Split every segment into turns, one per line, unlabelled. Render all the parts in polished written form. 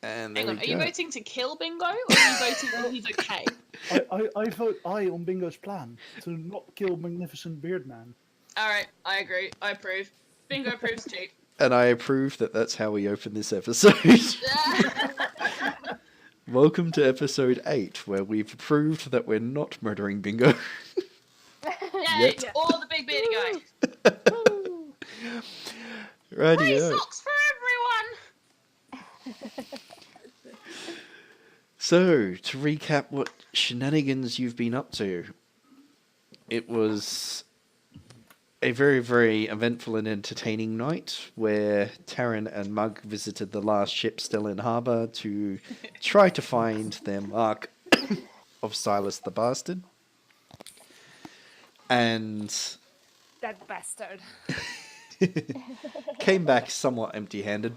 And
Hang
there
on,
we
are you
go.
voting to kill Bingo, or are you voting that he's okay?
I vote aye on Bingo's plan to not kill Magnificent Beardman.
Alright, I agree. I approve. Bingo approves too.
And I approve that that's how we open this episode. Welcome to episode 8, where we've proved that we're not murdering Bingo.
Yay,
Yet.
or the big beardy guy. Free
Rightio.
socks for everyone!
So, to recap what shenanigans you've been up to, it was a very, very eventful and entertaining night where Tarin and Mug visited the last ship still in harbour to try to find their mark of Silas the Bastard. And
That bastard.
came back somewhat empty-handed.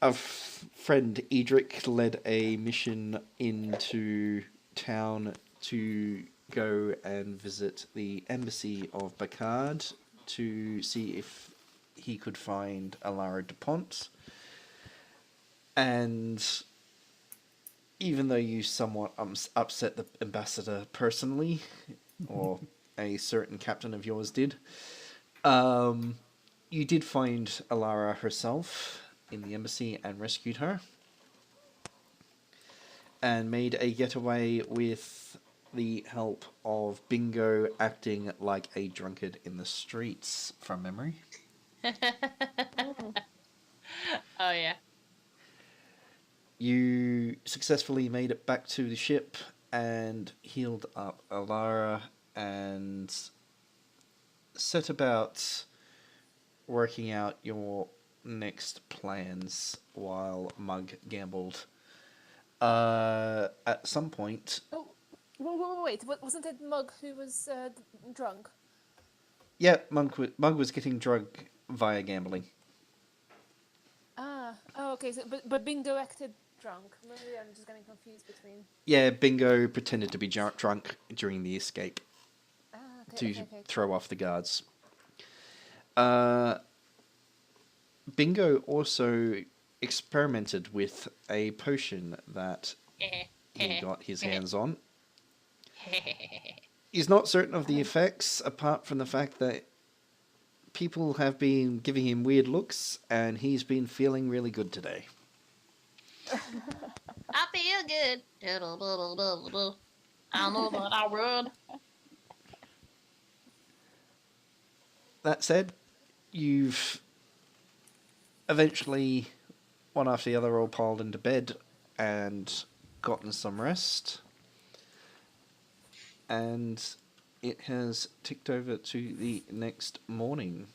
Our friend Edric led a mission into town to go and visit the embassy of Bacard to see if he could find Alara DuPont. And even though you somewhat upset the ambassador personally, or a certain captain of yours did, you did find Alara herself in the embassy and rescued her, and made a getaway with the help of Bingo acting like a drunkard in the streets, from memory.
Oh yeah.
You successfully made it back to the ship and healed up Alara and set about working out your next plans while Mug gambled. At some point...
Oh, wait. Wasn't it Mug who was drunk?
Yeah, Mug was getting drunk via gambling.
Ah, oh, okay. So, but Bingo acted drunk. Maybe I'm just getting confused between.
Yeah, Bingo pretended to be drunk during the escape
Ah,
to
okay.
throw off the guards. Bingo also experimented with a potion that he got his hands on. He's not certain of the effects, apart from the fact that people have been giving him weird looks, and he's been feeling really good today.
I feel good. I know that I would.
That said, you've eventually, one after the other, all piled into bed and gotten some rest. And it has ticked over to the next morning.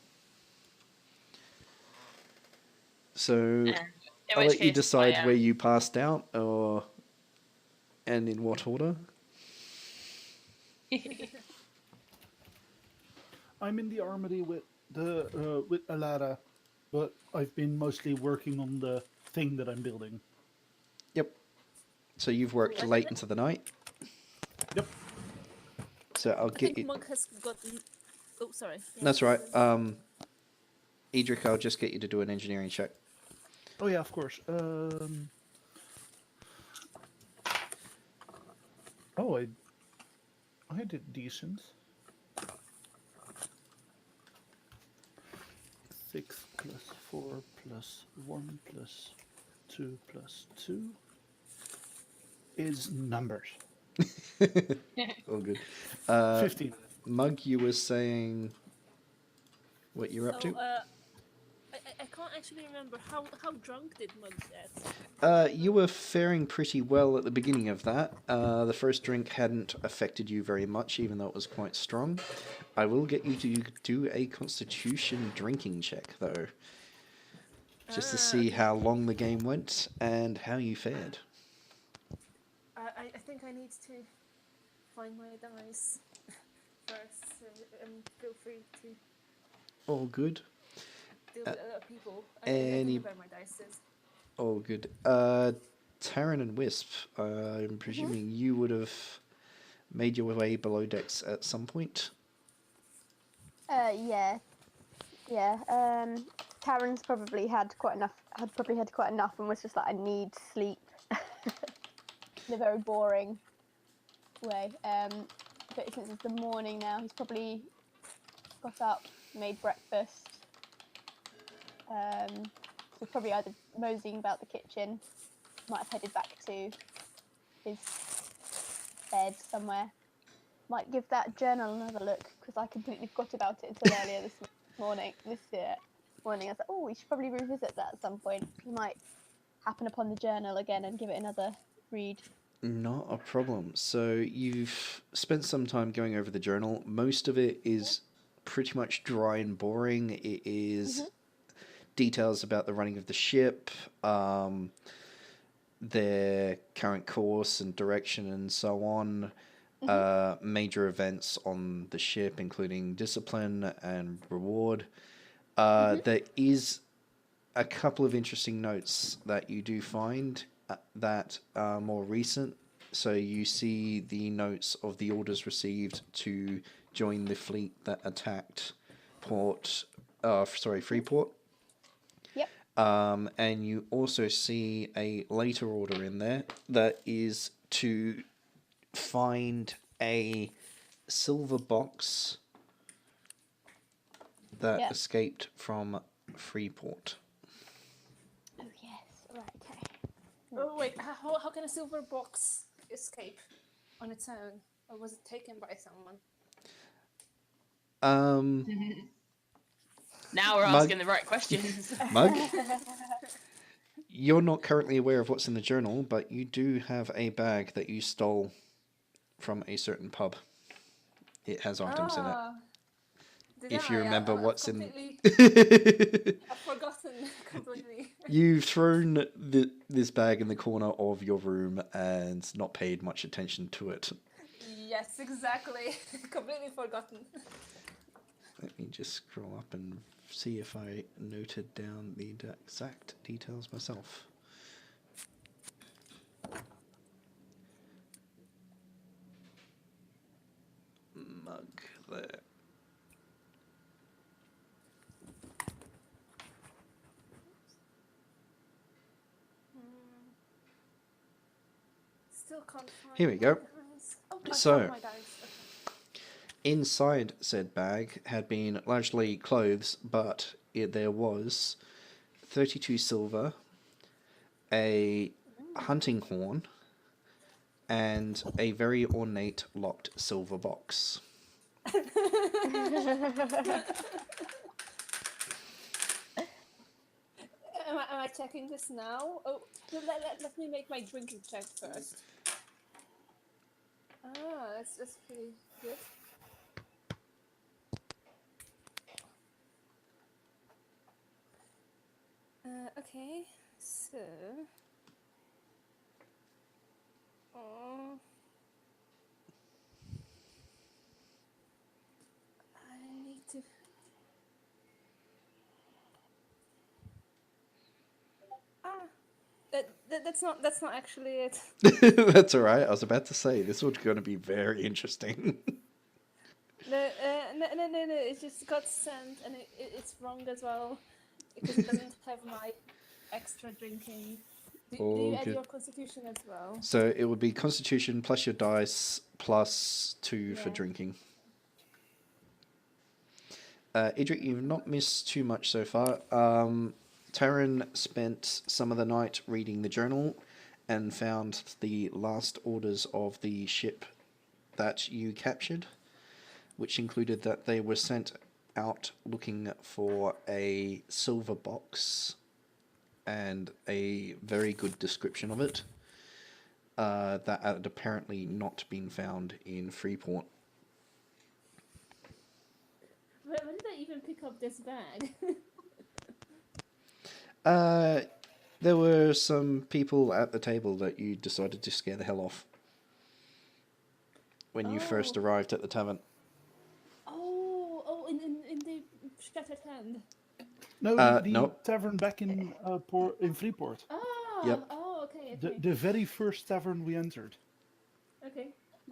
So I'll let you decide where you passed out, and in what order.
I'm in the armory with Alara, but I've been mostly working on the thing that I'm building.
Yep. So you've worked late into the night.
Yep.
So I'll
I
get
think
you.
Mug has got. Oh, sorry. Yeah.
That's right. Edric, I'll just get you to do an engineering check.
Oh yeah, of course. Oh, I did decent. 6 plus 4 plus 1 plus 2 plus 2 is numbers.
All good.
15.
Mug, you were saying what you're up to?
I can't actually remember how drunk did Mug get.
You were faring pretty well at the beginning of that. The first drink hadn't affected you very much, even though it was quite strong. I will get you to do a constitution drinking check, though. Just to see how long the game went and how you fared.
I think I need to find my dice first, and feel free to
All good.
deal with other people. I think where my dice is.
All good. Tarin and Whisp, I'm presuming you would have made your way below decks at some point.
Yeah. Yeah. Tarin's probably had quite enough. Had probably had quite enough, and was just like, I need sleep. In a very boring way. But since it's the morning now, he's probably got up, made breakfast. So probably either moseying about the kitchen, might have headed back to his bed somewhere. Might give that journal another look, because I completely forgot about it until earlier this morning. I was like, oh, we should probably revisit that at some point. You might happen upon the journal again and give it another read.
Not a problem. So you've spent some time going over the journal. Most of it is pretty much dry and boring. It is details about the running of the ship, their current course and direction and so on. Major events on the ship, including discipline and reward. There is a couple of interesting notes that you do find that are more recent. So you see the notes of the orders received to join the fleet that attacked Freeport.
Yep.
And you also see a later order in there that is to find a silver box that escaped from Freeport.
Oh yes, right. Okay.
Oh wait, how can a silver box escape on its own, or was it taken by someone?
Now we're
Mug.
asking the right questions.
Mug, you're not currently aware of what's in the journal, but you do have a bag that you stole from a certain pub. It has items in it. If you remember what's in...
I've forgotten completely.
You've thrown this bag in the corner of your room and not paid much attention to it.
Yes, exactly. Completely forgotten.
Let me just scroll up and see if I noted down the exact details myself. Mug there.
Still can't find.
Here we go.
I
So,
found my dice.
inside said bag had been largely clothes, but there was 32 silver, a hunting horn, and a very ornate locked silver box.
Am I checking this now? Oh, let me make my drinking check first. That's pretty good. Okay, so... I need to... That's not actually it.
That's alright, I was about to say, this was going to be very interesting.
No, it just got sent and it's wrong as well. Because it doesn't have my extra drinking. Do you add your constitution as well?
So it would be constitution plus your dice plus 2 for drinking. Edric, you've not missed too much so far. Tarin spent some of the night reading the journal and found the last orders of the ship that you captured, which included that they were sent out looking for a silver box and a very good description of it that had apparently not been found in Freeport.
When did I even pick up this bag?
There were some people at the table that you decided to scare the hell off when you first arrived at the tavern.
In the Shattered Hand.
No, the
nope.
tavern back in Freeport.
Yep.
Oh, okay.
The very first tavern we entered.
Okay.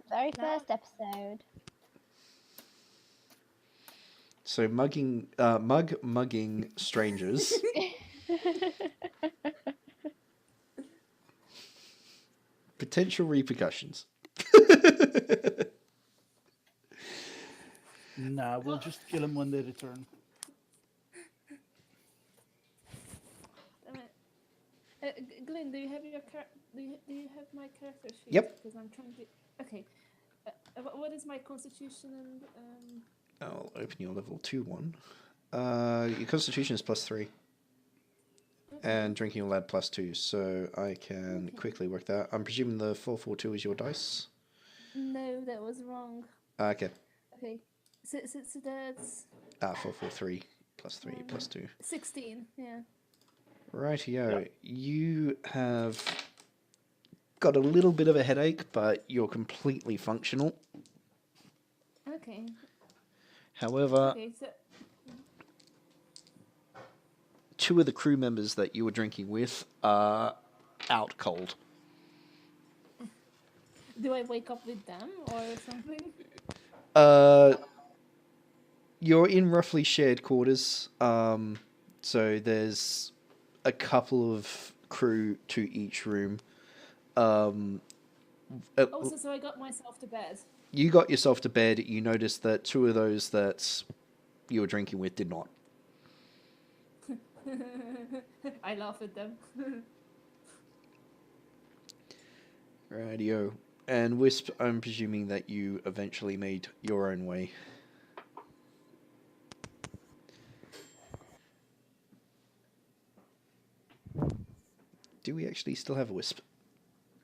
Very first episode.
So mugging strangers. Potential repercussions.
Nah, we'll just kill him when they return.
Glenn, do you have your do you have my character sheet?
Yep.
Because I'm trying to. Okay. What is my constitution and
I'll open your level 2 one. Your constitution is +3. And drinking will add +2, so I can quickly work that. I'm presuming the 442 is your dice?
No, that was wrong.
Okay.
Okay. So that's
443 +3 +2.
16, yeah.
Rightio. You have got a little bit of a headache, but you're completely functional.
Okay.
However,
Okay, so
2 of the crew members that you were drinking with are out cold.
do I wake up with them or something?
You're in roughly shared quarters. So there's a couple of crew to each room.
Also, so I got myself to bed.
You got yourself to bed. You noticed that 2 of those that you were drinking with did not.
I laugh at them.
Radio. And Wisp, I'm presuming that you eventually made your own way. Do we actually still have a Wisp?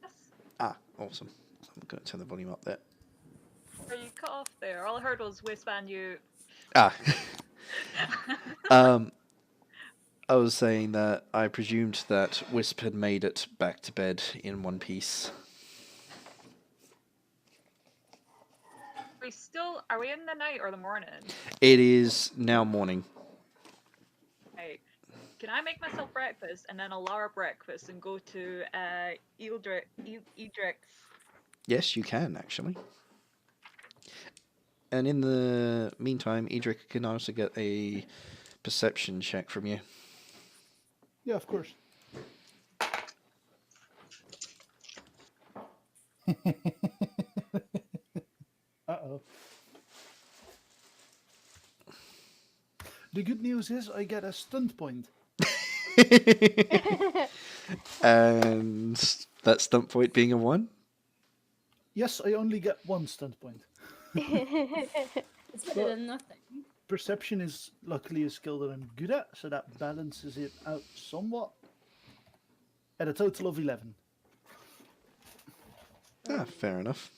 Yes.
Ah, awesome. I'm going to turn the volume up there.
Are you cut off there? All I heard was Wisp and you.
Ah. I was saying that I presumed that Wisp had made it back to bed in one piece.
Are we in the night or the morning?
It is now morning.
Right. Can I make myself breakfast and then allow our breakfast and go to Edric's?
Yes, you can, actually. And in the meantime, Edric can also get a perception check from you.
Yeah, of course. Uh-oh. The good news is I get a stunt point.
And that stunt point being a 1?
Yes, I only get 1 stunt point.
It's better than nothing.
Perception is luckily a skill that I'm good at, so that balances it out somewhat. At a total of 11.
Ah, fair enough.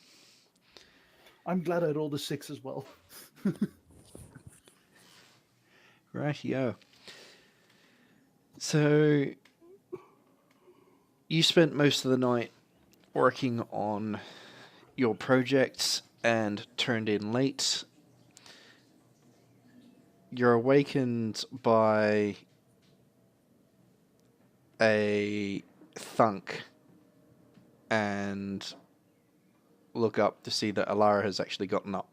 I'm glad I rolled a 6 as well.
Rightio. So, you spent most of the night working on your projects and turned in late. You're awakened by a thunk and look up to see that Alara has actually gotten up.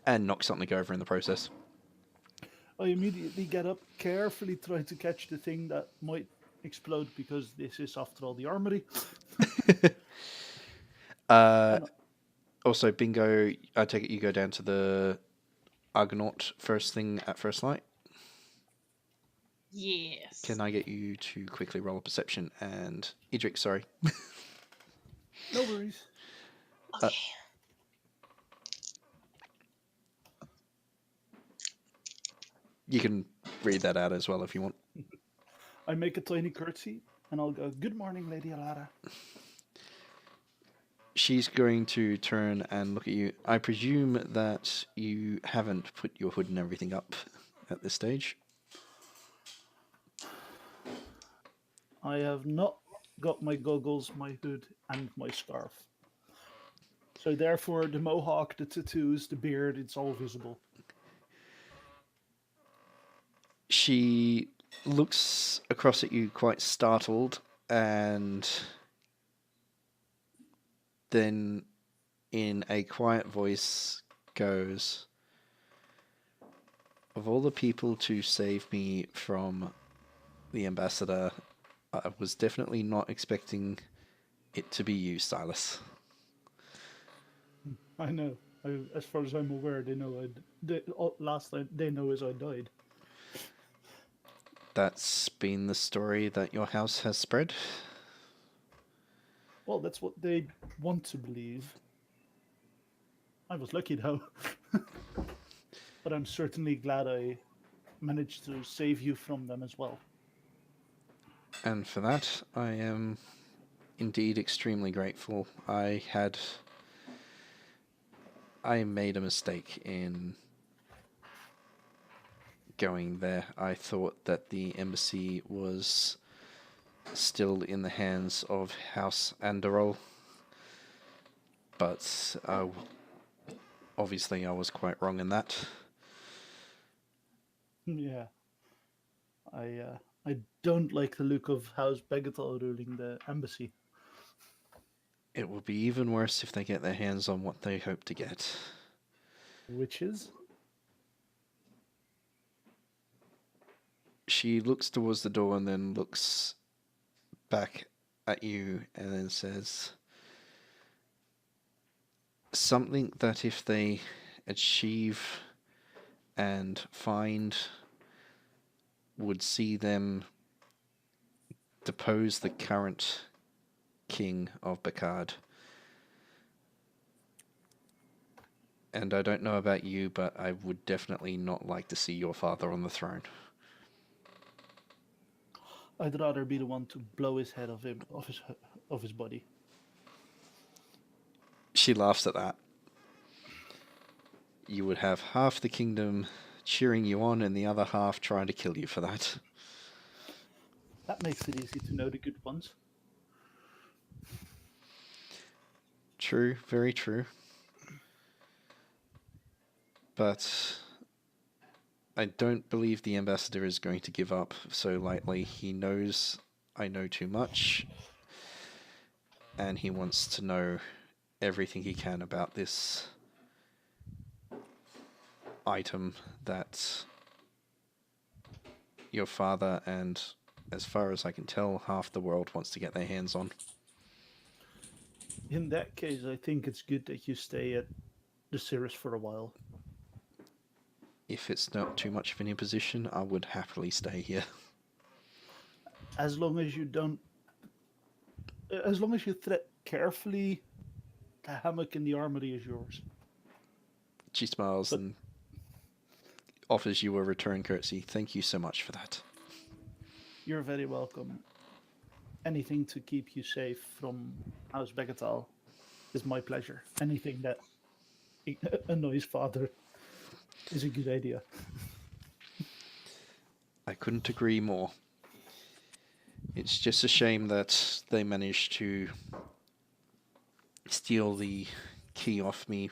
And knocked something over in the process.
I immediately get up, carefully try to catch the thing that might explode because this is, after all, the armory.
Also, Bingo, I take it you go down to the Argonaut first thing at first light.
Yes.
Can I get you to quickly roll a perception? And Edric, sorry.
No worries.
Okay.
You can read that out as well if you want.
I make a tiny curtsy and I'll go, "Good morning, Lady Alara."
She's going to turn and look at you. I presume that you haven't put your hood and everything up at this stage.
I have not got my goggles, my hood, and my scarf. So therefore, the mohawk, the tattoos, the beard, it's all visible.
She looks across at you quite startled and then in a quiet voice goes, Of all the people to save me from the ambassador, I was definitely not expecting it to be you, Silas.
I know. As far as I'm aware, they know last time they know is I died.
That's been the story that your house has spread?
Well, that's what they want to believe. I was lucky though. But I'm certainly glad I managed to save you from them as well.
And for that, I am indeed extremely grateful. I made a mistake in going there. I thought that the embassy was still in the hands of House Anderol, but obviously I was quite wrong in that.
Yeah. I don't like the look of House Begatal ruling the embassy.
It will be even worse if they get their hands on what they hope to get.
Which is?
She looks towards the door and then looks back at you and then says something that if they achieve and find would see them depose the current king of Bakard. And I don't know about you, but I would definitely not like to see your father on the throne.
I'd rather be the one to blow his head off his body.
She laughs at that. You would have half the kingdom cheering you on and the other half trying to kill you for that.
That makes it easy to know the good ones.
True, very true. But I don't believe the ambassador is going to give up so lightly. He knows I know too much, and he wants to know everything he can about this item that your father and, as far as I can tell, half the world wants to get their hands on.
In that case, I think it's good that you stay at the Cirrus for a while.
If it's not too much of an imposition, I would happily stay here.
As long as you don't... As long as you tread carefully, the hammock in the armory is yours.
She smiles and offers you a return curtsy. Thank you so much for that.
You're very welcome. Anything to keep you safe from House Begatal is my pleasure. Anything that annoys father is a good idea.
I couldn't agree more. It's just a shame that they managed to steal the key off me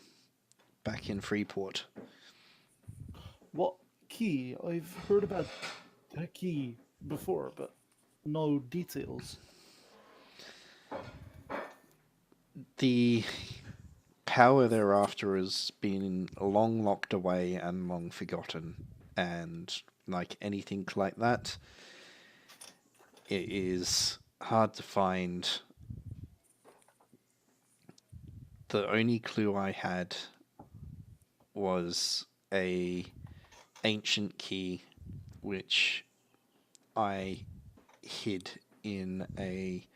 back in Freeport.
What key? I've heard about the key before, but no details.
The power thereafter has been long locked away and long forgotten, and like anything like that, it is hard to find. The only clue I had was a ancient key which I hid in a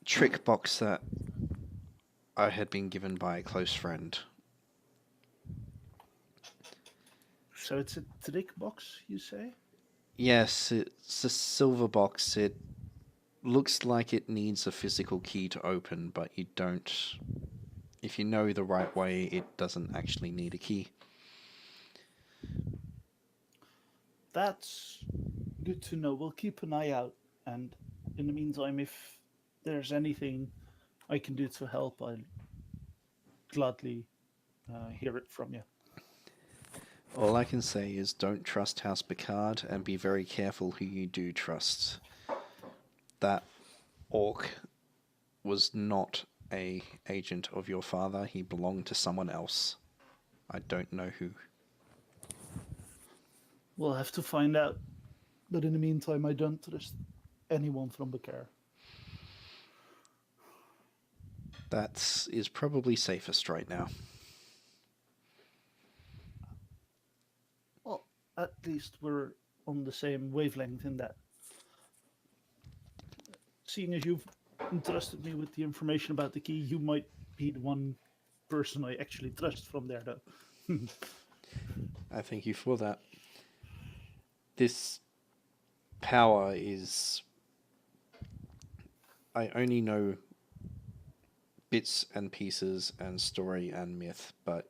trick box that I had been given by a close friend.
So it's a trick box, you say?
Yes, it's a silver box. It looks like it needs a physical key to open, but you don't... If you know the right way, it doesn't actually need a key.
That's good to know. We'll keep an eye out, and in the meantime, if there's anything I can do to help, I'll gladly hear it from you.
All I can say is don't trust House Picard and be very careful who you do trust. That orc was not a agent of your father. He belonged to someone else. I don't know who.
We'll have to find out. But in the meantime, I don't trust anyone from Bakar.
That is probably safest right now.
Well, at least we're on the same wavelength in that. Seeing as you've entrusted me with the information about the key, you might be the one person I actually trust from there, though.
I thank you for that. This power is... I only know bits and pieces and story and myth, but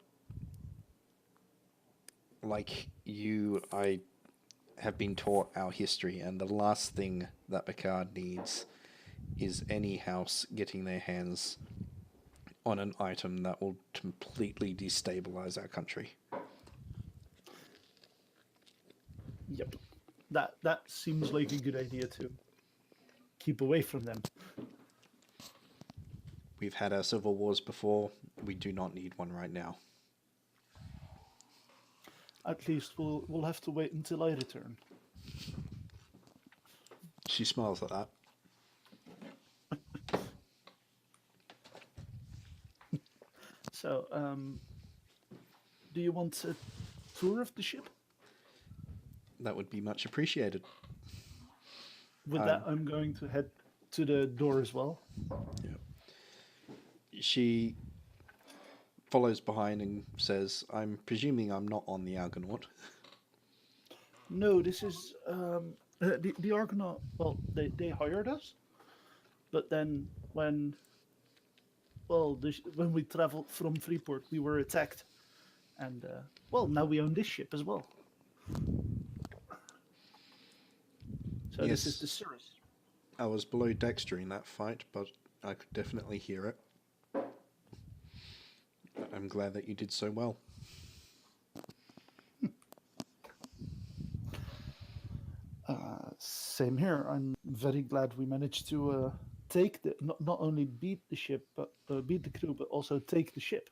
like you, I have been taught our history, and the last thing that Picard needs is any house getting their hands on an item that will completely destabilize our country.
Yep. That seems like a good idea to keep away from them.
We've had our civil wars before. We do not need one right now.
At least we'll have to wait until I return.
She smiles at that.
So, do you want a tour of the ship?
That would be much appreciated.
With that, I'm going to head to the door as well.
Yep. She follows behind and says, I'm presuming I'm not on the Argonaut.
No, this is the Argonaut. Well, they hired us, but then when we traveled from Freeport, we were attacked, and now we own this ship as well. So
Yes.
this is the Cirrus.
I was below decks during that fight, but I could definitely hear it. I'm glad that you did so well.
Same here. I'm very glad we managed to take not only beat the ship, but beat the crew, but also take the ship.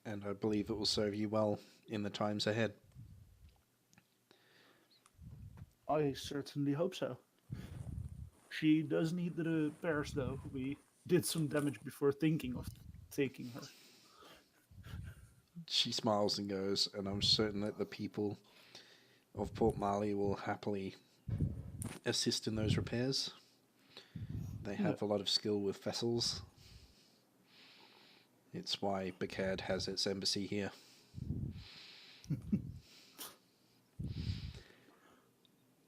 And I believe it will serve you well in the times ahead.
I certainly hope so. She does need the repairs, though. We did some damage before thinking of taking her.
She smiles and goes, and I'm certain that the people of Port Marley will happily assist in those repairs. They have a lot of skill with vessels. It's why Bacard has its embassy here.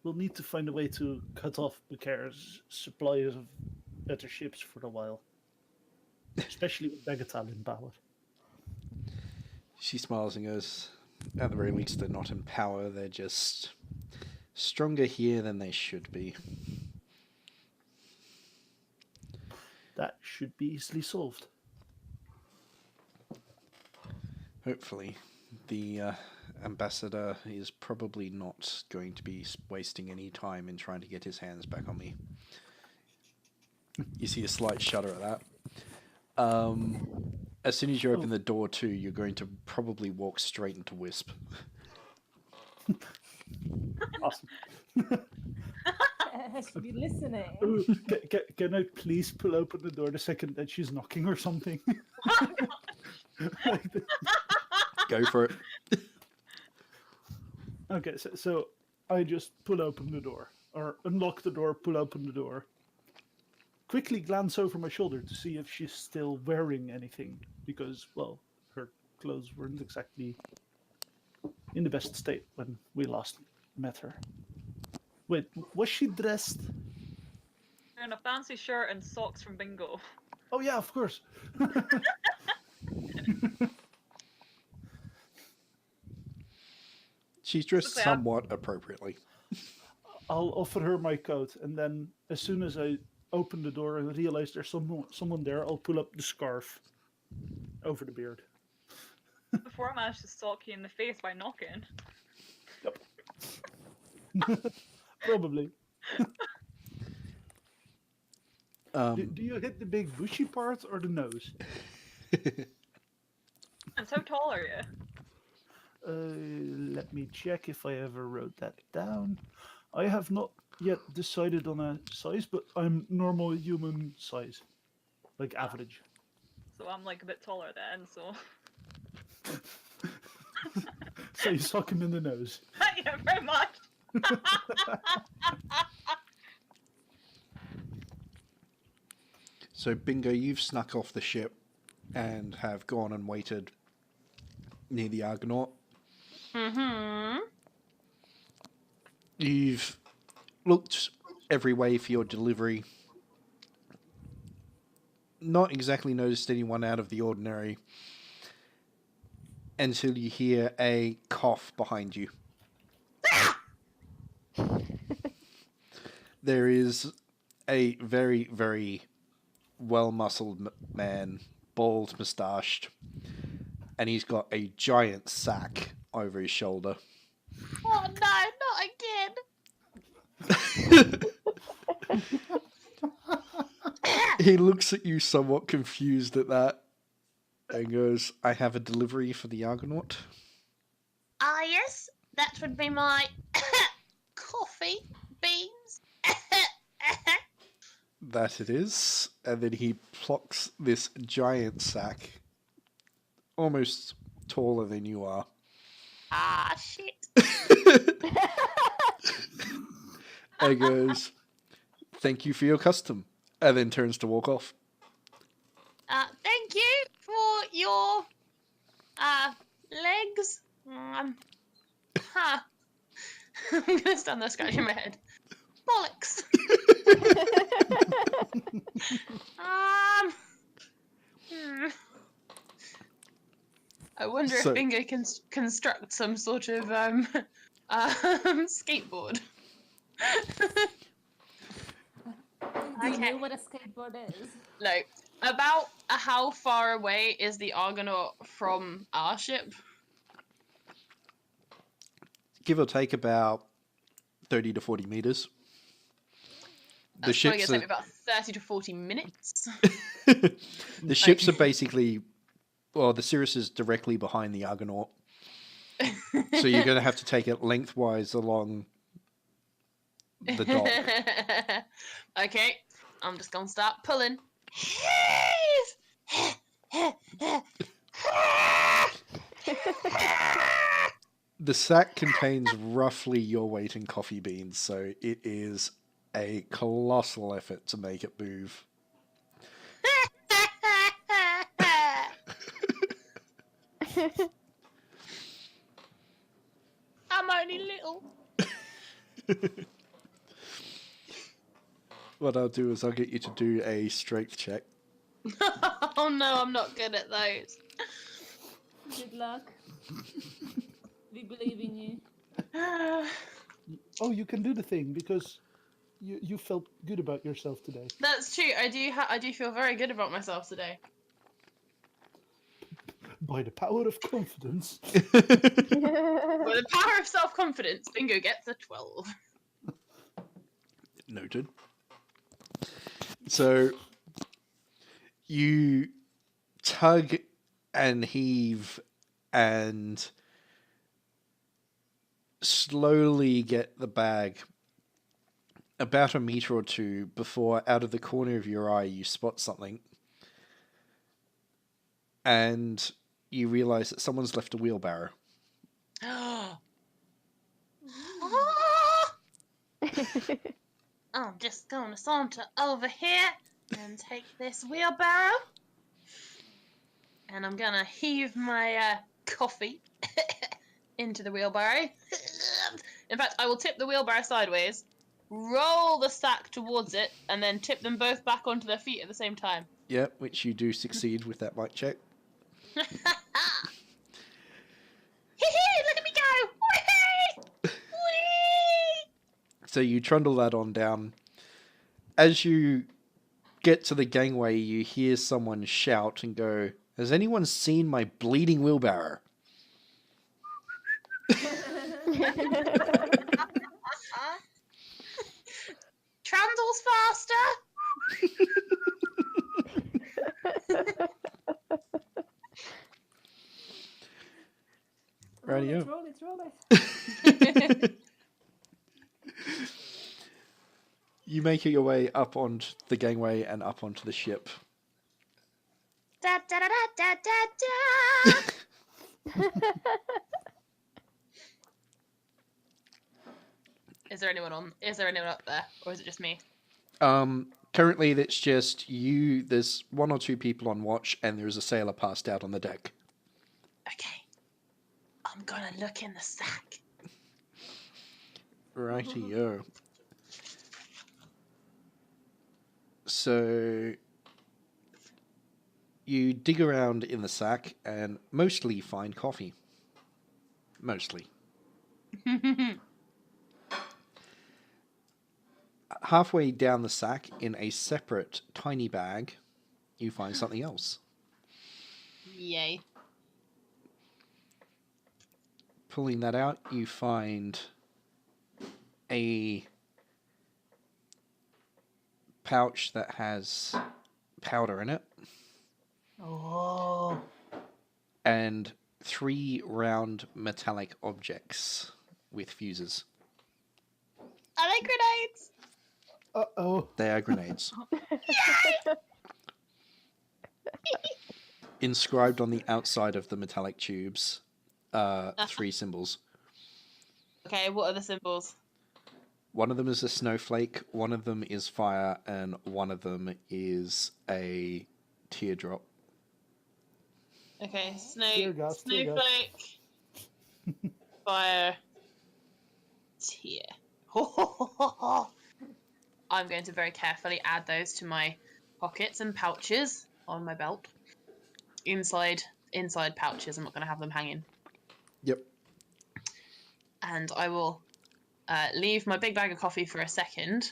We'll need to find a way to cut off Bacard's supplies of better ships for a while. Especially with Begatal in power.
She smiles and goes, at the very least they're not in power, they're just stronger here than they should be.
That should be easily solved.
Hopefully. The ambassador is probably not going to be wasting any time in trying to get his hands back on me. You see a slight shudder at that. As soon as you open the door too, you're going to probably walk straight into Whisp.
Awesome.
Should be listening.
Ooh, can I please pull open the door the second that she's knocking or something?
Go for it.
Okay, so I just pull open the door, or unlock the door, pull open the door. Quickly glance over my shoulder to see if she's still wearing anything, because, well, her clothes weren't exactly in the best state when we last met her. Wait, was she dressed?
In a fancy shirt and socks from bingo.
Oh yeah, of course.
She's dressed
Okay,
somewhat appropriately.
I'll offer her my coat, and then as soon as I open the door and realize there's someone there, I'll pull up the scarf over the beard.
Before I managed to sock you in the face by knocking.
Yep. Probably. Do you hit the big bushy part or the nose?
And how tall are you?
Let me check if I ever wrote that down. I have not yet decided on a size, but I'm normal human size, like average.
So I'm like a bit taller then, so.
So you suck him in the nose.
Yeah, very much.
So, Bingo, you've snuck off the ship and have gone and waited near the Argonaut.
Mm-hmm.
You've looked every way for your delivery. Not exactly noticed anyone out of the ordinary until you hear a cough behind you. There is a very, very well-muscled man, bald, moustached, and he's got a giant sack over his shoulder.
Oh no, not again.
He looks at you somewhat confused at that and goes, I have a delivery for the Argonaut.
Ah, yes, that would be my coffee beans.
That it is. And then he plucks this giant sack, almost taller than you are.
Ah, shit.
And goes, thank you for your custom. And then turns to walk off.
Thank you for your legs. Huh. I'm gonna stand there scratching my head. Bollocks. I wonder
So-
if Bingo can construct some sort of skateboard.
Do you
Okay.
know what a skateboard is?
No. About how far away is the Argonaut from our ship?
Give or take about 30 to 40 meters.
That's probably gonna take me about 30 to 40 minutes.
The ships are basically, well, the Cirrus is directly behind the Argonaut. So you're going to have to take it lengthwise along the dock.
Okay, I'm just gonna start pulling.
The sack contains roughly your weight in coffee beans, so it is a colossal effort to make it move.
I'm only little.
What I'll do is I'll get you to do a strength check.
Oh no, I'm not good at those.
Good luck. We believe in you.
Oh, you can do the thing because you felt good about yourself today.
That's true. I do feel very good about myself today.
By the power of confidence.
With the power of self-confidence, Bingo gets a 12.
Noted. So you tug and heave and slowly get the bag about a meter or two before out of the corner of your eye you spot something and you realize that someone's left a wheelbarrow.
I'm just gonna saunter over here and take this wheelbarrow. And I'm gonna heave my coffee into the wheelbarrow. In fact, I will tip the wheelbarrow sideways, roll the sack towards it, and then tip them both back onto their feet at the same time.
Yep, which you do succeed with that mic check.
Look at me go! Whee! Whee!
So you trundle that on down. As you get to the gangway, you hear someone shout and go, has anyone seen my bleeding wheelbarrow?
Trundles faster!
Radio.
Roll it.
You make your way up onto the gangway and up onto the ship.
Da, da, da, da, da, da. Is there anyone up there, or is it just me?
Currently, it's just you. There's one or two people on watch, and there's a sailor passed out on the deck.
Okay. I'm gonna look in the sack.
Righty-o. So you dig around in the sack and mostly find coffee. Mostly. Halfway down the sack, in a separate tiny bag, you find something else.
Yay.
Pulling that out, you find a pouch that has powder in it.
Oh.
And 3 round metallic objects with fuses.
Are they grenades?
Uh-oh.
They are grenades. Inscribed on the outside of the metallic tubes are 3 symbols.
Okay, what are the symbols?
One of them is a snowflake, one of them is fire, and one of them is a teardrop.
Okay,
Tear gas, tear gas.
snowflake, fire, tear. I'm going to very carefully add those to my pockets and pouches on my belt. Inside pouches. I'm not going to have them hanging.
Yep.
And I will leave my big bag of coffee for a second,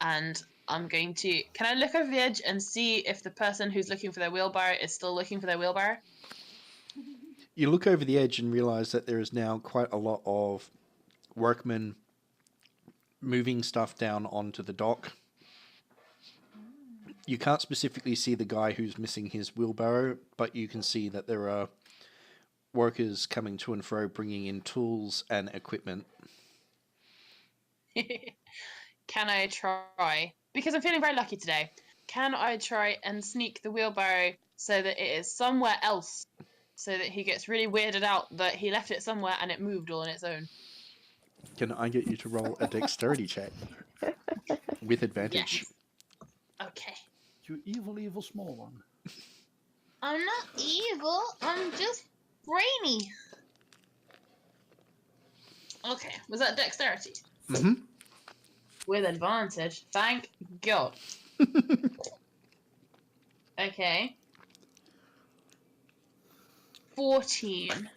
and I'm going to... Can I look over the edge and see if the person who's looking for their wheelbarrow is still looking for their wheelbarrow?
You look over the edge and realize that there is now quite a lot of workmen moving stuff down onto the dock. You can't specifically see the guy who's missing his wheelbarrow, but you can see that there are workers coming to and fro, bringing in tools and equipment.
Can I try? Because I'm feeling very lucky today. Can I try and sneak the wheelbarrow so that it is somewhere else? So that he gets really weirded out that he left it somewhere and it moved all on its own.
Can I get you to roll a dexterity check? With advantage.
Yes. Okay.
You evil small one.
I'm not evil. I'm just brainy. Okay. Was that dexterity?
Mm-hmm.
With advantage. Thank God. Okay. 14.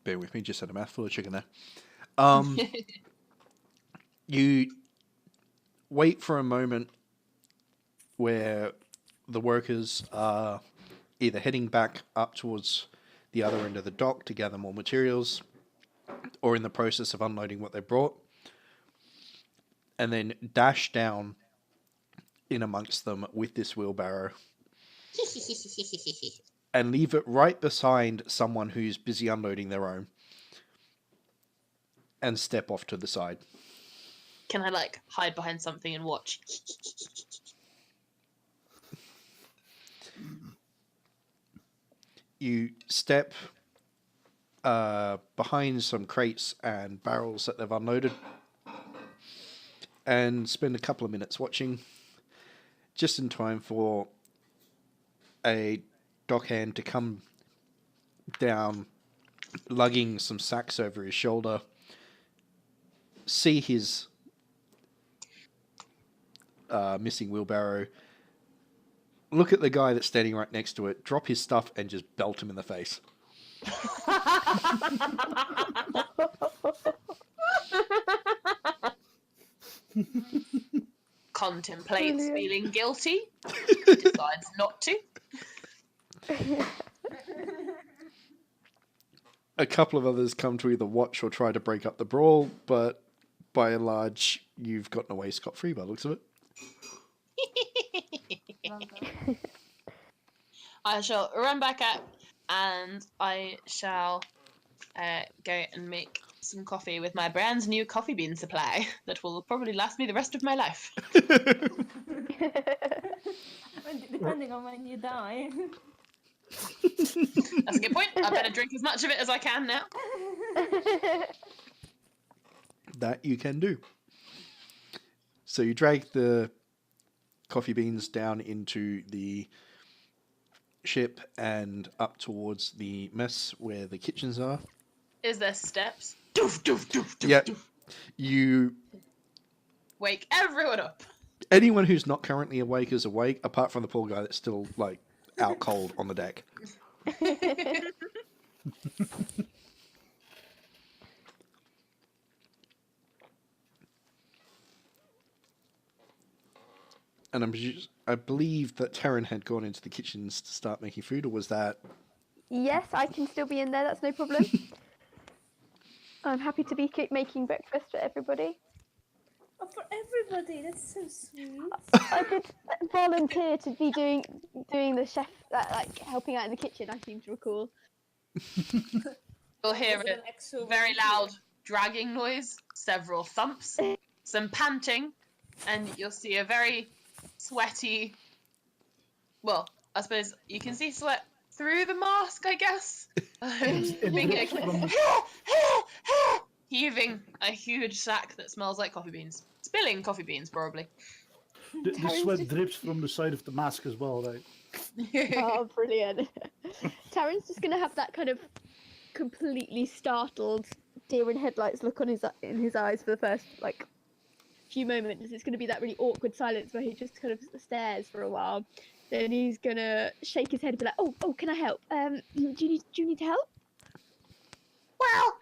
Bear with me, just had a mouthful of chicken there. You wait for a moment where the workers are either heading back up towards the other end of the dock to gather more materials, or in the process of unloading what they brought, and then dash down in amongst them with this wheelbarrow and leave it right beside someone who's busy unloading their own, and step off to the side.
Can I, like, hide behind something and watch?
You step behind some crates and barrels that they've unloaded and spend a couple of minutes watching, just in time for a dockhand to come down, lugging some sacks over his shoulder, see his missing wheelbarrow, look at the guy that's standing right next to it, drop his stuff, and just belt him in the face.
Contemplates
Brilliant.
feeling guilty. Decides not to.
A couple of others come to either watch or try to break up the brawl, but by and large, you've gotten away scot-free by the looks of it.
Well done.
I shall run back up and I shall go and make some coffee with my brand new coffee bean supply that will probably last me the rest of my life.
Depending on when you die.
That's a good point. I better drink as much of it as I can now.
That you can do. So you drag the coffee beans down into the ship and up towards the mess where the kitchens are.
Is there steps? Doof, doof, doof, doof,
Yep.
doof.
You
Wake everyone up.
anyone who's not currently awake is awake, apart from the poor guy that's still like out cold on the deck. And I believe that Tarin had gone into the kitchens to start making food, or was that?
Yes, I can still be in there. That's no problem. I'm happy to be making breakfast for everybody.
Oh, for everybody, that's so sweet.
I did volunteer to be doing the chef, like helping out in the kitchen. I seem to recall.
You'll hear
Was it
it.
an actual
Very
volunteer?
loud dragging noise, several thumps, some panting, and you'll see a very sweaty. Well, I suppose you can see sweat through the mask, I guess.
drips from the-
Heaving a huge sack that smells like coffee beans. Spilling coffee beans, probably.
The
Tarin's
sweat
just-
drips from the side of the mask as well, right?
Oh, brilliant. Tarin's just going to have that kind of completely startled deer in headlights look on in his eyes for the first, few moments. It's going to be that really awkward silence where he just kind of stares for a while. Then he's going to shake his head and be like, oh, can I help? Do you need help?
Well,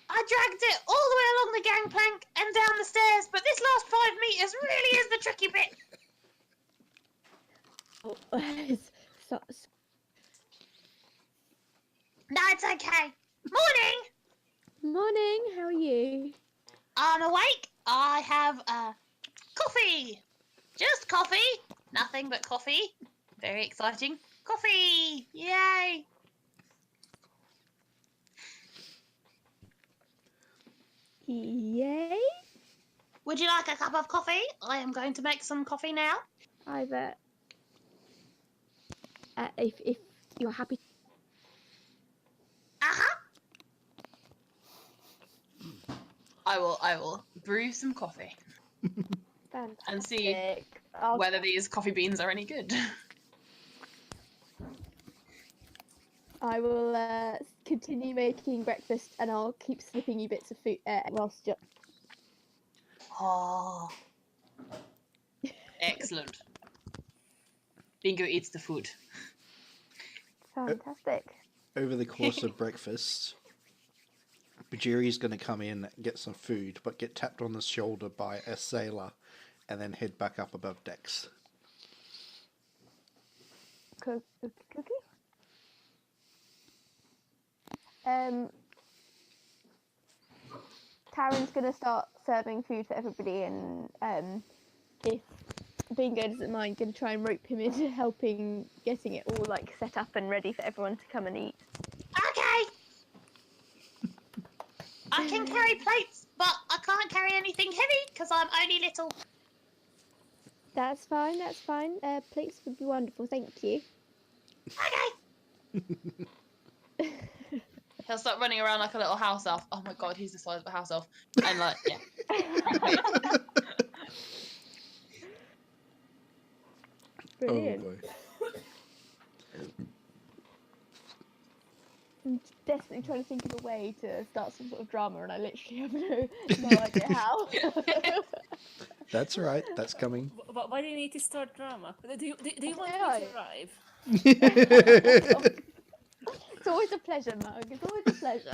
I dragged it all the way along the gangplank and down the stairs, but this last 5 meters really is the tricky bit.
So-
No, it's okay. Morning!
Morning, how are you?
I'm awake. I have coffee. Just coffee. Nothing but coffee. Very exciting. Coffee! Yay!
Yay?
Would you like a cup of coffee? I am going to make some coffee now.
I bet. If you're happy.
Uh-huh. I will brew some coffee
Fantastic.
and see
I'll
whether these coffee beans are any good.
I will continue making breakfast, and I'll keep slipping you bits of food whilst you're...
Oh. Excellent. Bingo eats the food.
Fantastic.
Over the course of breakfast, Bhajiri's going to come in, get some food, but get tapped on the shoulder by a sailor, and then head back up above decks.
Cookie? Tarin's gonna start serving food for everybody, and if Bingo doesn't mind, gonna try and rope him into helping getting it all set up and ready for everyone to come and eat.
Okay. I can carry plates, but I can't carry anything heavy because I'm only little.
That's fine. Plates would be wonderful, thank you.
Okay. He'll start running around like a little house elf. Oh my god, he's the size of a house elf. And yeah.
Brilliant.
Oh boy.
I'm desperately trying to think of a way to start some sort of drama, and I literally have no idea how.
That's all right. That's coming.
Why do you need to start drama? Do you want
Yeah,
me to arrive?
It's always a pleasure, Mug. It's always a pleasure.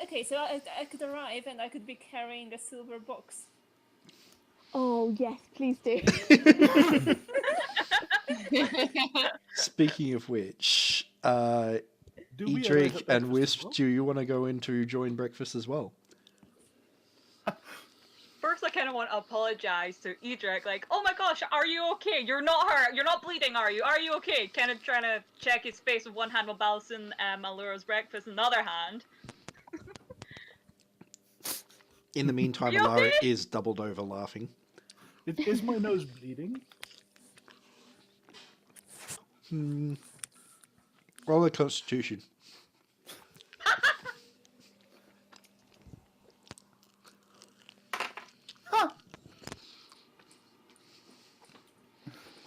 Okay, so I could arrive and I could be carrying a silver box.
Oh yes, please do.
Speaking of which,
Do we arrive
Edric
at
and
breakfast as
Whisp,
well?
do you want to go in to join breakfast as well?
first I kind of want to apologize to Edric, like, oh my gosh, are you okay? You're not hurt. You're not bleeding, are you? Are you okay? Kind of trying to check his face with one hand while balancing Allura's breakfast in the other hand.
In the meantime,
You
Alara
okay?
is doubled over laughing.
Is my nose bleeding?
Roll a constitution.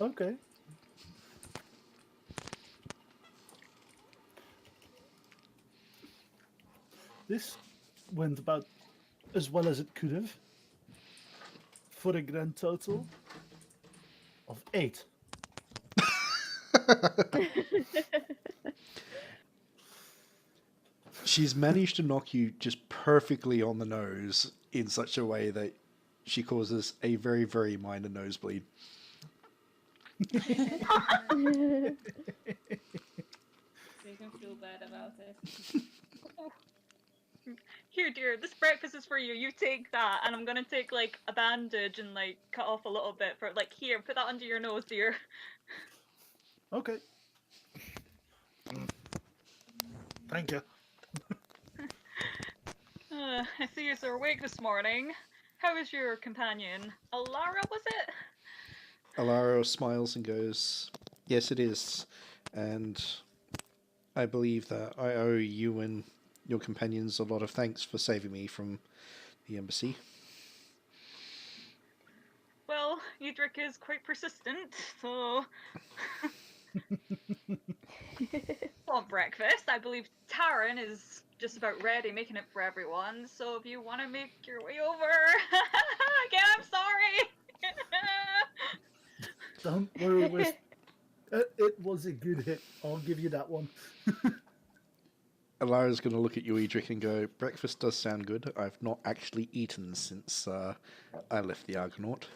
Okay. This went about as well as it could have, for a grand total of 8.
She's managed to knock you just perfectly on the nose in such a way that she causes a very, very minor nosebleed.
You can feel bad about it.
Here, dear, this breakfast is for you. You take that, and I'm gonna take like a bandage and like cut off a little bit for like here. Put that under your nose, dear.
Okay. Thank you.
I see you're awake this morning. How is your companion? Alara, was it?
Alara smiles and goes, "Yes, it is. And I believe that I owe you and your companions a lot of thanks for saving me from the embassy."
Well, Edric is quite persistent, so... Want breakfast? I believe Tarin is just about ready, making it for everyone, so if you want to make your way over... Again, I'm sorry!
Don't worry, Wisp. It was a good hit. I'll give you that one.
Alara's going to look at you, Edric, and go, "Breakfast does sound good. I've not actually eaten since I left the Argonaut."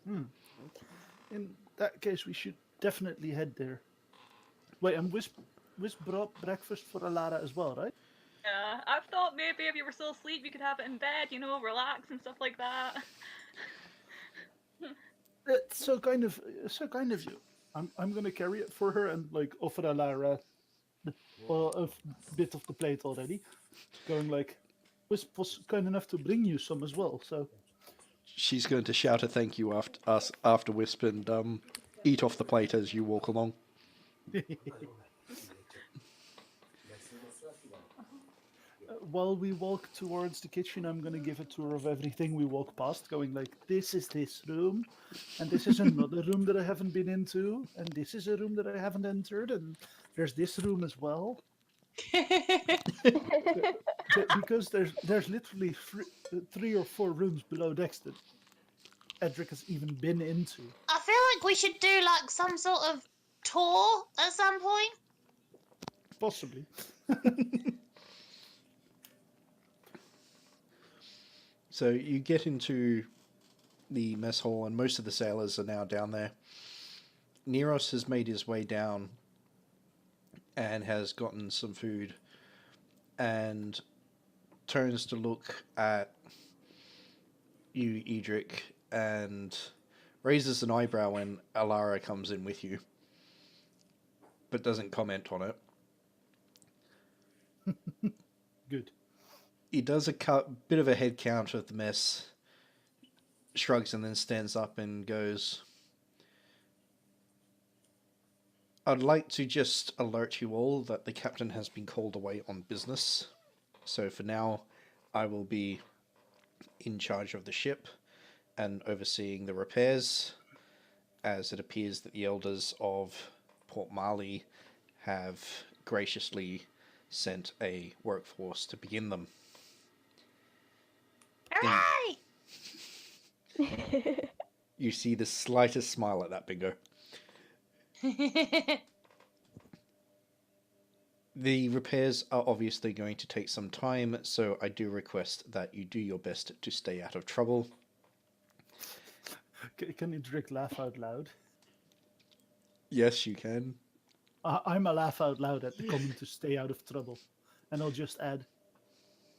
In that case, we should definitely head there. Wait, and Wisp brought breakfast for Alara as well, right?
Yeah, I thought maybe if you were still asleep, you could have it in bed, you know, relax and stuff like that.
It's so kind of you. I'm gonna carry it for her and like offer Alara a bit of the plate already. Going like, Wisp was kind enough to bring you some as well, so.
She's going to shout a thank you after Wisp and eat off the plate as you walk along.
While we walk towards the kitchen, I'm gonna give a tour of everything we walk past, going like, this is this room, and this is another room that I haven't been into, and this is a room that I haven't entered, and there's this room as well. Because there's literally 3 or 4 rooms below decks that Edric has even been into.
I feel like we should do like some sort of tour at some point.
Possibly.
So you get into the mess hall, and most of the sailors are now down there. Neros has made his way down and has gotten some food and turns to look at you, Edric, and raises an eyebrow when Alara comes in with you, but doesn't comment on it.
Good.
He does a bit of a head count of the mess, shrugs, and then stands up and goes, "I'd like to just alert you all that the captain has been called away on business. So for now, I will be in charge of the ship and overseeing the repairs, as it appears that the elders of Port Marley have graciously sent a workforce to begin them."
Hooray!
You see the slightest smile at that, Bingo. The repairs are obviously going to take some time, so I do request that you do your best to stay out of trouble.
Can Edric laugh out loud?
Yes, you can.
I'm a laugh out loud at the comment to stay out of trouble. And I'll just add,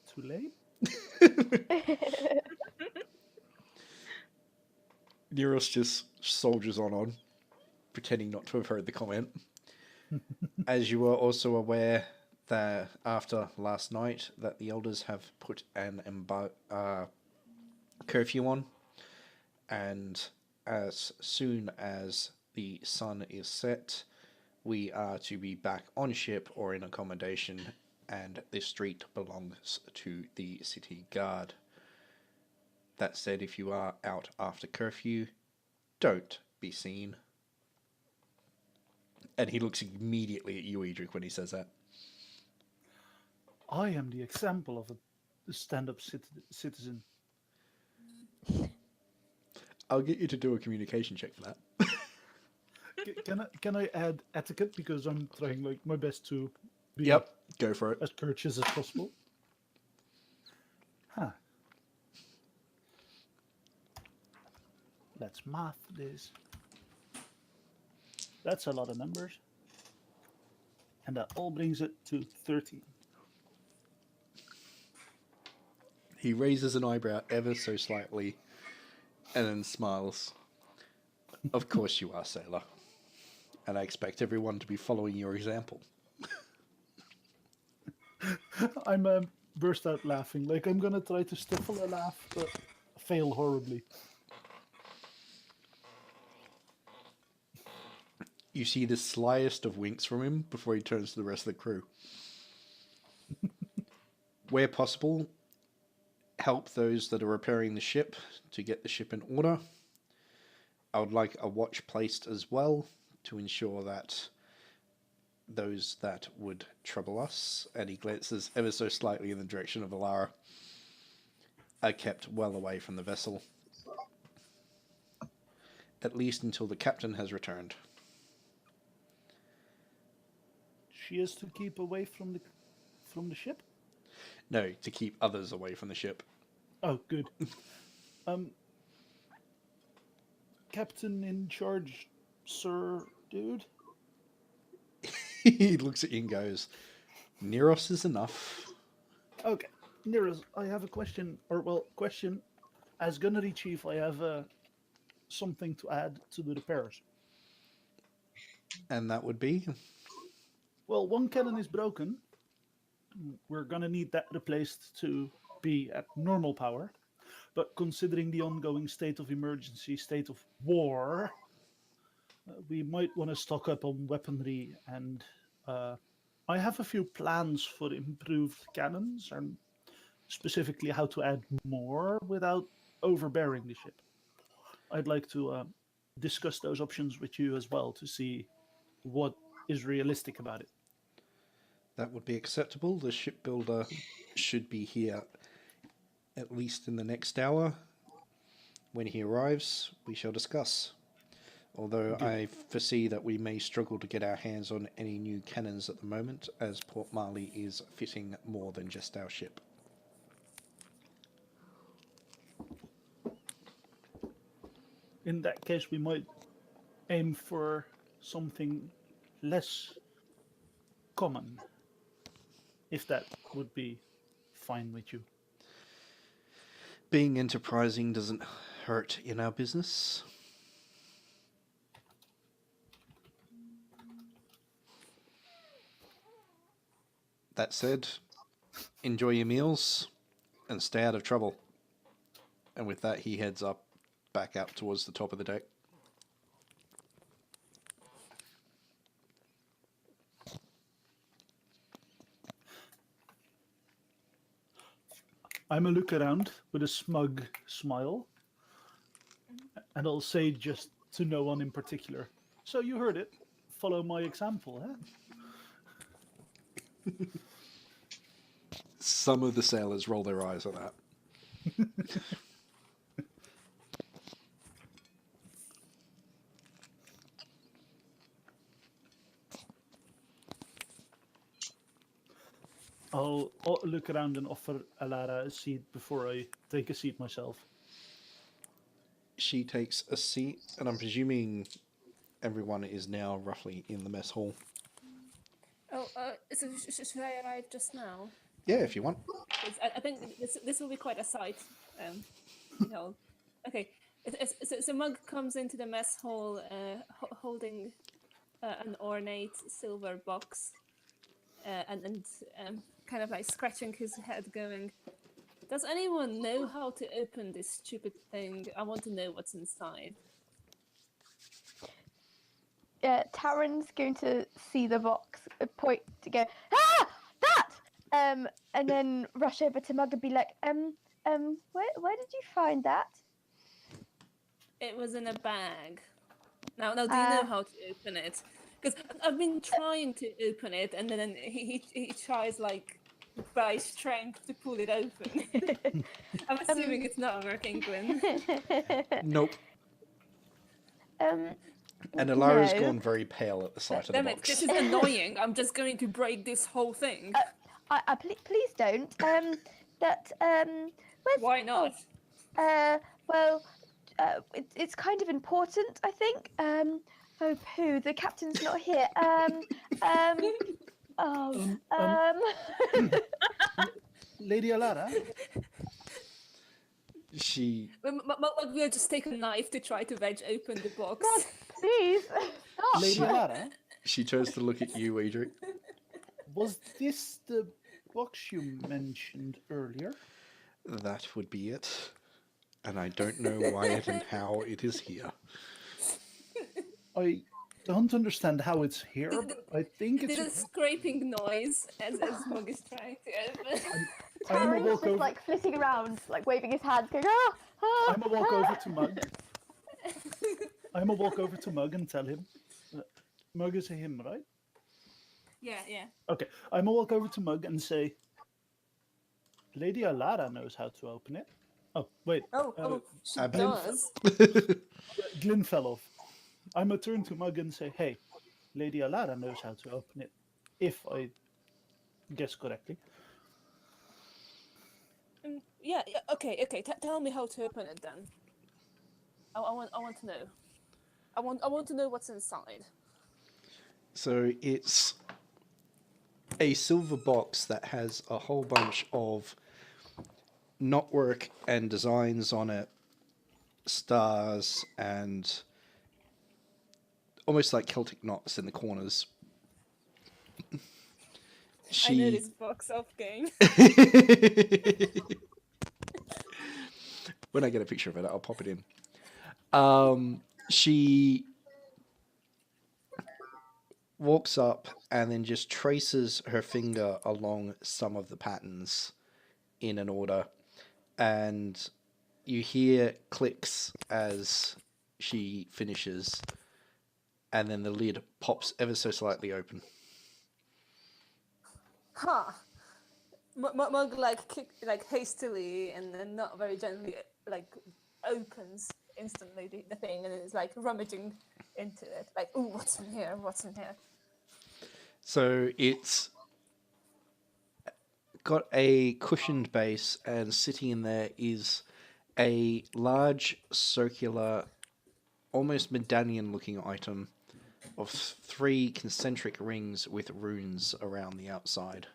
too late?
Neros just soldiers on, pretending not to have heard the comment. As you are also aware that after last night, that the elders have put an curfew on, and as soon as the sun is set, we are to be back on ship or in accommodation, and the street belongs to the city guard. That said, if you are out after curfew, don't be seen. And he looks immediately at you, Edric, when he says that.
I am the example of a stand-up citizen.
I'll get you to do a communication check for that.
Can I add etiquette, because I'm trying like my best to be
Yep, go for it.
as courteous as possible. Huh. Let's math this. That's a lot of numbers. And that all brings it to 13.
He raises an eyebrow ever so slightly and then smiles. Of course you are, sailor. And I expect everyone to be following your example.
I'm burst out laughing. Like I'm gonna try to stifle a laugh, but fail horribly.
You see the slyest of winks from him before he turns to the rest of the crew. Where possible, help those that are repairing the ship to get the ship in order. I would like a watch placed as well to ensure that those that would trouble us, and he glances ever so slightly in the direction of Alara, are kept well away from the vessel. At least until the captain has returned.
She is to keep away from the ship?
No, to keep others away from the ship.
Oh, good. Captain in charge, sir, dude?
He looks at you and goes, Neros is enough.
Okay, Neros, I have a question, question. As Gunnery Chief, I have something to add to the repairs.
And that would be?
Well, one cannon is broken. We're gonna need that replaced to be at normal power. But considering the ongoing state of emergency, state of war, we might want to stock up on weaponry, and I have a few plans for improved cannons, and specifically how to add more without overbearing the ship. I'd like to discuss those options with you as well to see what is realistic about it.
That would be acceptable. The shipbuilder should be here at least in the next hour. When he arrives, we shall discuss. Although I foresee that we may struggle to get our hands on any new cannons at the moment, as Port Marley is fitting more than just our ship.
In that case, we might aim for something less common, if that would be fine with you.
Being enterprising doesn't hurt in our business. That said, enjoy your meals and stay out of trouble. And with that, he heads back out towards the top of the deck.
I'm a look around with a smug smile, and I'll say just to no one in particular. So you heard it. Follow my example, eh?
Some of the sailors roll their eyes at that.
I'll look around and offer Alara a seat before I take a seat myself.
She takes a seat, and I'm presuming everyone is now roughly in the mess hall.
Oh, so should I arrive just now?
Yeah, if you want.
I think this will be quite a sight. You know. Okay. So Mug comes into the mess hall holding an ornate silver box and kind of like scratching his head going, does anyone know how to open this stupid thing? I want to know what's inside.
Tarin's going to see the box, point to go, ah, that! And then rush over to Mug and be like, where did you find that?
It was in a bag. Now, do you know how to open it? Because I've been trying to open it, and then he tries like by strength to pull it open. I'm assuming it's not working, Gwen.
Nope. And Alara's gone very pale at the sight of the
Damn
box.
it, this is annoying. I'm just going to break this whole thing.
Please don't.
Why not?
It's kind of important, I think. The captain's not here.
Lady Alara,
We'll just take a knife to try to wedge open the box.
God, please. Stop.
Lady Alara,
She chose to look at you, Edric.
was this the box you mentioned earlier?
That would be it. And I don't know why and how it is here.
I don't understand how it's here, but I think
Did a
it's...
scraping noise as Mug is trying to open.
I'm gonna
Tarin's
walk
just
over...
like flitting around, like waving his hands, going,
I'm gonna walk over to Mug. I'm gonna walk over to Mug and tell him. Mug is a him, right?
Yeah.
Okay, I'm gonna walk over to Mug and say, Lady Alara knows how to open it. Oh, wait.
She does.
Glyn fell off. I'm gonna turn to Mug and say, hey, Lady Alara knows how to open it, if I guess correctly.
Yeah. Okay. Tell me how to open it then. I want to know. I want to know what's inside.
So it's a silver box that has a whole bunch of knotwork and designs on it, stars and almost like Celtic knots in the corners.
I know this box off game.
When I get a picture of it, I'll pop it in. She walks up and then just traces her finger along some of the patterns in an order, and you hear clicks as she finishes, and then the lid pops ever so slightly open.
Huh. Mug like hastily and then not very gently like opens instantly the thing, and it's like rummaging into it, like, ooh, what's in here?
So it's got a cushioned base, and sitting in there is a large circular, almost medallion-looking item of 3 concentric rings with runes around the outside.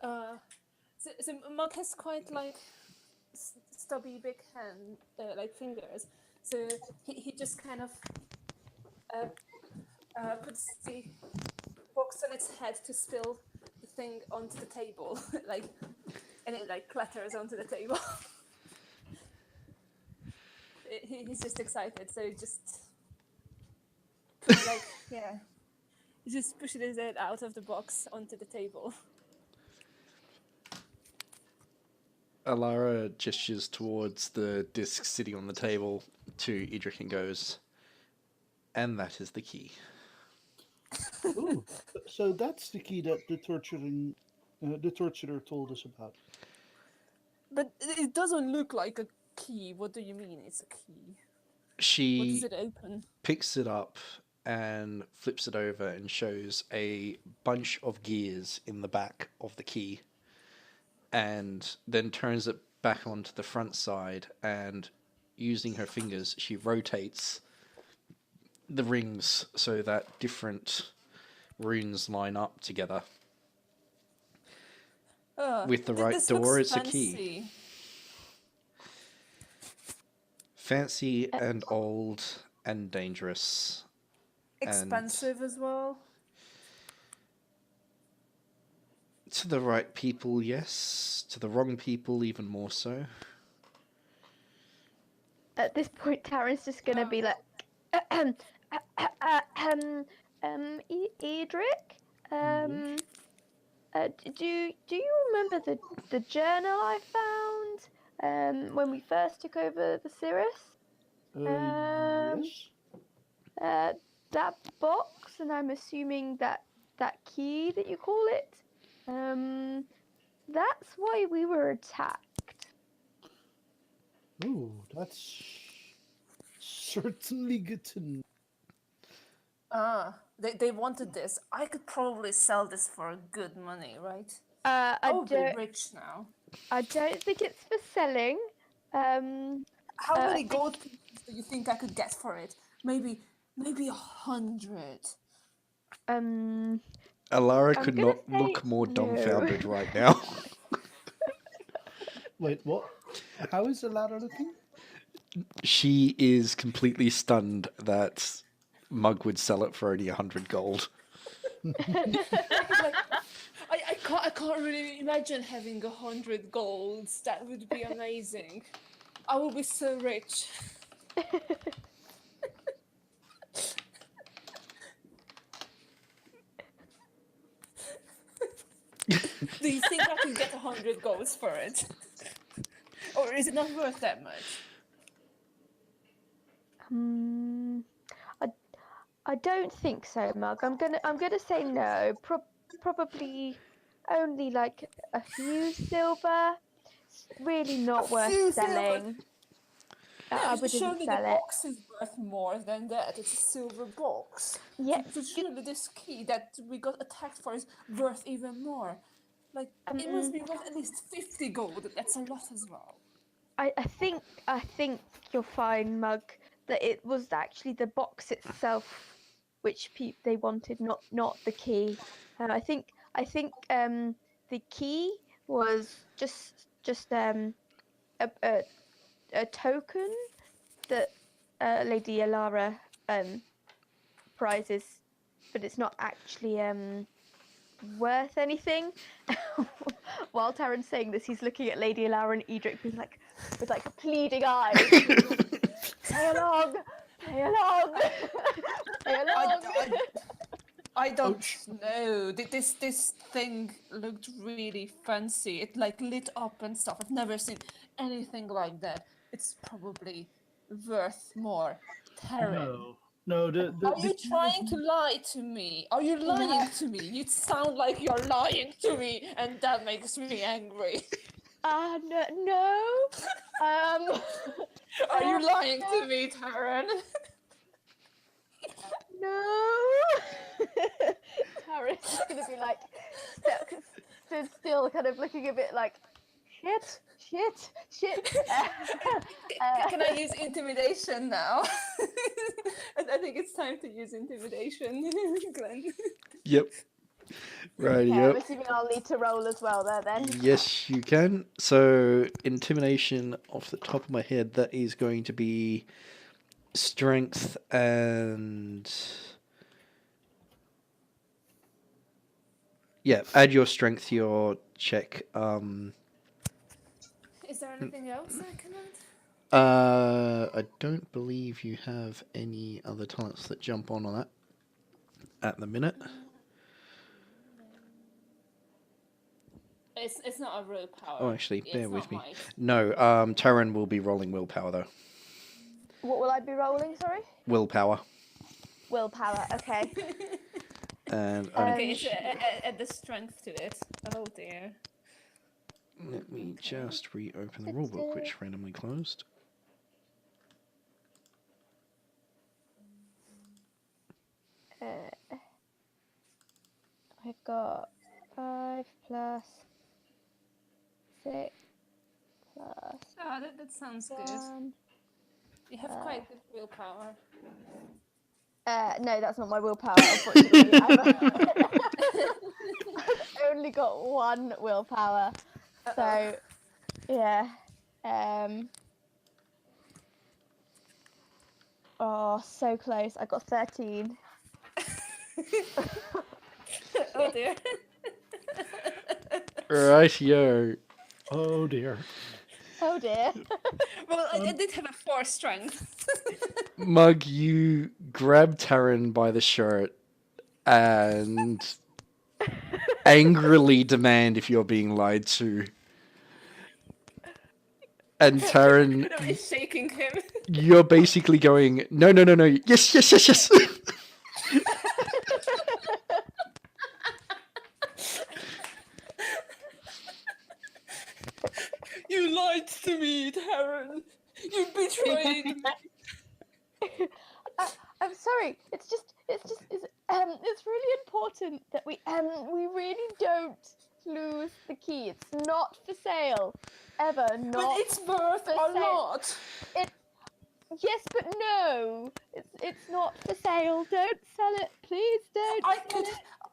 So Mug has quite like stubby big hand, like fingers. So he just kind of puts the box on its head to spill the thing onto the table, like, and it like clatters onto the table. He's just excited, so he just he just pushes it out of the box onto the table.
Alara gestures towards the disc sitting on the table to Edric and goes, and that is the key.
Ooh, so that's the key that the torturer told us about.
But it doesn't look like a key. What do you mean it's a key? What
She
does it open?
picks it up and flips it over and shows a bunch of gears in the back of the key, and then turns it back onto the front side, and using her fingers she rotates the rings so that different runes line up together. With the right
this
door,
looks
it's a key.
fancy.
Fancy and old and dangerous.
Expensive as well.
To the right people, yes. To the wrong people, even more so.
At this point, Tarin's just gonna be like, Edric, do you remember the journal I found when we first took over the Cirrus?
Yes.
That box, and I'm assuming that key that you call it. That's why we were attacked.
Oh, that's certainly good to know.
They wanted this. I could probably sell this for good money, right?
I
I'll be
don't.
rich now.
I don't think it's for selling.
How many gold pieces do you think I could get for it? Maybe 100.
Alara
I'm
could
gonna
not look
say
more
no.
dumbfounded right now.
Wait, what? How is the ladder looking?
She is completely stunned that Mug would sell it for only 100 gold.
I can't really imagine having 100 golds. That would be amazing. I will be so rich. Do you think I could get 100 golds for it? Or is it not worth that much?
I don't think so, Mug. I'm gonna say no. Probably only like a few silver. It's really not
few
worth
silver?
selling. I wouldn't
surely
sell
the
it.
box is worth more than that. It's a silver box.
Yeah,
So surely this key that we got attacked for is worth even more. Like, it must be worth at least 50 gold. That's a lot as well.
I think you'll find, Mug, that it was actually the box itself which they wanted, not the key. I think the key was just a token that Lady Alara prizes, but it's not actually worth anything. While Tarin's saying this, he's looking at Lady Alara and Edric with like pleading eyes. Play along, play along, play along.
I don't know. This thing looked really fancy. It like lit up and stuff. I've never seen anything like that. It's probably worth more. Tarin.
No.
Are you trying to lie to me? Are you lying to me? You sound like you're lying to me, and that makes me angry.
No.
Are you lying to me, Tarin?
No. Tarin's just gonna be like stood still, kind of looking a bit like shit.
Can I use intimidation now? I think it's time to use intimidation, Glenn.
Yep. Right,
I'm
yep.
assuming I'll need to roll as well there then.
Yes, you can. So, intimidation, off the top of my head, that is going to be strength and... Yeah, add your strength to your check.
Is there anything else I can add?
I don't believe you have any other talents that jump on that at the minute.
It's not a willpower.
Oh, actually, bear
It's
with
not
me.
might.
No, Tarin will be rolling willpower, though.
What will I be rolling, sorry?
Willpower.
Willpower, okay.
And
Okay, it's add the strength to it. Oh dear.
let me just reopen the rulebook, which randomly closed.
I've got 5 plus 6 plus
Oh, that sounds good.
1.
You have quite good willpower.
No, that's not my willpower, unfortunately. I've only got 1 willpower. So, yeah. Oh, so close. I got 13.
Oh dear.
Rightio.
Oh dear.
Oh dear.
Well, I did have a 4 strength.
Mug, you grab Tarin by the shirt and angrily demand if you're being lied to. And Tarin,
Is shaking him.
you're basically going, no, no, no, no, yes, yes, yes, yes.
You lied to me, Tarin. You betrayed me.
I'm sorry. It's really important that we really don't lose the key. It's not for sale, ever.
But
Not.
it's worth
for
a
sale.
lot.
Yes, but no. It's not for sale. Don't sell it, please. Don't.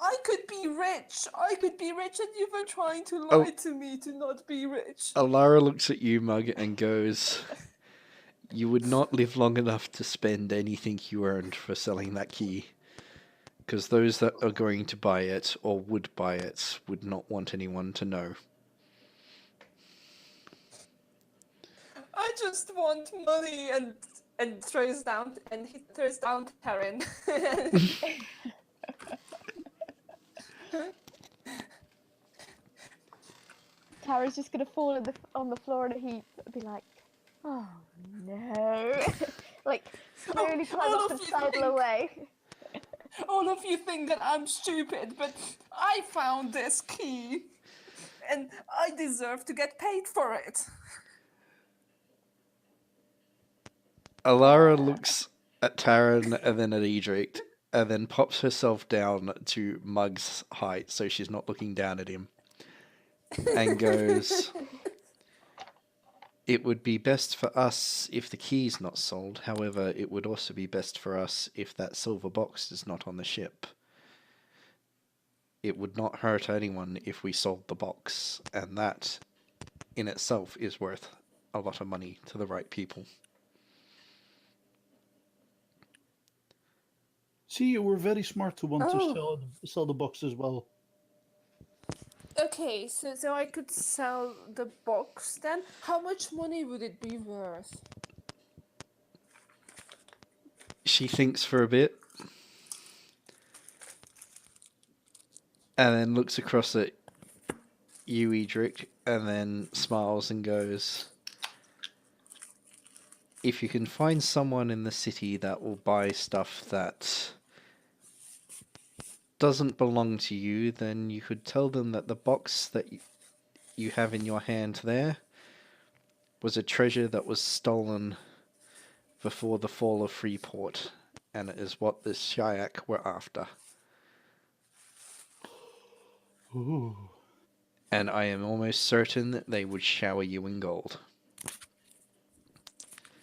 I could be rich. I could be rich, and you were trying to
Oh.
lie to me to not be rich.
Alara looks at you, Mug, and goes, you would not live long enough to spend anything you earned for selling that key. Because those that are going to buy it, or would buy it, would not want anyone to know.
I just want money, and throws down, and he throws down Tarin.
Tara's just gonna fall on the floor in a heap and be like, oh no. Like, slowly climb
all
up
of
and
you
sidle
think-
away.
All of you think that I'm stupid, but I found this key, and I deserve to get paid for it.
Alara looks at Tarin and then at Edric, and then pops herself down to Mug's height so she's not looking down at him, and goes, it would be best for us if the key's not sold. However, it would also be best for us if that silver box is not on the ship. It would not hurt anyone if we sold the box, and that in itself is worth a lot of money to the right people.
See, you were very smart to want
Oh.
to sell the box as well.
Okay, so I could sell the box then. How much money would it be worth?
She thinks for a bit, and then looks across at you, Edric, and then smiles and goes, if you can find someone in the city that will buy stuff that doesn't belong to you, then you could tell them that the box that you have in your hand there was a treasure that was stolen before the fall of Freeport, and it is what the Shyak were after.
Ooh.
And I am almost certain that they would shower you in gold.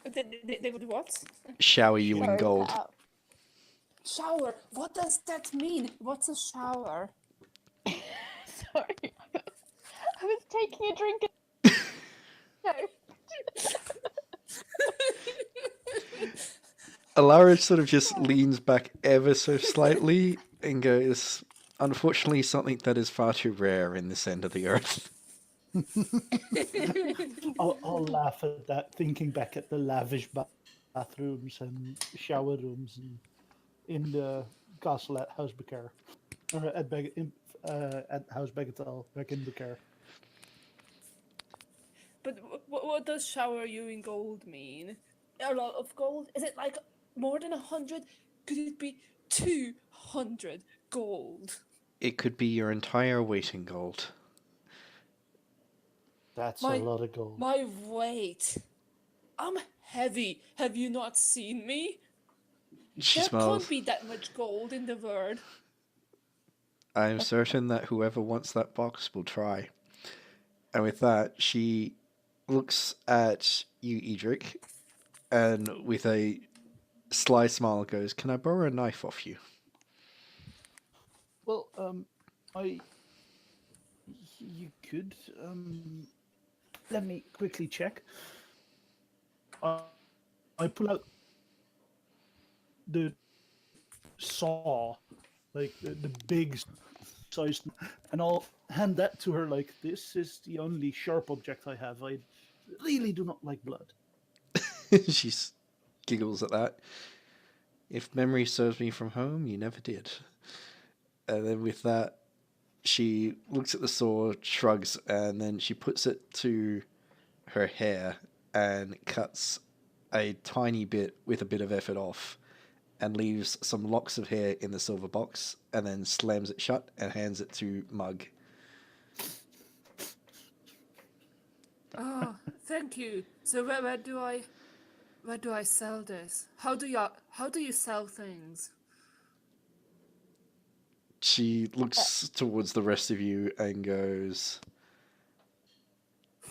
They would what?
Shower you in
Sorry,
gold.
cut out.
Shower. What does that mean? What's a shower?
Sorry. I was taking a drink. No.
Alara sort of just leans back ever so slightly and goes, unfortunately, something that is far too rare in this end of the earth.
I'll laugh at that, thinking back at the lavish bathrooms and shower rooms in the castle at House Becker, or at House Begatal, back in Becker.
But what does shower you in gold mean? A lot of gold? Is it like more than 100? Could it be 200 gold?
It could be your entire weight in gold.
That's
My-
a lot of gold.
My weight. I'm heavy. Have you not seen me?
She
There
smiles.
can't be that much gold in the world.
I am certain that whoever wants that box will try. And with that, she looks at you, Edric, and with a sly smile goes, can I borrow a knife off you?
Well, you could, let me quickly check. I pull out the saw, like the big sized, and I'll hand that to her like, this is the only sharp object I have. I really do not like blood.
She giggles at that. If memory serves me from home, you never did. And then with that, she looks at the sword, shrugs, and then she puts it to her hair and cuts a tiny bit with a bit of effort off and leaves some locks of hair in the silver box and then slams it shut and hands it to Mug.
Oh, thank you. So where do I sell this? How do you sell things?
She looks towards the rest of you and goes,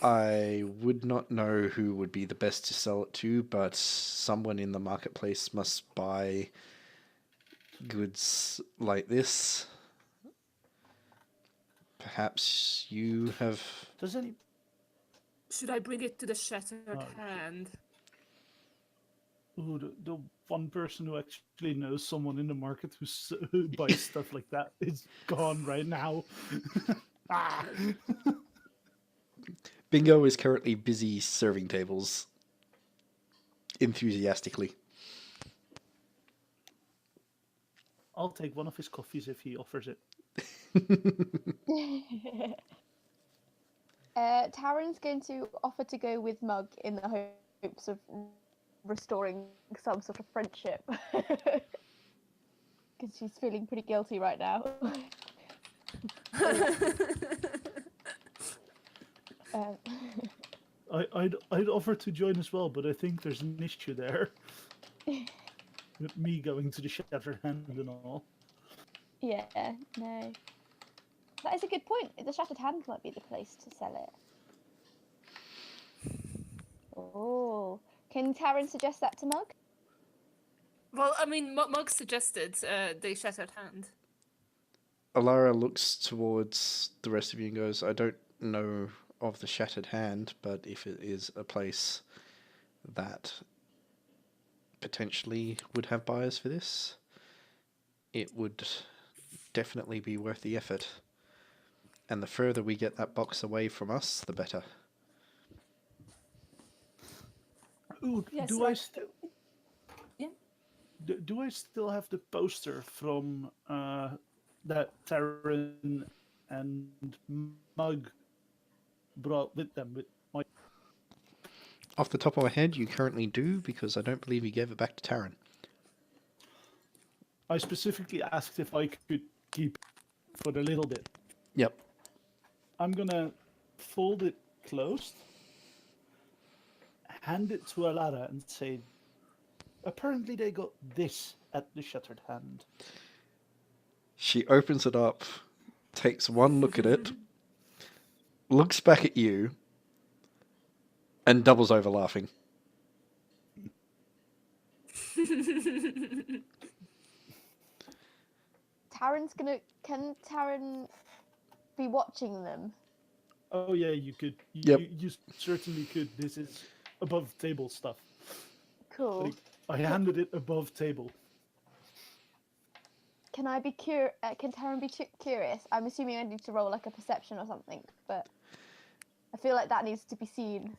I would not know who would be the best to sell it to, but someone in the marketplace must buy goods like this. Perhaps you have...
Does any...
Should I bring it to the Shattered
Oh,
Hand?
Ooh, the one person who actually knows someone in the market who buys stuff like that is gone right now. Ah!
Bingo is currently busy serving tables enthusiastically.
I'll take one of his coffees if he offers it.
Tarin's going to offer to go with Mug in the hopes of restoring some sort of friendship. Because she's feeling pretty guilty right now.
I'd offer to join as well, but I think there's an issue there. With me going to the Shattered Hand and all.
Yeah, no. That is a good point. The Shattered Hand might be the place to sell it. Oh. Can Tarin suggest that to Mug?
Well, I mean, Mug suggested the Shattered Hand.
Alara looks towards the rest of you and goes, I don't know of the Shattered Hand, but if it is a place that potentially would have buyers for this, it would definitely be worth the effort. And the further we get that box away from us, the better.
Ooh,
Yes,
do
right.
I still...
Yeah.
Do I still have the poster from that Tarin and Mug brought with them? With my...
Off the top of my head, you currently do, because I don't believe you gave it back to Tarin.
I specifically asked if I could keep it for a little bit.
Yep.
I'm gonna fold it closed, hand it to Alara and say, apparently they got this at the Shattered Hand.
She opens it up, takes one look at it, looks back at you, and doubles over laughing.
Tarin's gonna... Can Tarin be watching them?
Oh yeah, you could.
Yep.
You certainly could. This is above table stuff.
Cool.
Like, I handed it above table.
Can I be can Tarin be curious? I'm assuming I need to roll like a perception or something, but I feel like that needs to be seen.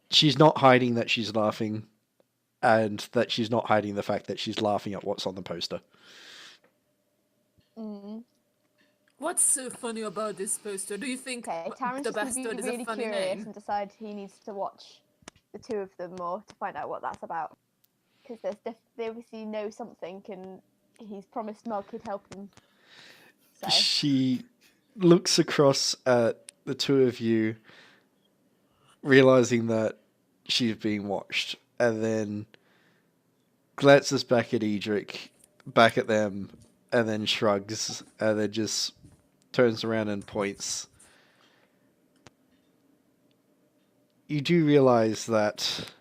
She's not hiding that she's laughing, and that she's not hiding the fact that she's laughing at what's on the poster.
Mm.
What's so funny about this poster? Do you think
Okay, Tarin's
the
just going to
bastard
be
is a
really
funny
curious
name?
and decide he needs to watch the two of them more to find out what that's about. Because they obviously know something, and he's promised Mug he'd help him. So.
She looks across at the two of you, realizing that she's being watched, and then glances back at Edric, back at them, and then shrugs, and then just turns around and points. You do realize that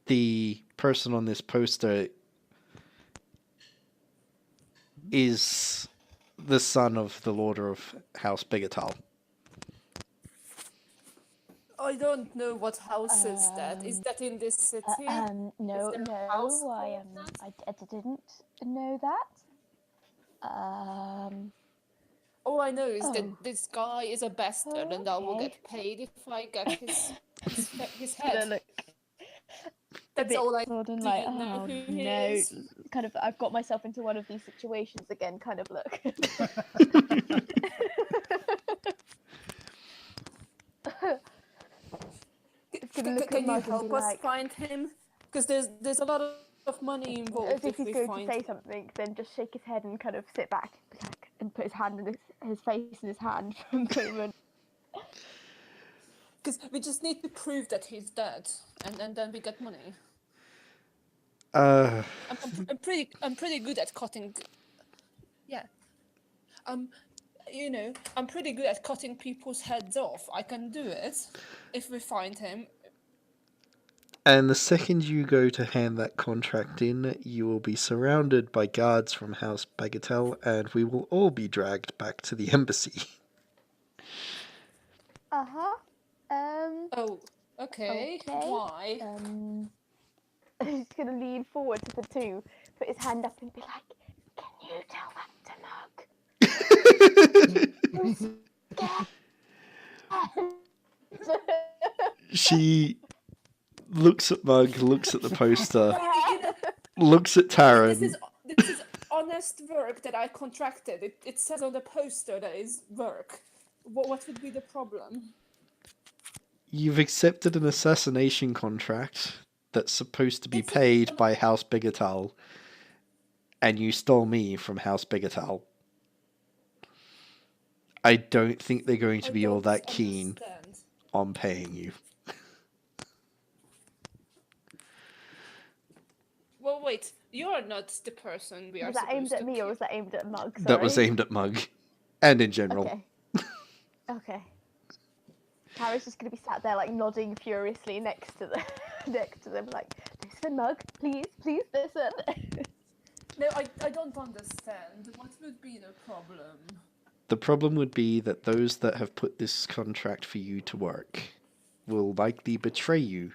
the person on this poster is the son of the Lord of House Begatal.
I don't know what house is that. Is that in this city?
No,
there a
no,
house
I
called that?
I didn't know that.
All I know is that
Oh.
this guy is a bastard, and I will
Okay.
get paid if I get his
Gonna
head.
look a
That's
bit
all I
sort of
do.
like,
You know
oh
who he
no,
is?
kind of. I've got myself into one of these situations again. Kind of look. It's gonna look at
Can you
Mug and
help
be
us
like,
find him? Because there's a lot of money
as
involved
if
if
he's
we
going
find
to say
him.
something, then just shake his head and kind of sit back and put his hand in his face in his hand for a moment.
Because we just need to prove that he's dead, and then we get money.
Uh,
I'm pretty good at cutting. Yeah. You know, I'm pretty good at cutting people's heads off. I can do it if we find him.
and the second you go to hand that contract in, you will be surrounded by guards from House Bagatelle, and we will all be dragged back to the embassy.
Uh-huh.
Oh, okay.
Okay.
Why?
He's gonna lean forward to the two, put his hand up and be like, "Can you tell that to Mug?"
She looks at Mug, looks at the poster,
You know,
looks at
this
Tarin.
is honest work that I contracted. It says on the poster that is work. What would be the problem?
You've accepted an assassination contract that's supposed to be
It's
paid by House Bigatal, and you stole me from House Bigatal. I don't think they're going to be all that keen
understand.
on paying you.
Well, wait. You're not the person we are
Was that aimed
supposed
at
to
me or
kill.
was that aimed at Mug? Sorry.
That was aimed at Mug, and in general.
Okay. Okay. Harry's just gonna be sat there like nodding furiously next to them, like, "Listen, Mug, please listen."
No, I don't understand. What would be the problem?
The problem would be that those that have put this contract for you to work will likely betray you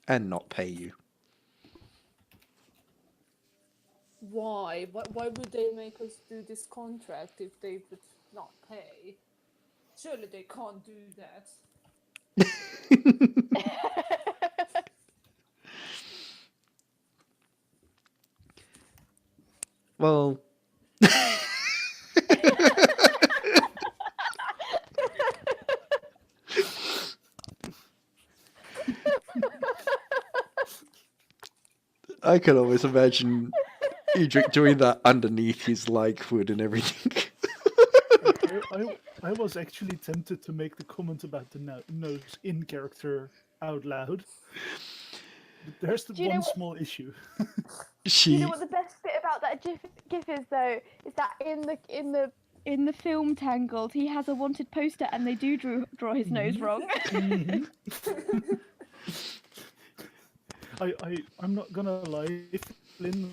and not pay you.
Why? Why would they make us do this contract if they would not pay? Surely they can't do that.
Well... I can always imagine Edric doing that underneath his wood and everything.
I was actually tempted to make the comment about the nose in character out loud. But there's the one small issue.
You know what the best bit about that gif is though? Is that in the film Tangled, he has a wanted poster and they do draw his nose wrong.
I'm not gonna lie, Flynn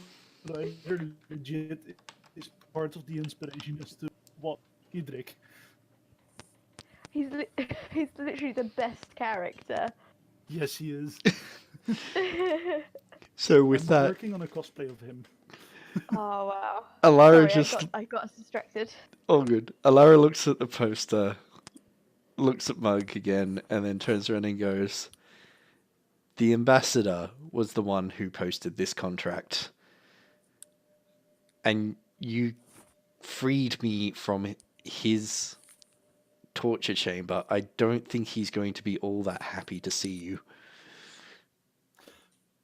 Rider legit is part of the inspiration as to what Edric.
He's literally the best character.
Yes, he is.
So with
I'm
that,
working on a cosplay of him.
Oh wow.
Alara
Sorry, I got distracted.
All good. Alara looks at the poster, looks at Mug again, and then turns around and goes, "The ambassador was the one who posted this contract. And you freed me from his torture chamber. I don't think he's going to be all that happy to see you."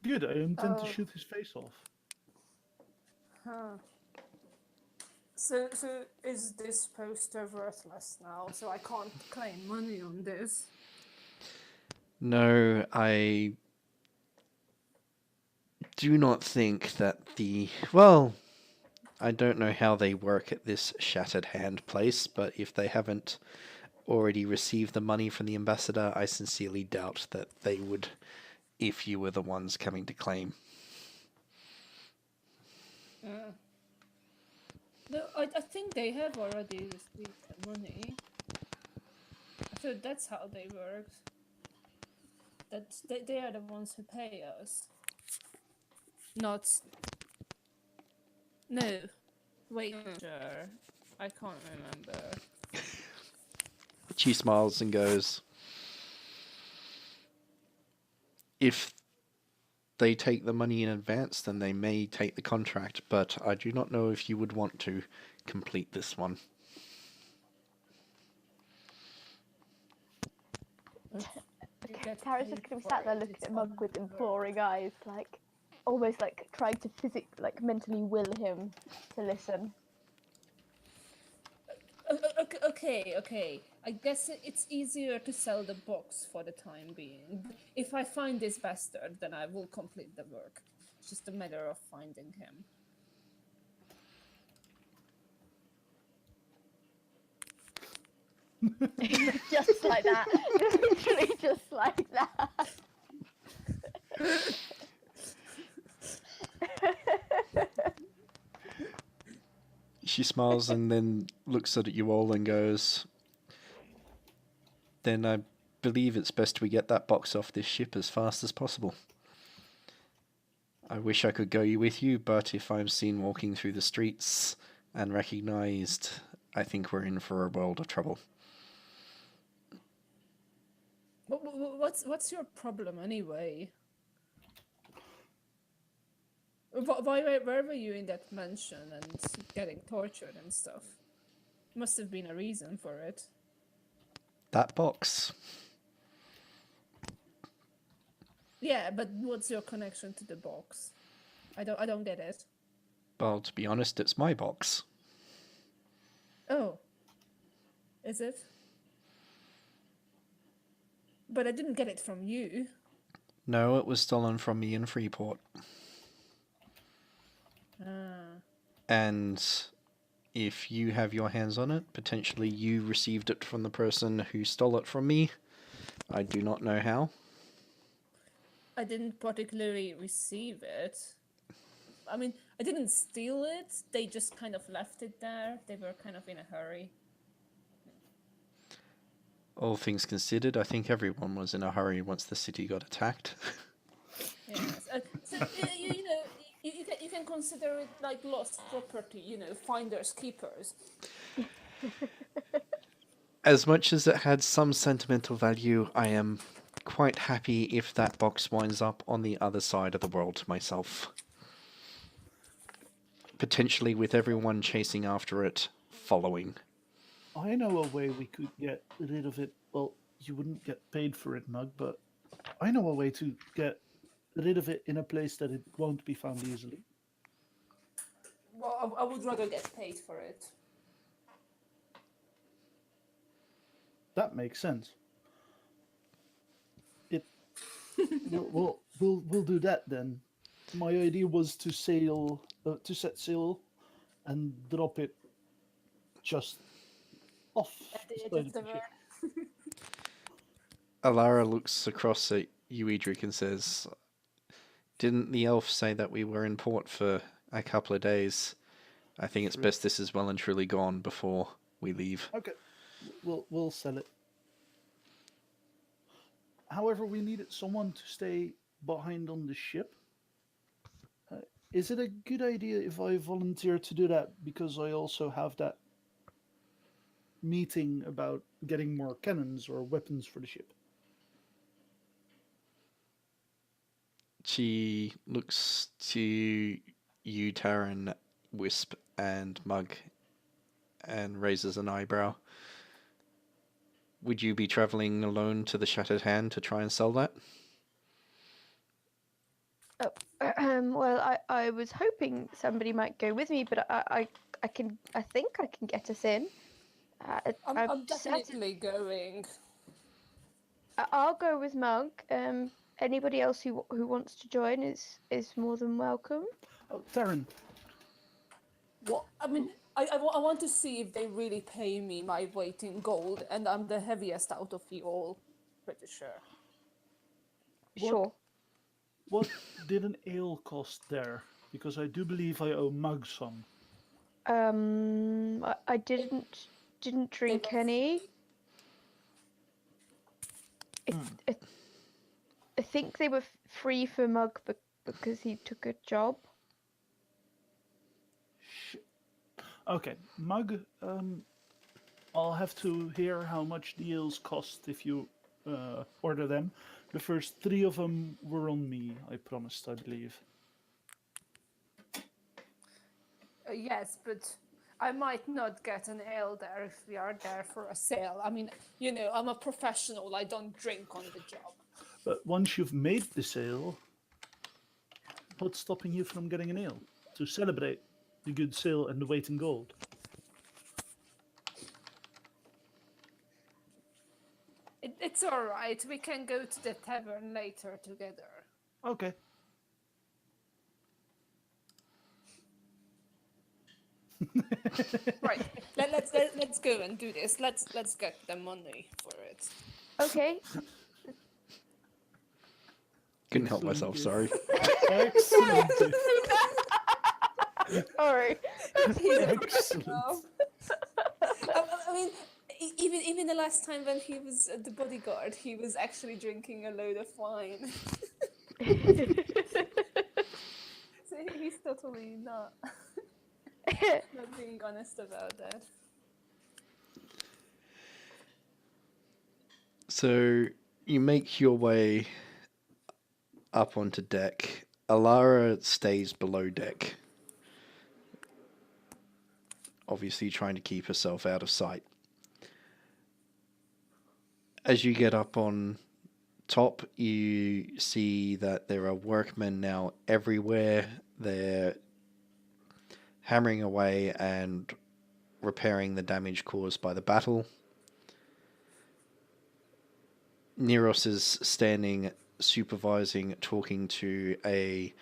Good, I intend to shoot his face off.
Huh. So is this poster worthless now? So I can't claim money on this?
No, I do not think that well, I don't know how they work at this Shattered Hand place, but if they haven't already received the money from the ambassador, I sincerely doubt that they would if you were the ones coming to claim.
No, I think they have already received the money. So that's how they work. that they are the ones who pay us. Not. No. Wait, sure. I can't remember.
She smiles and goes, if they take the money in advance, then they may take the contract, but I do not know if you would want to complete this one.
Get
Tara's just
paid
gonna be
for
sat there
it,
looking
it's
at Mug with
unfair.
imploring eyes, like almost like trying to mentally will him to listen.
Okay. I guess it's easier to sell the box for the time being. But if I find this bastard, then I will complete the work. It's just a matter of finding him.
Just like that. Literally just like that.
She smiles and then looks at you all and goes, then I believe it's best we get that box off this ship as fast as possible. I wish I could go with you, but if I'm seen walking through the streets and recognized, I think we're in for a world of trouble.
What's your problem anyway? Why were you in that mansion and getting tortured and stuff? Must have been a reason for it.
That box.
Yeah, but what's your connection to the box? I don't get it.
Well, to be honest, it's my box.
Oh. Is it? But I didn't get it from you.
No, it was stolen from me in Freeport.
Ah.
And if you have your hands on it, potentially you received it from the person who stole it from me. I do not know how.
I didn't particularly receive it. I mean, I didn't steal it. They just kind of left it there. They were kind of in a hurry.
All things considered, I think everyone was in a hurry once the city got attacked.
Yes. So you know, you can consider it like lost property. You know, finders keepers.
As much as it had some sentimental value, I am quite happy if that box winds up on the other side of the world myself. Potentially with everyone chasing after it, following.
I know a way we could get rid of it. Well, you wouldn't get paid for it, Mug, but I know a way to get rid of it in a place that it won't be found easily.
Well, I would rather get paid for it.
That makes sense. We'll do that then. My idea was to set sail, and drop it just off
At the
the
edge
side
of
of
the
the ship.
road.
Alara looks across at you, Edric, and says, didn't the elf say that we were in port for a couple of days? I think it's best this is well and truly gone before we leave.
Okay, we'll sell it. However, we needed someone to stay behind on the ship. Is it a good idea if I volunteer to do that, because I also have that meeting about getting more cannons or weapons for the ship?
She looks to you, Tarin, Whisp, and Mug, and raises an eyebrow. Would you be travelling alone to the Shattered Hand to try and sell that?
Well, I was hoping somebody might go with me, but I think I can get us in.
I'm definitely going.
I'll go with Mug. Anybody else who wants to join is more than welcome.
Oh, Tarin,
Well, I mean, I want to see if they really pay me my weight in gold, and I'm the heaviest out of you all. Pretty sure.
Sure.
what did an ale cost there? Because I do believe I owe Mug some.
I didn't drink any. think they were free for Mug because he took a job.
Okay, Mug, I'll have to hear how much the ales cost if you order them. The first 3 of them were on me, I promised, I believe.
Yes, but I might not get an ale there if we are there for a sale. I mean, you know, I'm a professional. I don't drink on the job.
But once you've made the sale, what's stopping you from getting an ale to celebrate the good sale and the weight in gold?
It's all right. We can go to the tavern later together.
Okay.
Right. Let's go and do this. Let's get the money for it.
Okay.
Couldn't help myself, sorry.
Excellent.
Sorry.
Excellent.
I mean, even the last time when he was the bodyguard, he was actually drinking a load of wine. So he's totally not being honest about that.
So you make your way up onto deck. Alara stays below deck, obviously trying to keep herself out of sight. As you get up on top, you see that there are workmen now everywhere. They're hammering away and repairing the damage caused by the battle. Neros is standing, supervising, talking to a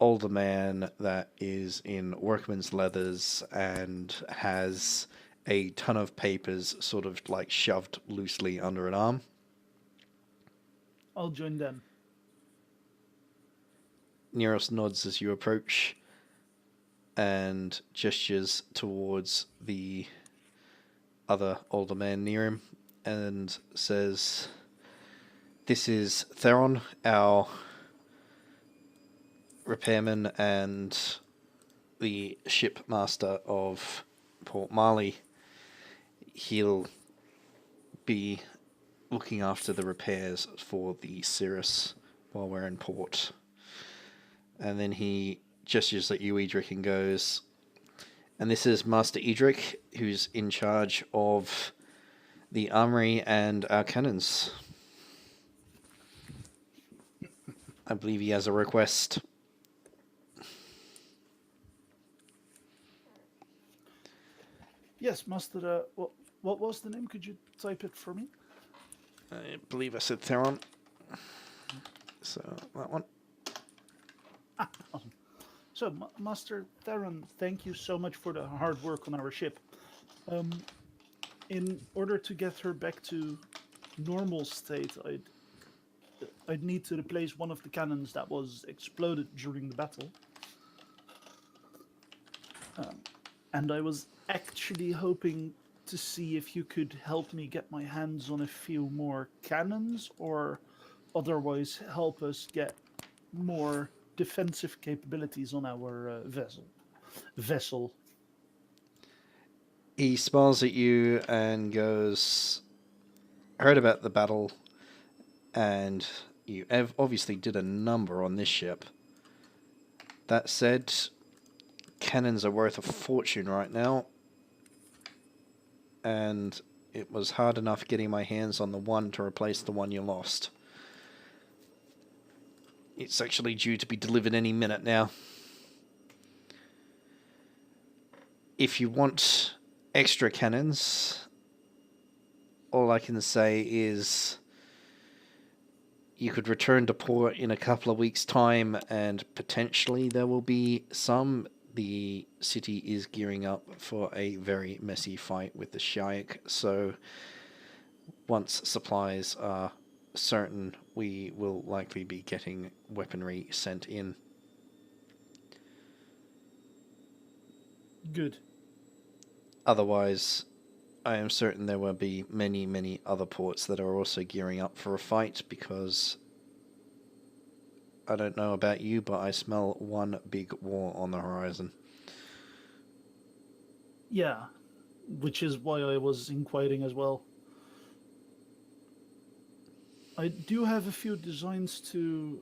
older man that is in workman's leathers and has a ton of papers sort of like shoved loosely under an arm.
I'll join them.
Neros nods as you approach and gestures towards the other older man near him and says, "This is Theron, our repairman and the shipmaster of Port Marley. He'll be looking after the repairs for the Cirrus while we're in port." And then he gestures at you, Edric, and goes, "And this is Master Edric, who's in charge of the armory and our cannons. I believe he has a request."
Yes, Master. What was the name? Could you type it for me?
I believe I said Theron. So, that one.
Awesome. So, Master Tarin, thank you so much for the hard work on our ship. In order to get her back to normal state, I'd need to replace one of the cannons that was exploded during the battle. And I was actually hoping to see if you could help me get my hands on a few more cannons, or otherwise help us get more defensive capabilities on our vessel.
He smiles at you and goes, "I heard about the battle, and you obviously did a number on this ship. That said, cannons are worth a fortune right now, and it was hard enough getting my hands on the one to replace the one you lost. It's actually due to be delivered any minute now. If you want extra cannons, all I can say is you could return to port in a couple of weeks' time, and potentially there will be some. The city is gearing up for a very messy fight with the Shayak, so once supplies are certain, we will likely be getting weaponry sent in."
Good.
Otherwise, I am certain there will be many, many other ports that are also gearing up for a fight, because I don't know about you, but I smell one big war on the horizon.
Yeah, which is why I was inquiring as well. I do have a few designs to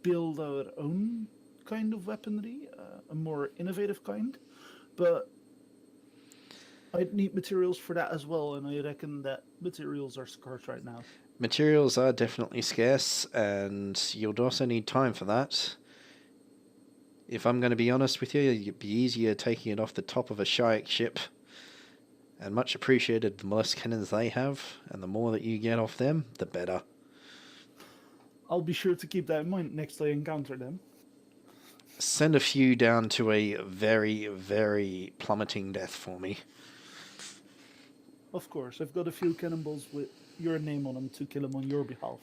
build our own kind of weaponry, a more innovative kind, but I'd need materials for that as well, and I reckon that materials are scarce right now.
Materials are definitely scarce, and you'll also need time for that. If I'm going to be honest with you, it'd be easier taking it off the top of a Shayak ship. And much appreciated the less cannons they have, and the more that you get off them, the better.
I'll be sure to keep that in mind next I encounter them.
Send a few down to a very, very plummeting death for me.
Of course, I've got a few cannonballs with your name on them to kill them on your behalf.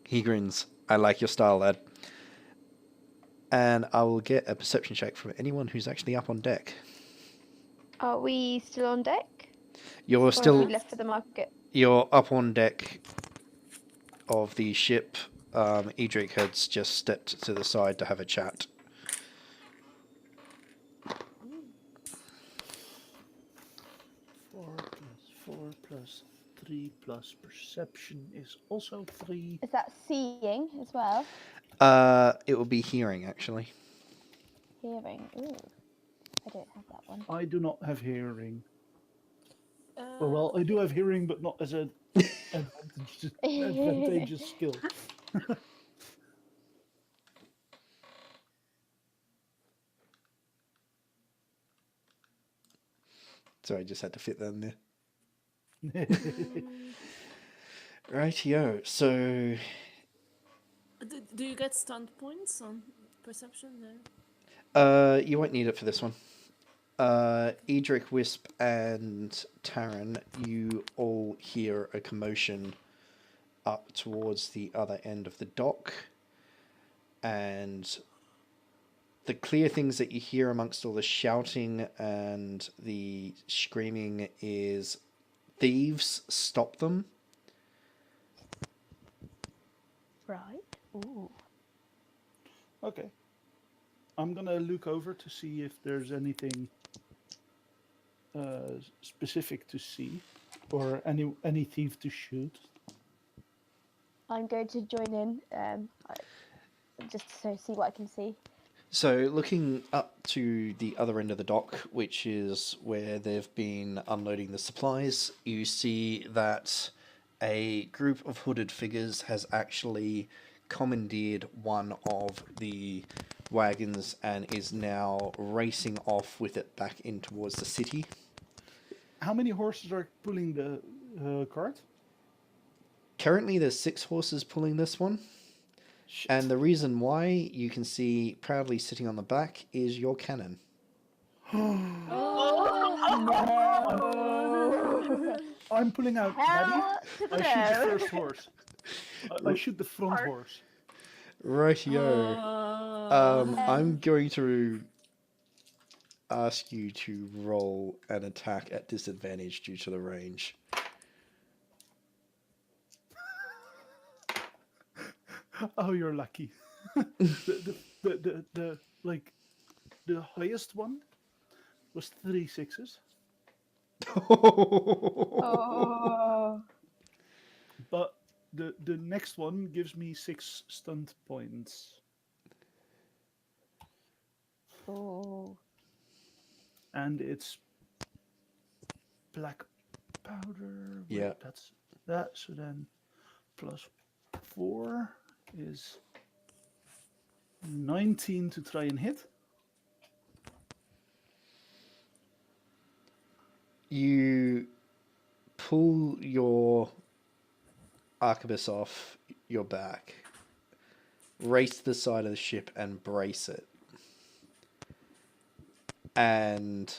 He grins. I like your style, lad. And I will get a perception check from anyone who's actually up on deck.
Are we still on deck?
You're
Or have
still...
we left for the market?
You're up on deck of the ship. Edric has just stepped to the side to have a chat.
4 plus 4 plus 3 plus perception is also 3.
Is that seeing as well?
It will be hearing, actually.
Hearing. Ooh. I don't have that one.
I do not have hearing. Well, I do have hearing, but not as an advantageous skill.
Sorry, I just had to fit that in there. Rightio, so...
Do you get stunt points on perception there?
You won't need it for this one. Edric, Whisp, and Tarin, you all hear a commotion up towards the other end of the dock. And the clear things that you hear amongst all the shouting and the screaming is thieves, stop them.
Right. Ooh.
Okay. I'm gonna look over to see if there's anything specific to see, or any thief to shoot.
I'm going to join in, just to see what I can see.
So looking up to the other end of the dock, which is where they've been unloading the supplies, you see that a group of hooded figures has actually commandeered one of the wagons and is now racing off with it back in towards the city.
How many horses are pulling the cart?
Currently there's 6 horses pulling this one.
Shit.
And the reason why you can see proudly sitting on the back is your cannon.
I'm pulling out
Hell
Daddy.
to the
I shoot the
no.
first horse. I shoot the front horse.
Rightio.
Oh.
I'm going to ask you to roll an attack at disadvantage due to the range.
Oh, you're lucky. the highest one was 3 6s,
Oh.
but the next one gives me 6 stunt points.
Oh.
And it's black powder. Wait,
Yeah.
that's that. So then plus 4 is 19 to try and hit.
You pull your arquebus off your back, race to the side of the ship and brace it. And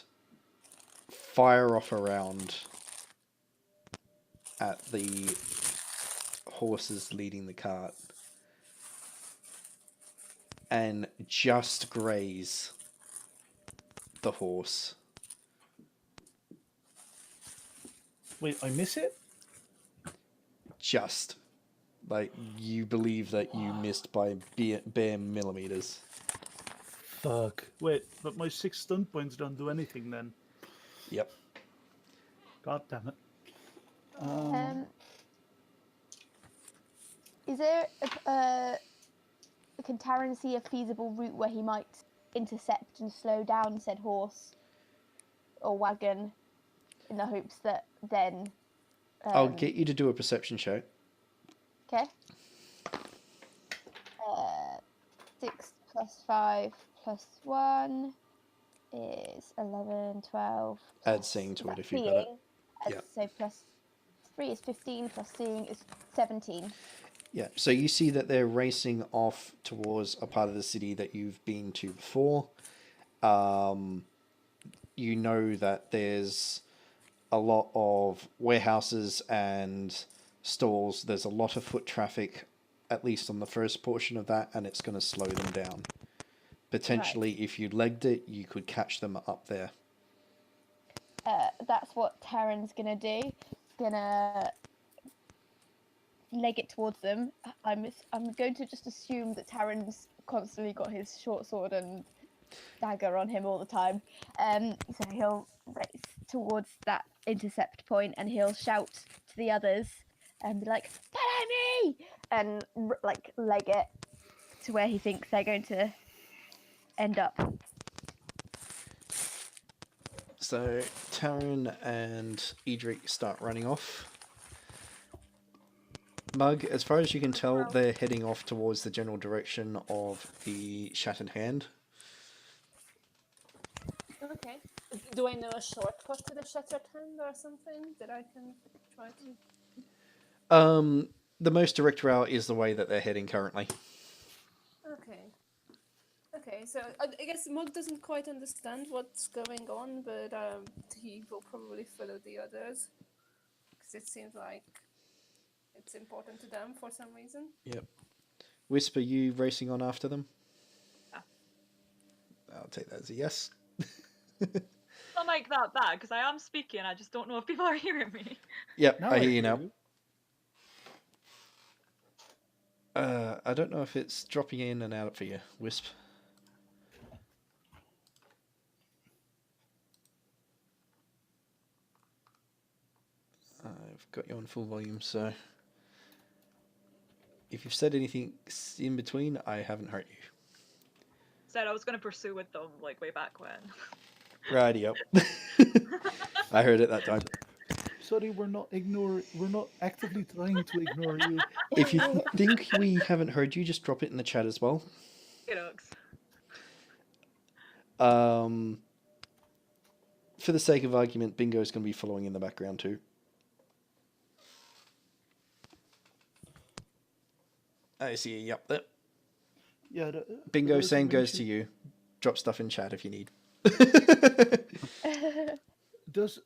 fire off a round at the horses leading the cart. And just graze the horse.
Wait, I miss it?
Just Like, you believe that you missed by bare millimeters.
Fuck. Wait, but my 6 stun points don't do anything then.
Yep.
God damn it.
Is there can Tarin see a feasible route where he might intercept and slow down said horse or wagon in the hopes that then...
I'll get you to do a perception check.
Okay. 6 plus 5 plus 1 is 11, 12.
Add seeing to it if you've got it. Yeah.
So plus 3 is 15, plus seeing is 17.
Yeah, so you see that they're racing off towards a part of the city that you've been to before. You know that there's a lot of warehouses and stalls. There's a lot of foot traffic, at least on the first portion of that, and it's going to slow them down. Potentially, if you legged it, you could catch them up there.
That's what Tarin's going to do. He's going to leg it towards them. I'm going to just assume that Tarin's constantly got his short sword and dagger on him all the time. So he'll race towards that intercept point and he'll shout to the others and be like, "Follow me!" and like leg it to where he thinks they're going to end up.
So Tarin and Edric start running off. Mug, as far as you can tell, they're heading off towards the general direction of the Shattered Hand.
Okay. Do I know a shortcut to the Shattered Hand or something that I can try to...
The most direct route is the way that they're heading currently.
Okay. Okay, so I guess Mug doesn't quite understand what's going on, but he will probably follow the others. Because it seems like it's important to them for some reason.
Yep. Whisp, are you racing on after them?
Yeah.
I'll take that as a yes.
Not like that bad, because I am speaking, I just don't know if people are hearing me.
Yep,
Now
I hear you now.
you.
I don't know if it's dropping in and out for you, Wisp. I've got you on full volume, so if you've said anything in between, I haven't hurt you.
Said I was going to pursue with them, like, way back when.
Righty up. I heard it that time.
Sorry, we're not actively trying to ignore you.
If you think we haven't heard you, just drop it in the chat as well. For the sake of argument, Bingo's going to be following in the background too. I see you up there.
Yeah.
Bingo, same goes to you. Drop stuff in chat if you need.
Does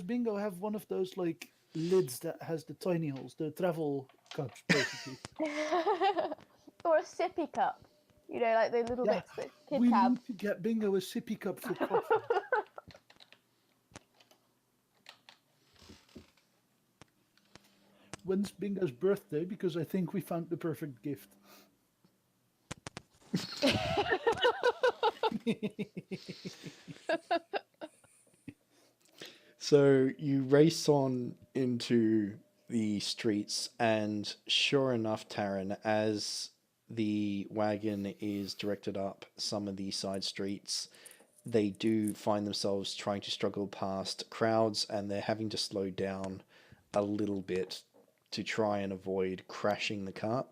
Bingo have one of those like lids that has the tiny holes, the travel cups, basically?
Or a sippy cup, you know, like the little bits that kids
we
have.
need to get Bingo a sippy cup for coffee. When's Bingo's birthday? Because I think we found the perfect gift.
So you race on into the streets, and sure enough, Tarin, as the wagon is directed up some of the side streets, they do find themselves trying to struggle past crowds, and they're having to slow down a little bit to try and avoid crashing the cart.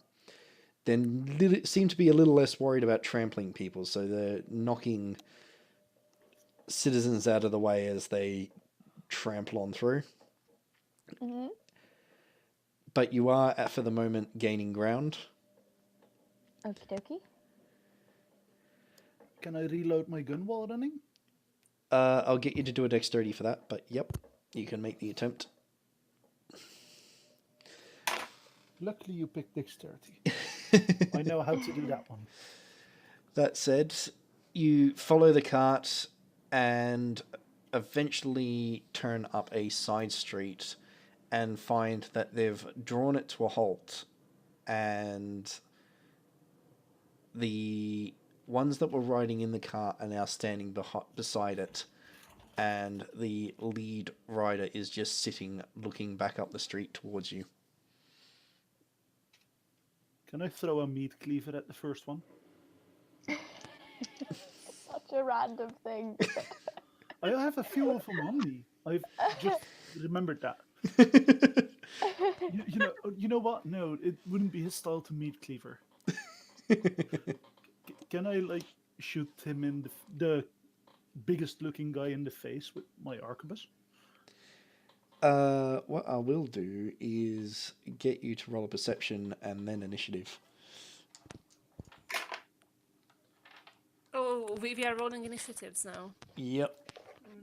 Then seem to be a little less worried about trampling people, so they're knocking citizens out of the way as they trample on through.
Mm-hmm.
But you are, for the moment, gaining ground.
Okie dokie.
Can I reload my gun while running?
I'll get you to do a dexterity for that, but yep, you can make the attempt.
Luckily you picked dexterity. I know how to do that one.
That said, you follow the cart and eventually turn up a side street and find that they've drawn it to a halt and the ones that were riding in the cart are now standing beside it, and the lead rider is just sitting, looking back up the street towards you.
Can I throw a meat cleaver at the first one?
Such a random thing.
I have a few of them on me. I've just remembered that. You know what? No, it wouldn't be his style to meat cleaver. Can I like shoot him in the biggest looking guy in the face with my arquebus?
What I will do is get you to roll a perception and then initiative.
Oh, we are rolling initiatives now.
Yep.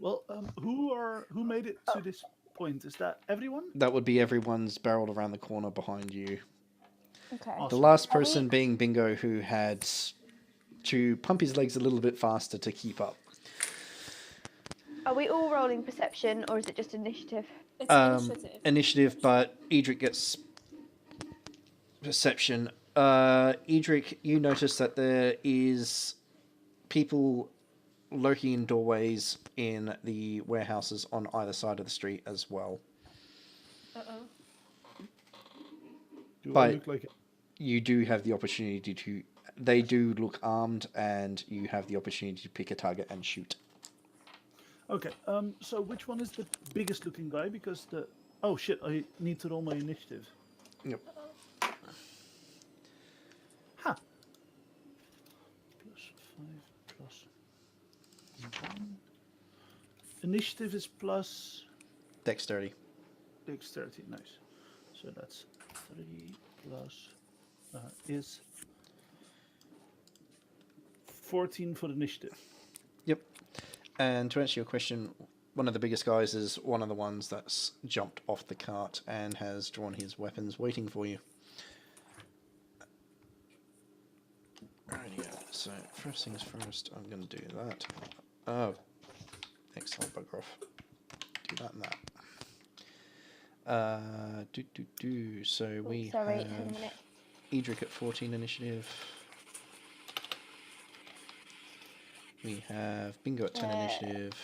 Well, who made it to this point? Is that everyone?
That would be everyone's barreled around the corner behind you.
Okay.
Awesome.
The last person being Bingo, who had to pump his legs a little bit faster to keep up.
Are we all rolling perception, or is it just initiative?
It's initiative.
Initiative, but Edric gets perception. Edric, you notice that there is people lurking in doorways in the warehouses on either side of the street as well.
Do
But-
I look like it?
You do have the opportunity to... They do look armed, and you have the opportunity to pick a target and shoot.
Okay. So which one is the biggest looking guy? Because the oh shit, I need to roll my initiative.
Yep.
Ha. +5 +1. Initiative is plus
Dexterity.
dexterity. Nice. So that's 3 plus is 14 for initiative.
Yep. And to answer your question, one of the biggest guys is one of the ones that's jumped off the cart and has drawn his weapons waiting for you. Rightio. So, first things first, I'm going to do that. Oh. Excellent, bugger off. Do that and that. So we
Sorry, hang a
have
minute.
Edric at 14 initiative. We have Bingo at 10 initiative.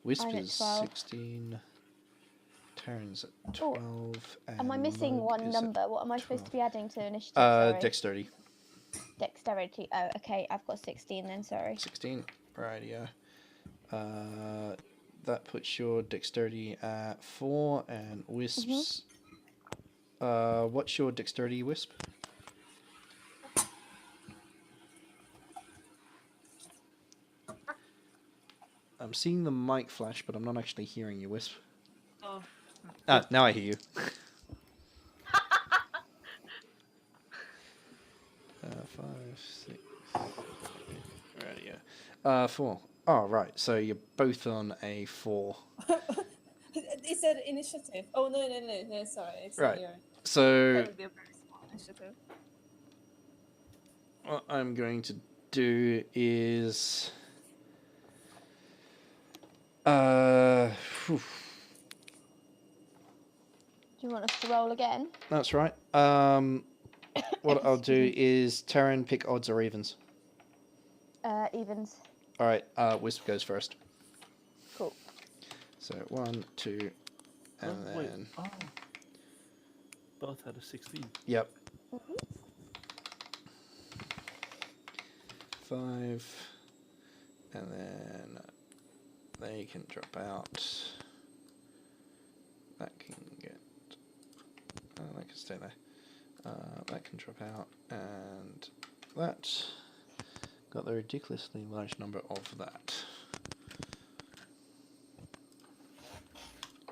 Whisp
I'm at
is
12.
16. Tarin's at 12.
Am I
and
missing
Mug
one
is at
number? What am I supposed to
12.
be adding to initiative? Sorry.
Dexterity.
Dexterity. Oh, okay. I've got 16 then. Sorry.
16. Rightio. That puts your dexterity at 4, and Wisp's... what's your dexterity, Wisp? I'm seeing the mic flash, but I'm not actually hearing you, Wisp.
Oh.
Ah, now I hear you. 5, 6... Rightio. 4. Oh, right. So you're both on a 4.
Is that initiative? Oh, no, sorry. It's
Right.
Your...
So
That would be a very small initiative.
what I'm going to do is...
Do you want us to roll again?
That's right. What I'll do is Tarin, pick odds or evens.
Evens.
All right. Wisp goes first.
Cool.
So 1, 2, and
Wait.
then
Oh. Both had a 16.
yep,
Mhm.
5, and then they can drop out. That can get. That can stay there. That can drop out, and that got the ridiculously large number of that.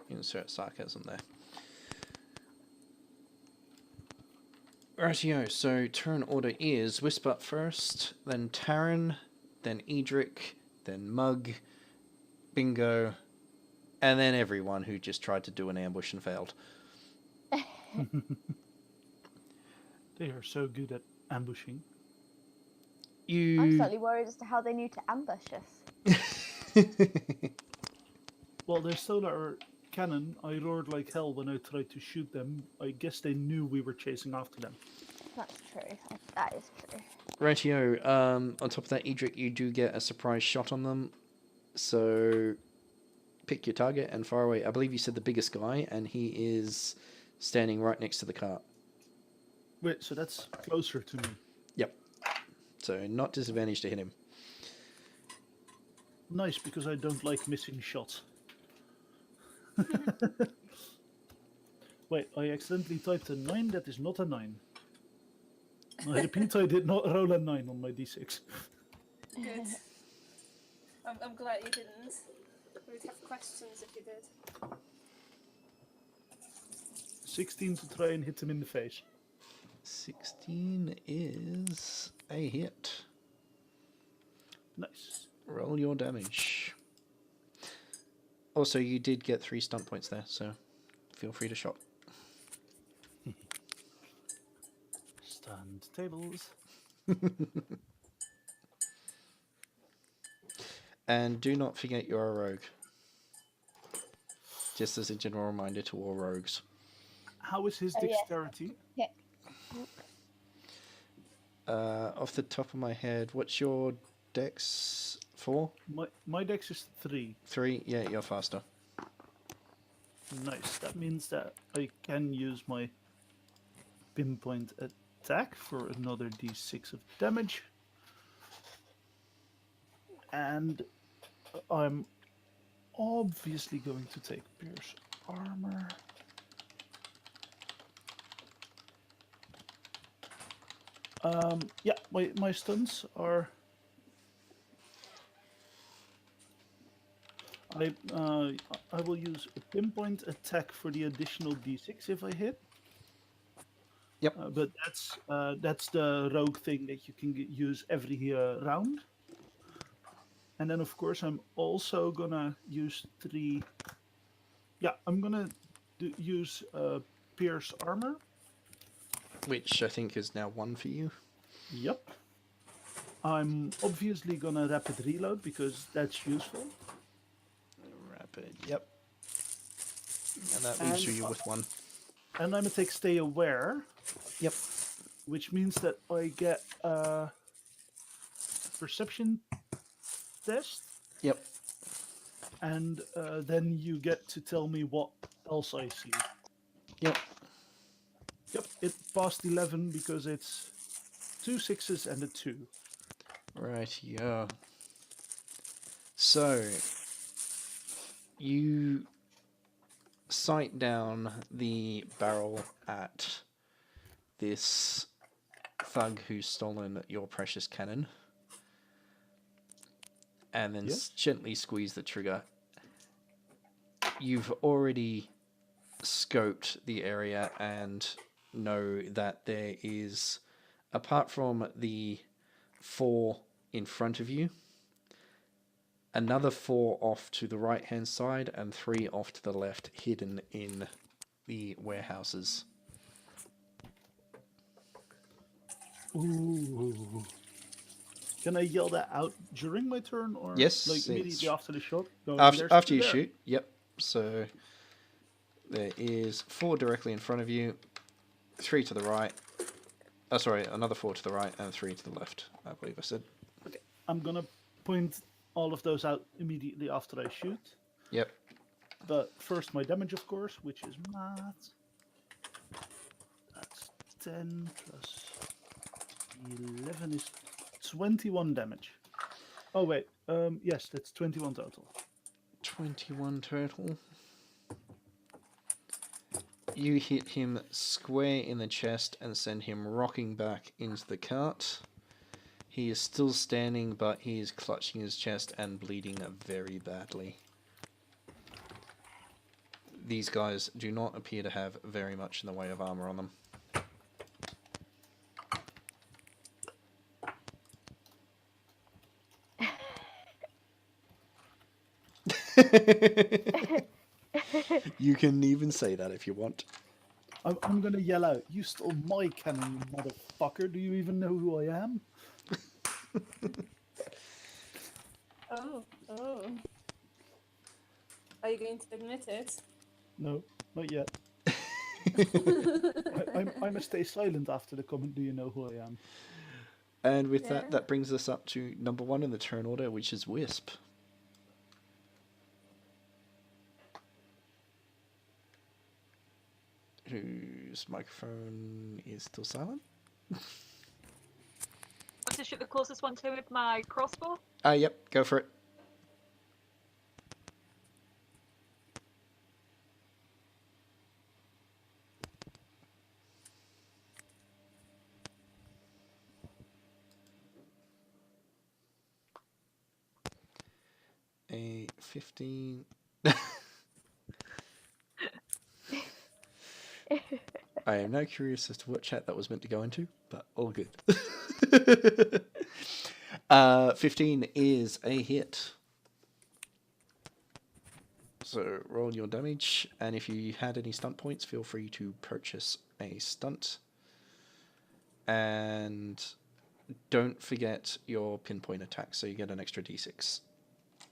Insert sarcasm there. Rightio, so turn order is Wisp up first, then Tarin, then Edric, then Mug, Bingo, and then everyone who just tried to do an ambush and failed.
They are so good at ambushing.
I'm slightly worried as to how they knew to ambush us.
Well, they stole our cannon, I roared like hell when I tried to shoot them. I guess they knew we were chasing after them.
That's true. That is true.
Rightio, on top of that, Edric, you do get a surprise shot on them. So pick your target and fire away. I believe you said the biggest guy, and he is standing right next to the cart.
Wait, so that's closer to me.
Yep. So not disadvantaged to hit him.
Nice, because I don't like missing shots. Wait, I accidentally typed a 9. That is not a 9. I repeat, I did not roll a 9 on my d6.
Good. I'm glad you didn't. We'd have questions if you did.
16 to try and hit him in the face.
16 is a hit.
Nice.
Roll your damage. Also, you did get 3 stunt points there, so feel free to shot.
Stunned tables.
And do not forget you're a rogue. Just as a general reminder to all rogues.
How is his
Oh, yeah.
dexterity?
Yeah.
Off the top of my head, what's your dex for?
My dex is 3.
3? Yeah, you're faster.
Nice. That means that I can use my pinpoint attack for another d6 of damage. And I'm obviously going to take Pierce Armor. Yeah, my stunts are... I will use a pinpoint attack for the additional d6 if I hit.
Yep.
But that's the rogue thing that you can use every round. And then of course I'm also gonna use 3. Yeah, I'm gonna use Pierce Armor.
Which I think is now 1 for you.
Yep. I'm obviously gonna rapid reload because that's useful.
Rapid, yep. And that leaves you with 1.
And I'm gonna take Stay Aware.
Yep.
Which means that I get a perception test.
Yep.
And then you get to tell me what else I see.
Yep.
Yep, it passed 11 because it's 2 6s and a 2.
Right, yeah. So, you sight down the barrel at this thug who's stolen your precious cannon, and then gently squeeze the trigger. You've already scoped the area and know that there is, apart from the 4 in front of you, another 4 off to the right hand side and 3 off to the left, hidden in the warehouses.
Ooh. Can I yell that out during my turn, or
Yes,
like immediately after the shot? No,
After you shoot, yep. So there is 4 directly in front of you, 3 to the right. Oh, sorry, another 4 to the right and 3 to the left, I believe I said.
Okay, I'm gonna point all of those out immediately after I shoot.
Yep.
But first my damage, of course, which is math. That's 10 plus 11 is 21 damage. Oh wait, yes, that's 21 total.
21 total. You hit him square in the chest and send him rocking back into the cart. He is still standing, but he is clutching his chest and bleeding very badly. These guys do not appear to have very much in the way of armor on them. You can even say that if you want.
I'm gonna yell out, "You stole my cannon, you motherfucker! Do you even know who I am?"
Oh. Are you going to admit it?
No, not yet. I must stay silent after the comment. Do you know who I am?
And with
Yeah.
that brings us up to number 1 in the turn order, which is Wisp. Whose microphone is still silent?
Want to shoot the closest one to with my crossbow?
Yep, go for it. A 15. I am now curious as to what chat that was meant to go into, but all good. 15 is a hit. So roll your damage, and if you had any stunt points, feel free to purchase a stunt. And don't forget your pinpoint attack, so you get an extra d6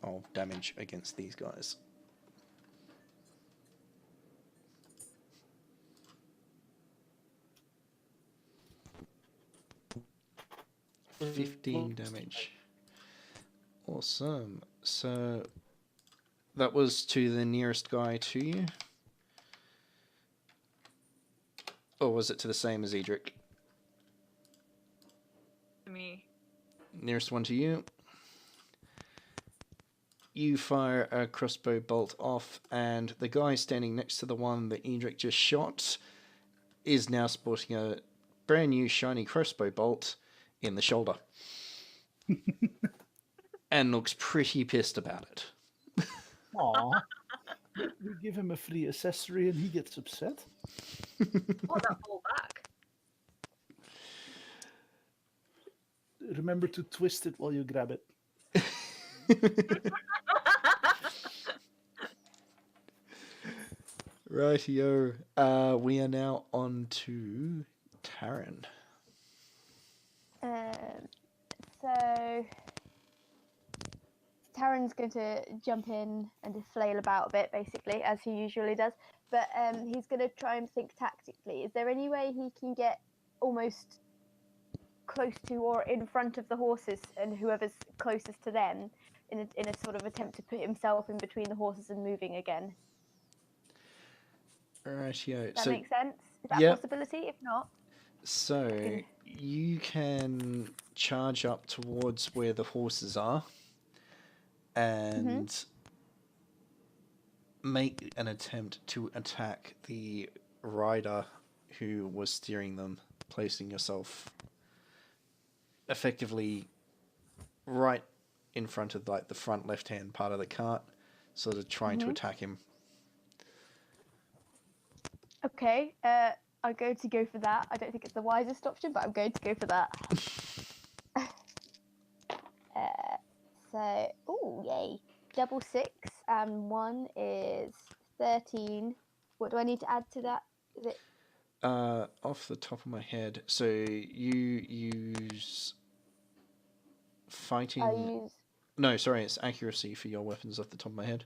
of damage against these guys.
Mm-hmm.
15 damage. Awesome. So that was to the nearest guy to you? Or was it to the same as Edric?
Me.
Nearest one to you. You fire a crossbow bolt off, and the guy standing next to the one that Edric just shot is now sporting a brand new shiny crossbow bolt in the shoulder. And looks pretty pissed about it.
Aww. We give him a free accessory and he gets upset.
Oh, that fall back.
Remember to twist it while you grab it.
Rightio. We are now on to Tarin.
So Tarin's going to jump in and just flail about a bit, basically, as he usually does. But he's going to try and think tactically. Is there any way he can get almost close to or in front of the horses, and whoever's closest to them, in a sort of attempt to put himself in between the horses and moving again?
Rightio.
Does that
So,
make sense? Is that
yep.
a possibility? If not,
So you can charge up towards where the horses are and make an attempt to attack the rider who was steering them, placing yourself effectively right in front of like the front left-hand part of the cart, sort of trying to attack him.
okay. I'm going to go for that. I don't think it's the wisest option, but I'm going to go for that. So, oh yay! Double 6 and 1 is 13. What do I need to add to that? Is it?
Off the top of my head, so you use fighting.
I use.
No, sorry, it's accuracy for your weapons off the top of my head.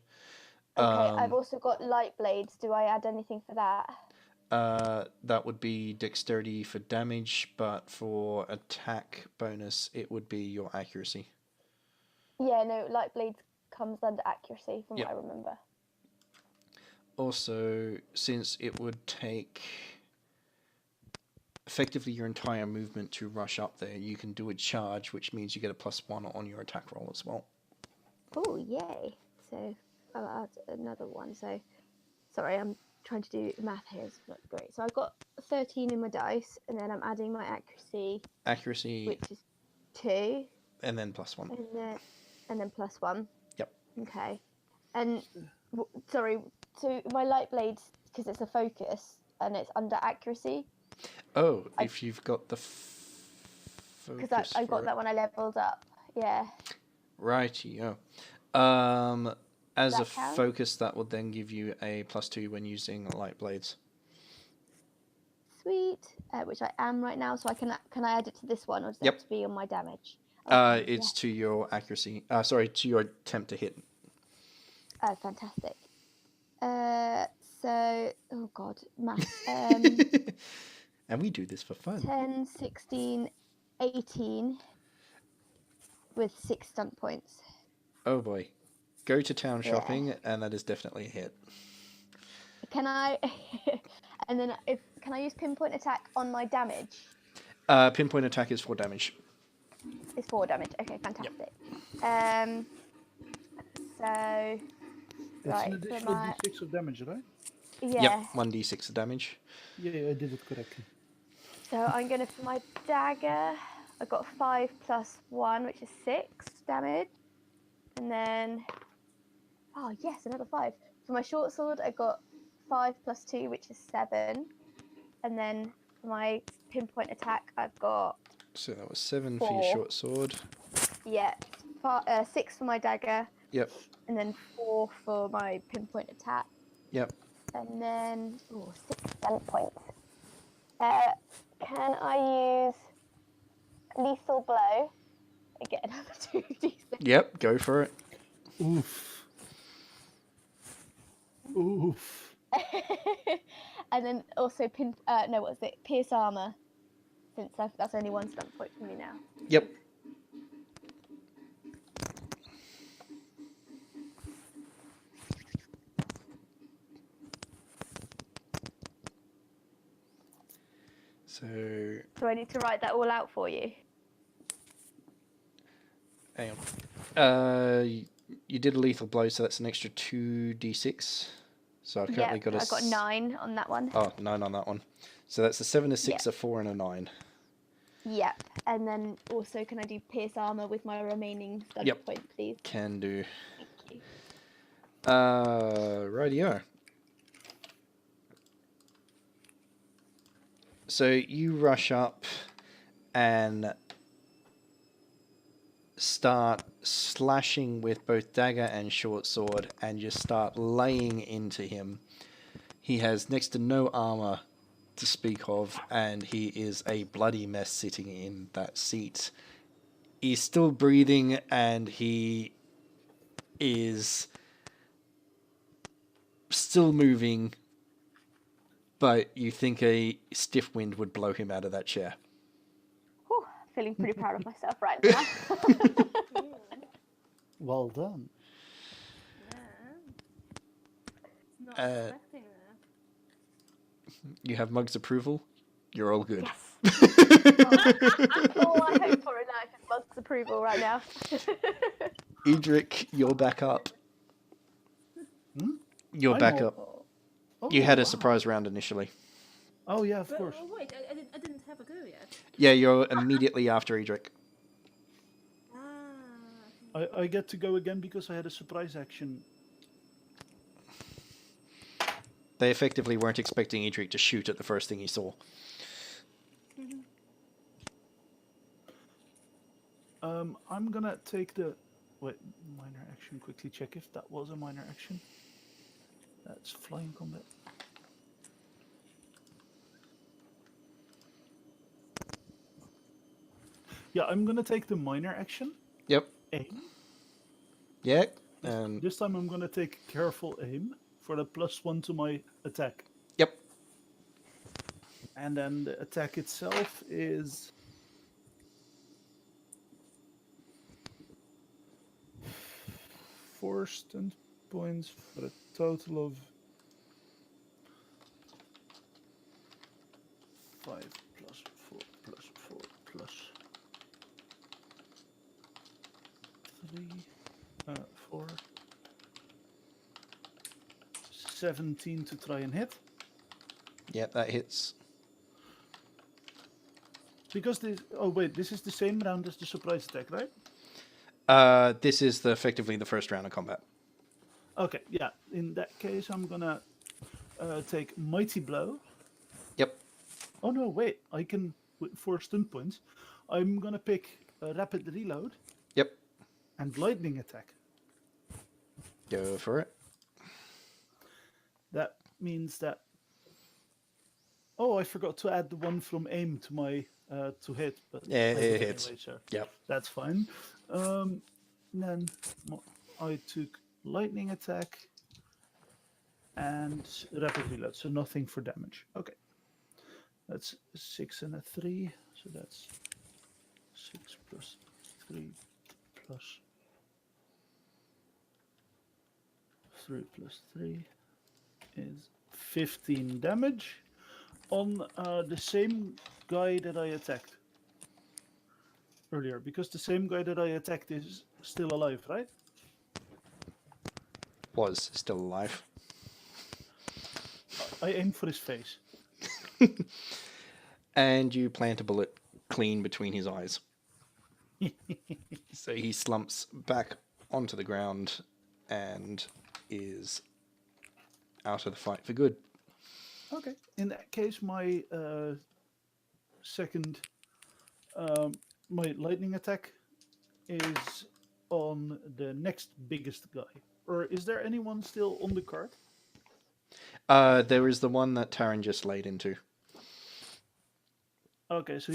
Okay, I've also got light blades. Do I add anything for that?
That would be dexterity for damage, but for attack bonus, it would be your accuracy.
Yeah, no, light blades comes under accuracy from what I remember.
Also, since it would take effectively your entire movement to rush up there, you can do a charge, which means you get a +1 on your attack roll as well.
Oh, yay. So I'll add another one. So, sorry, I'm trying to do math here. It's not great. So I've got 13 in my dice, and then I'm adding my accuracy.
Accuracy.
Which is 2.
And then +1.
And then +1.
Yep.
Okay. And, sorry, so my light blades, because it's a focus, and it's under accuracy.
Oh, if you've got the focus.
Because I got that when I leveled up. Yeah.
Righty-o. As a focus, that will then give you a +2 when using light blades.
Sweet. Which I am right now, so can I add it to this one, or does it have to be on my damage?
It's to your accuracy. Sorry, to your attempt to hit.
Oh, fantastic. So, oh god, math.
And we do this for fun.
10, 16, 18 with 6 stunt points.
Oh boy. Go to town
Yeah.
shopping, and that is definitely a hit.
Can I? And then can I use pinpoint attack on my damage?
Pinpoint attack is 4 damage.
It's 4 damage. Okay, fantastic. So
It's
right,
an
so
additional
my
d6 of damage, right?
yeah.
Yep, 1d6 of damage.
Yeah, I did it correctly.
So I'm gonna for my dagger. I got 5 plus 1, which is 6 damage, and then oh yes, another 5. For my short sword, I got 5 plus 2, which is 7, and then for my pinpoint attack, I've got
So that was 7 for your
4.
short sword.
Yeah, 6 for my dagger,
Yep,
and then 4 for my pinpoint attack,
yep.
and then 6 stunt points. Can I use lethal blow? I get another 2d6.
Yep, go for it.
Oof. Oof.
And then also pierce armor, since that's only 1 stunt point for me now.
Yep. So,
Do I need to write that all out for you?
hang on. You did a lethal blow, so that's an extra 2d6. So I've currently got a...
I got 9 on that one.
Oh, 9 on that one. So that's a 7, a 6,
Yep.
a 4, and a 9.
Yep. And then also, can I do pierce armor with my remaining stunt
Yep.
point, please?
Can do.
Thank you.
Rightio. So you rush up and start slashing with both dagger and short sword and just start laying into him. He has next to no armor to speak of, and he is a bloody mess sitting in that seat. He's still breathing, and he is still moving, but you think a stiff wind would blow him out of that chair.
Whew, feeling pretty proud of myself right now.
Well done.
Not
Uh,
expecting that.
You have Mug's approval. You're all good.
Yes. All I hope for in life is Mug's approval right now.
Edric, you're back up.
Hmm?
You're
I'm
back
all-
up.
Oh,
You had a
wow.
surprise round initially.
Oh yeah, of
But
course.
wait, I didn't have a go yet.
Yeah, you're immediately after Edric.
Ah.
I get to go again because I had a surprise action.
They effectively weren't expecting Edric to shoot at the first thing he saw.
I'm gonna take the minor action. Quickly check if that was a minor action. That's flying combat. Yeah, I'm gonna take the minor action.
Yep.
Aim.
Yeah. And
This time I'm gonna take careful aim for the +1 to my attack.
yep.
And then the attack itself is 4 stunt points for a total of 5 plus 4 plus 4 plus 3, 4, 17 to try and hit.
Yeah, that hits.
Because this, oh wait, this is the same round as the surprise attack, right?
This is effectively the first round of combat.
Okay, yeah. In that case, I'm gonna take mighty blow.
Yep.
Oh no, wait! I can with 4 stun points. I'm gonna pick a rapid reload
Yep.
and lightning attack.
Go for it.
That means that. Oh, I forgot to add the one from aim to my to hit, but
Yeah,
I
it
did
hits.
anyway, so
Yep.
that's fine. Then I took lightning attack. And rapid reload, so nothing for damage. Okay. That's 6 and a 3, so that's 6 plus 3 plus 3 plus 3 is 15 damage on the same guy that I attacked earlier, because the same guy that I attacked is still alive, right?
Was still alive.
I aim for his face.
And you plant a bullet clean between his eyes. So he slumps back onto the ground and is out of the fight for good.
Okay. In that case, my second, my lightning attack is on the next biggest guy. Or is there anyone still on the card?
There is the one that Tarin just laid into.
Okay, so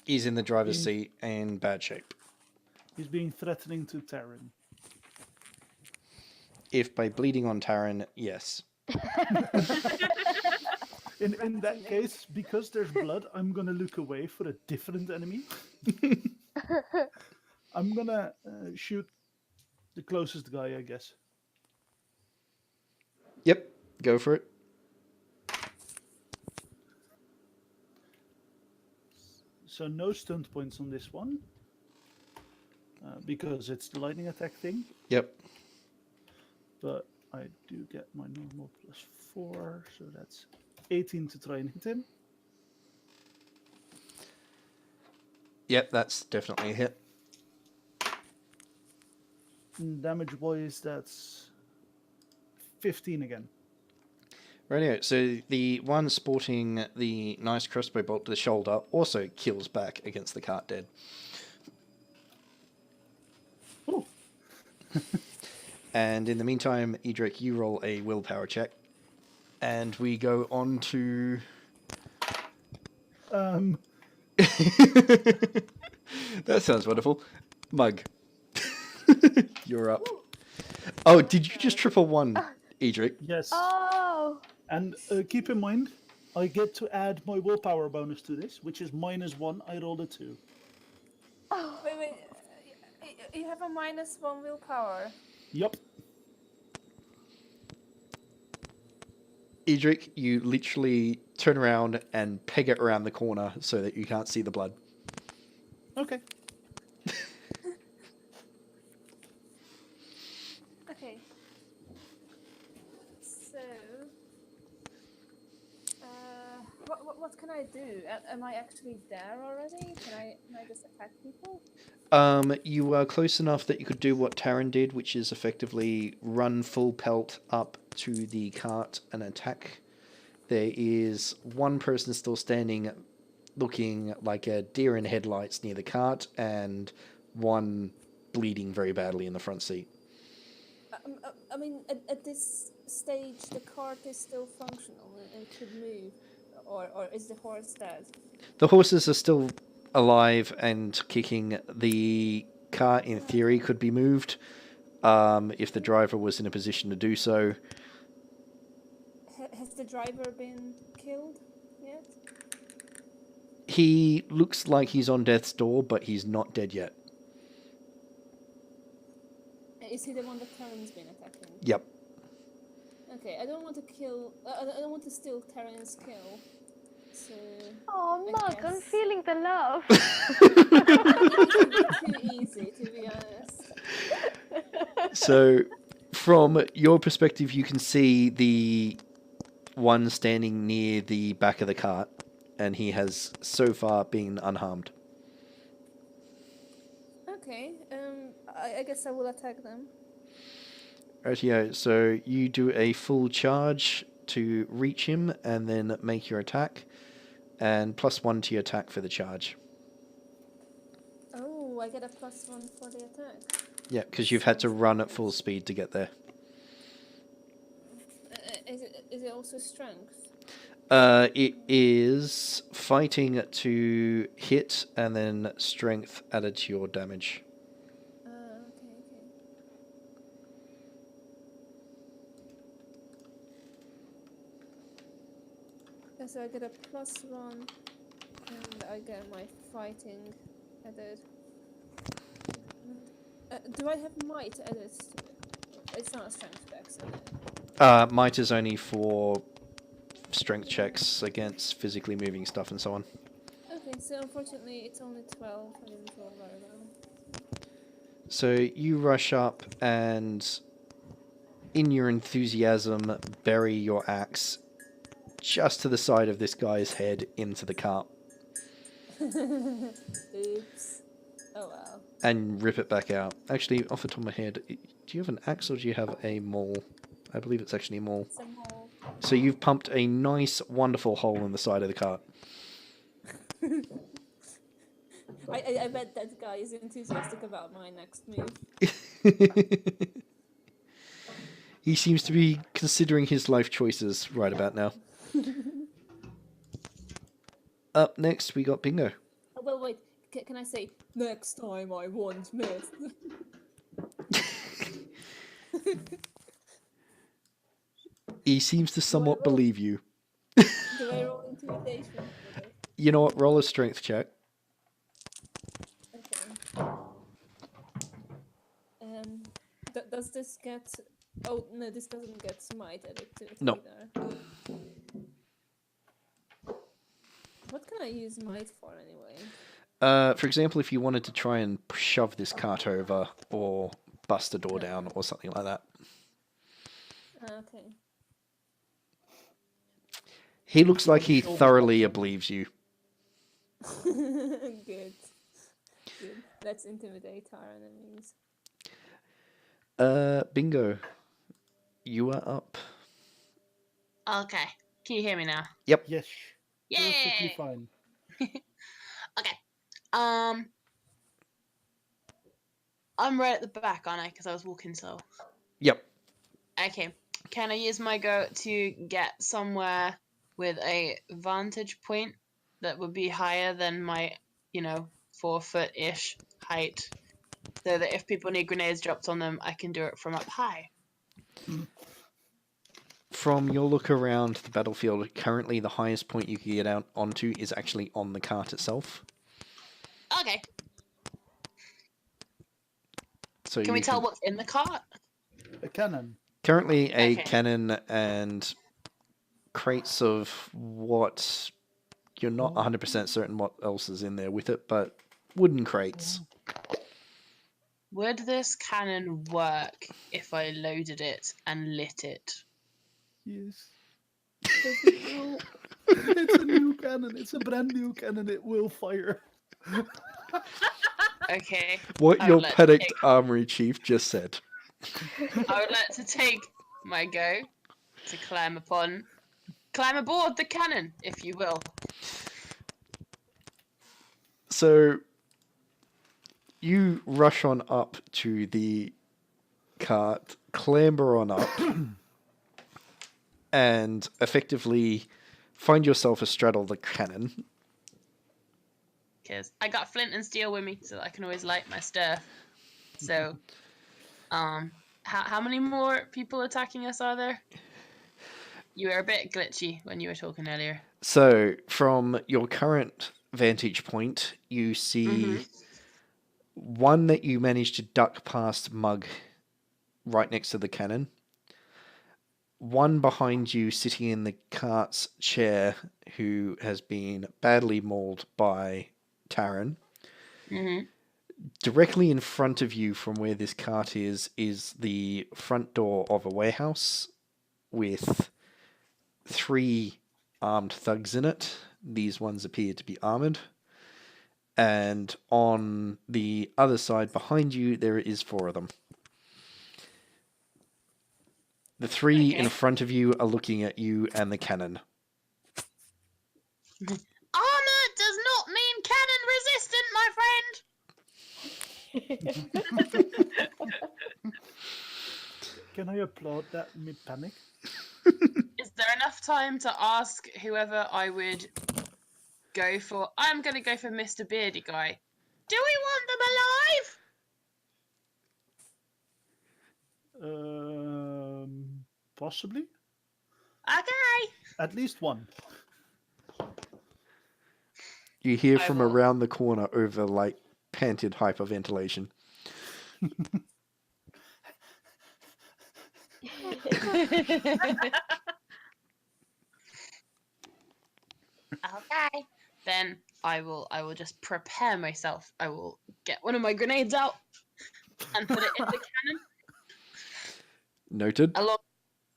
He's in the driver's seat in bad shape.
he's being threatening to Tarin.
If by bleeding on Tarin, yes.
In that case, because there's blood, I'm gonna look away for a different enemy. I'm gonna shoot the closest guy, I guess.
Yep, go for it.
So no stunt points on this one, because it's the lightning attack thing.
Yep.
But I do get my normal plus 4, so that's 18 to try and hit him.
Yep, that's definitely a hit.
And damage-wise, that's 15 again.
Rightio, so the one sporting the nice crossbow bolt to the shoulder also kills back against the cart dead.
Oh.
And in the meantime, Edric, you roll a willpower check. And we go on to... That sounds wonderful. Mug. You're up. Oh, did you just triple one, Edric?
Yes.
Oh,
And keep in mind, I get to add my willpower bonus to this, which is -1. I rolled a 2.
Wait. You have a -1 willpower.
Yup.
Edric, you literally turn around and peg it around the corner so that you can't see the blood.
Okay.
Okay. So, what can I do? Am I actually there already? Can I just attack people?
You are close enough that you could do what Tarin did, which is effectively run full pelt up to the cart and attack. There is one person still standing looking like a deer in headlights near the cart, and one bleeding very badly in the front seat.
I mean, at this stage, the cart is still functional and could move, or is the horse dead?
The horses are still alive and kicking. The car, in theory, could be moved if the driver was in a position to do so.
Has the driver been killed yet?
He looks like he's on death's door, but he's not dead yet.
Is he the one that Tarin's been attacking?
Yep.
Okay, I don't want to kill. I don't want to steal Tarin's kill. So.
oh,
I
Mug, I'm
guess-
feeling the love.
Too easy, to be honest.
So, from your perspective, you can see the one standing near the back of the cart, and he has so far been unharmed.
Okay, I guess I will attack them.
Rightio, so you do a full charge to reach him, and then make your attack, and +1 to your attack for the charge.
Oh, I get a +1 for the attack.
Yeah, because you've had to run at full speed to get there.
Is it also strength?
It is fighting to hit, and then strength added to your damage.
Okay. so I get a +1, and I get my fighting added. Do I have might added to it? It's not a strength check, so
Might is only for strength checks against physically moving stuff and so on.
okay, so unfortunately it's only 12. I didn't roll very well.
So you rush up and, in your enthusiasm, bury your axe just to the side of this guy's head into the cart
Oops. Oh well.
and rip it back out. Actually, off the top of my head, do you have an axe or do you have a maul? I believe it's actually a maul.
It's a mole.
So you've pumped a nice, wonderful hole in the side of the cart.
I bet that guy is enthusiastic about my next move.
He seems to be considering his life choices right about now. Up next, we got Bingo.
Oh, well, wait. Can I say next time I won't miss?
He seems to somewhat believe you.
Do I roll intimidation for this?
You know what? Roll a strength check.
Okay. Does this get? Oh no, this doesn't get smite added to it
No.
either. What can I use might for anyway?
For example, if you wanted to try and shove this cart over or bust a door down or something like that.
Okay.
He looks like he thoroughly believes you.
Good. Good. Let's intimidate our enemies.
Bingo. You are up.
Okay. Can you hear me now?
Yep.
Yes. Perfectly
Yay!
fine.
Okay. I'm right at the back, aren't I? Because I was walking slow.
Yep.
Okay. Can I use my go to get somewhere with a vantage point that would be higher than my, 4-foot-ish height, so that if people need grenades dropped on them, I can do it from up high?
From your look around the battlefield, currently the highest point you can get out onto is actually on the cart itself.
Okay.
So
Can we
you
tell what's in the cart?
A cannon.
Currently a
Okay.
cannon and crates of what you're not 100% certain what else is in there with it, but wooden crates.
Would this cannon work if I loaded it and lit it?
Yes. Yes, it will. It's a new cannon. It's a brand new cannon. It will fire.
Okay.
What
I
your
would like to
panicked
take-
armory chief just said.
I would like to take my go to climb aboard the cannon, if you will.
So you rush on up to the cart, clamber on up, and effectively find yourself astraddle the cannon.
Because I got flint and steel with me, so I can always light my stuff. So, how many more people attacking us are there? You were a bit glitchy when you were talking earlier.
So from your current vantage point, you see one that you managed to duck past Mug right next to the cannon. One behind you sitting in the cart's chair who has been badly mauled by Tarin. Directly in front of you from where this cart is the front door of a warehouse with 3 armed thugs in it. These ones appear to be armored. And on the other side behind you, there is 4 of them. The 3 in front of you are looking at you and the cannon.
Armor does not mean cannon resistant, my friend.
Can I applaud that mid-panic?
Is there enough time to ask whoever I would go for? I'm going to go for Mr. Beardy Guy. Do we want them alive?
Possibly.
Okay.
At least one.
You hear
I
from
will.
around the corner over like panted hyperventilation.
Okay. Then I will just prepare myself. I will get one of my grenades out and put it in the cannon
Noted.
along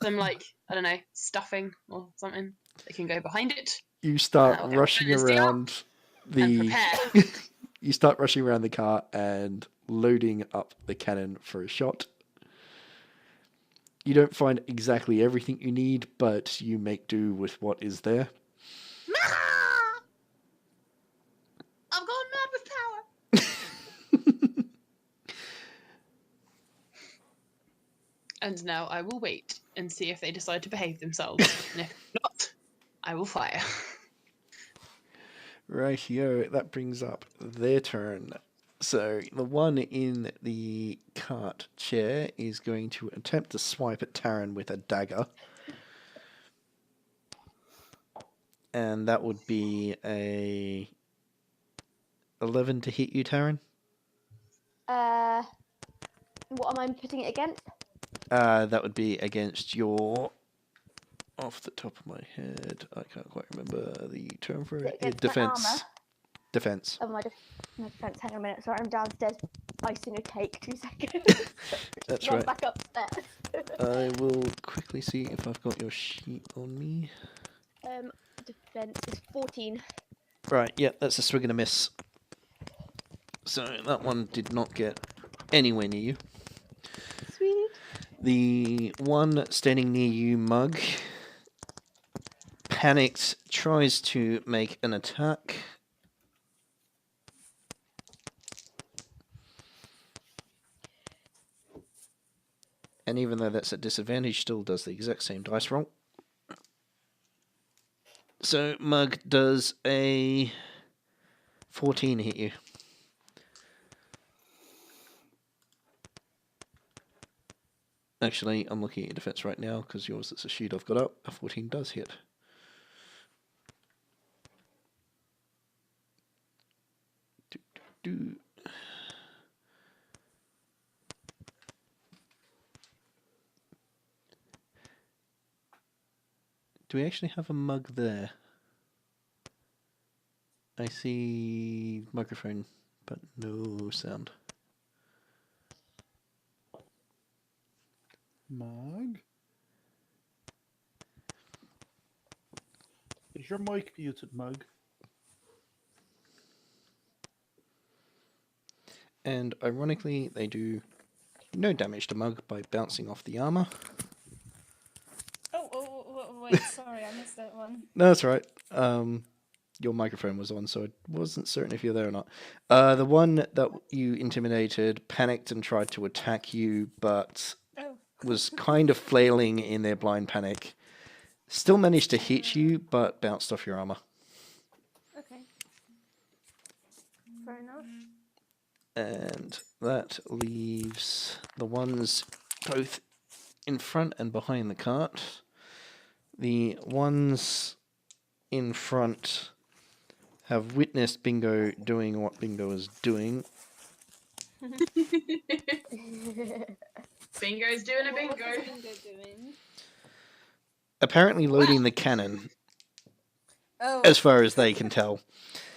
with some like, I don't know, stuffing or something that can go behind it.
You start
I'll get
rushing
my steel
around
and
the.
prepare.
You start rushing around the car and loading up the cannon for a shot. You don't find exactly everything you need, but you make do with what is there.
I'm going mad with power. And now I will wait and see if they decide to behave themselves. And if not, I will fire.
Rightio, that brings up their turn. So the one in the cart chair is going to attempt to swipe at Tarin with a dagger. And that would be a 11 to hit you, Tarin.
What am I putting it against?
That would be against your... Off the top of my head, I can't quite remember the term for it.
Against
Defense.
my armor?
Defense.
Oh, my defense. Hang on a minute. Sorry, I'm downstairs icing a cake. 2 seconds.
That's
Run
right.
back upstairs.
I will quickly see if I've got your sheet on me.
Defense is 14.
Right, yeah, that's a swing and a miss. So that one did not get anywhere near you.
Sweet.
The one standing near you, Mug, panicked, tries to make an attack. And even though that's at disadvantage, still does the exact same dice roll. So Mug does a 14 hit you. Actually, I'm looking at your defense right now because yours is a sheet I've got up. A 14 does hit. Do. Do we actually have a Mug there? I see microphone, but no sound.
Mug? Is your mic muted, Mug?
And ironically, they do no damage to Mug by bouncing off the armor.
Wait, sorry, I missed that one.
No, that's right. Your microphone was on, so I wasn't certain if you're there or not. The one that you intimidated panicked and tried to attack you, but was kind of flailing in their blind panic. Still managed to hit you, but bounced off your armor.
Okay. Fair enough.
And that leaves the ones both in front and behind the cart. The ones in front have witnessed Bingo doing what Bingo is doing.
Bingo's doing a bingo.
What is Bingo doing?
Apparently loading the cannon,
Oh.
as far as they can tell.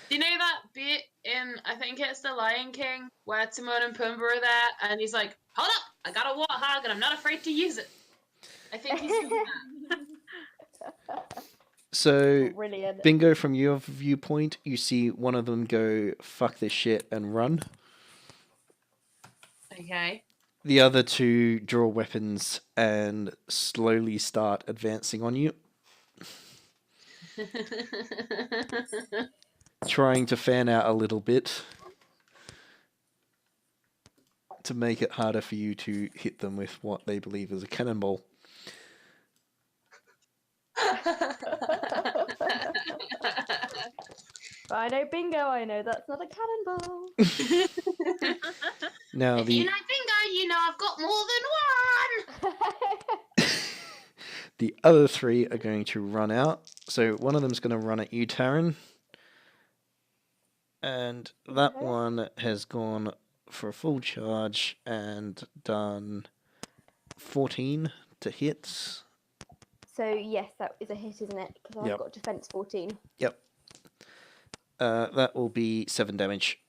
Do you know that bit in, I think it's The Lion King, where Timon and Pumbaa are there, and he's like, hold up, I got a warthog and I'm not afraid to use it. I think he's doing that.
So,
Brilliant.
Bingo, from your viewpoint, you see one of them go, fuck this shit, and run.
Okay.
The other two draw weapons and slowly start advancing on you, trying to fan out a little bit to make it harder for you to hit them with what they believe is a cannonball.
I know Bingo, I know that's not a cannonball.
Now
If you know bingo, you know I've got more than one.
the other three are going to run out. So one of them's going to run at you, Tarin. And that
Okay.
one has gone for a full charge and done 14 to hit.
So yes, that is a hit, isn't it? Because I've
Yep.
got defense 14.
Yep. That will be 7 damage.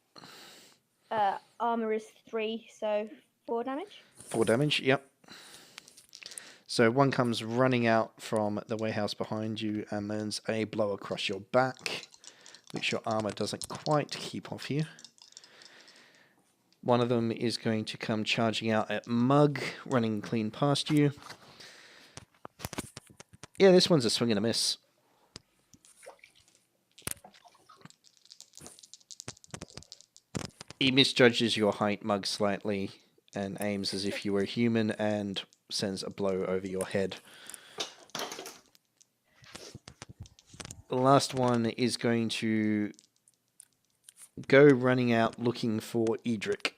Armor is 3, so 4 damage.
4 damage, yep. So one comes running out from the warehouse behind you and lands a blow across your back, which your armor doesn't quite keep off you. One of them is going to come charging out at Mug, running clean past you. Yeah, this one's a swing and a miss. He misjudges your height, Mug, slightly, and aims as if you were human and sends a blow over your head. The last one is going to go running out looking for Edric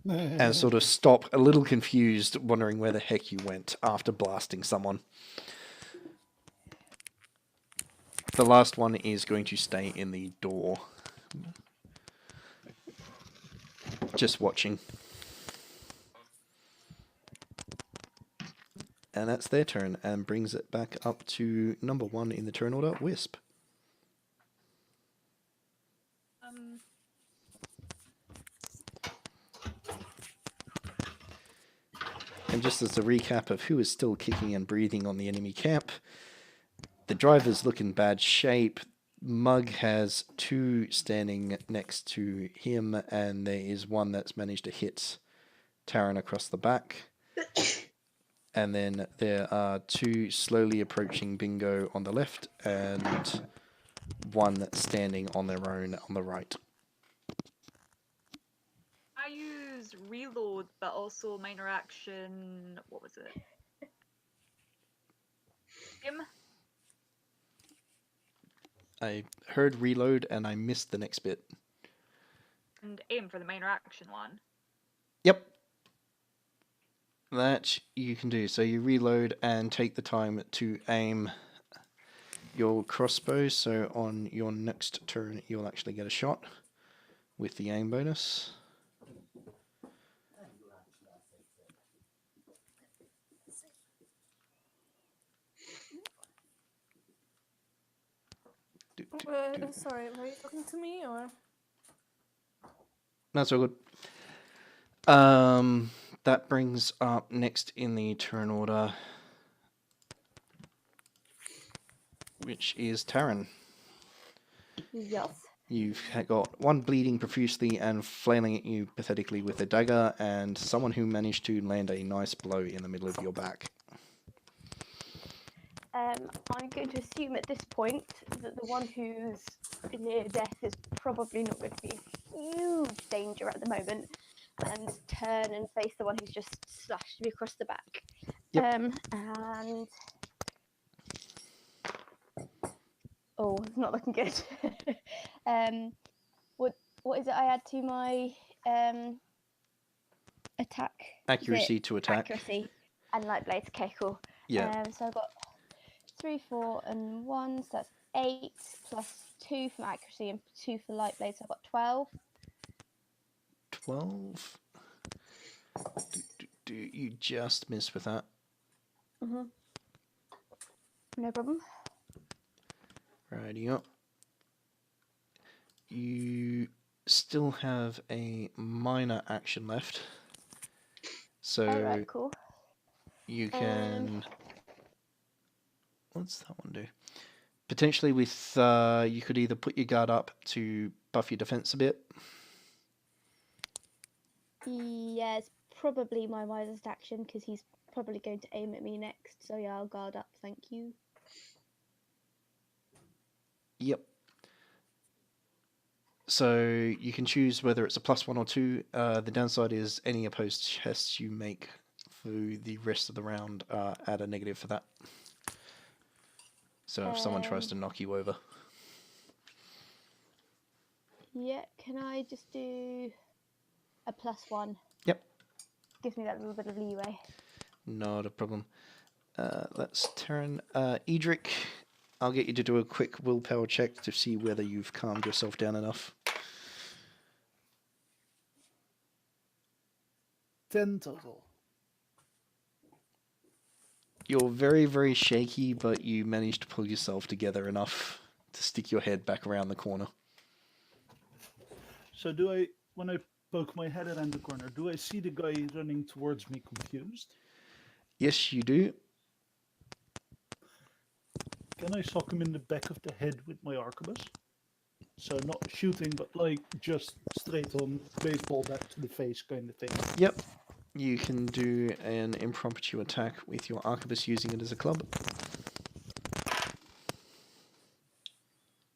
and sort of stop, a little confused, wondering where the heck you went after blasting someone. The last one is going to stay in the door, just watching. And that's their turn, and brings it back up to number 1 in the turn order, Whisp. And just as a recap of who is still kicking and breathing on the enemy camp, the driver's look in bad shape. Mug has 2 standing next to him, and there is one that's managed to hit Tarin across the back. And then there are 2 slowly approaching Bingo on the left, and one that's standing on their own on the right.
I use reload, but also minor action. What was it? Him?
I heard reload and I missed the next bit.
And aim for the minor action one.
Yep. That you can do. So you reload and take the time to aim your crossbow. So on your next turn, you'll actually get a shot with the aim bonus.
Sorry, were you talking to me or?
That's all good. That brings up next in the turn order, which is Tarin.
Yes.
You've got one bleeding profusely and flailing at you pathetically with a dagger, and someone who managed to land a nice blow in the middle of your back.
I'm going to assume at this point that the one who's near death is probably not going to be in huge danger at the moment, and turn and face the one who's just slashed me across the back.
Yep.
And oh, it's not looking good. What is it I add to my attack?
Accuracy to attack.
Accuracy and light blades. Okay, cool.
Yeah.
So I've got 3, 4, and 1, so that's 8 plus 2 from accuracy and 2 for light blades, so I've got 12.
12. You just missed with that.
No problem.
Righty up. You still have a minor action left. So
Alright, cool.
you can... What's that one do? Potentially with... you could either put your guard up to buff your defense a bit.
Yeah, it's probably my wisest action because he's probably going to aim at me next. So yeah, I'll guard up. Thank you.
Yep. So you can choose whether it's a +1 or 2. The downside is any opposed chests you make for the rest of the round add a negative for that. So if someone tries to knock you over.
Yeah, can I just do a +1?
Yep.
Gives me that little bit of leeway.
Not a problem. That's Tarin. Edric, I'll get you to do a quick willpower check to see whether you've calmed yourself down enough.
10 total.
You're very, very shaky, but you manage to pull yourself together enough to stick your head back around the corner.
So when I poke my head around the corner, do I see the guy running towards me confused?
Yes, you do.
Can I sock him in the back of the head with my arquebus? So not shooting, but like just straight on baseball bat to the face kind of thing.
Yep. You can do an impromptu attack with your arquebus using it as a club.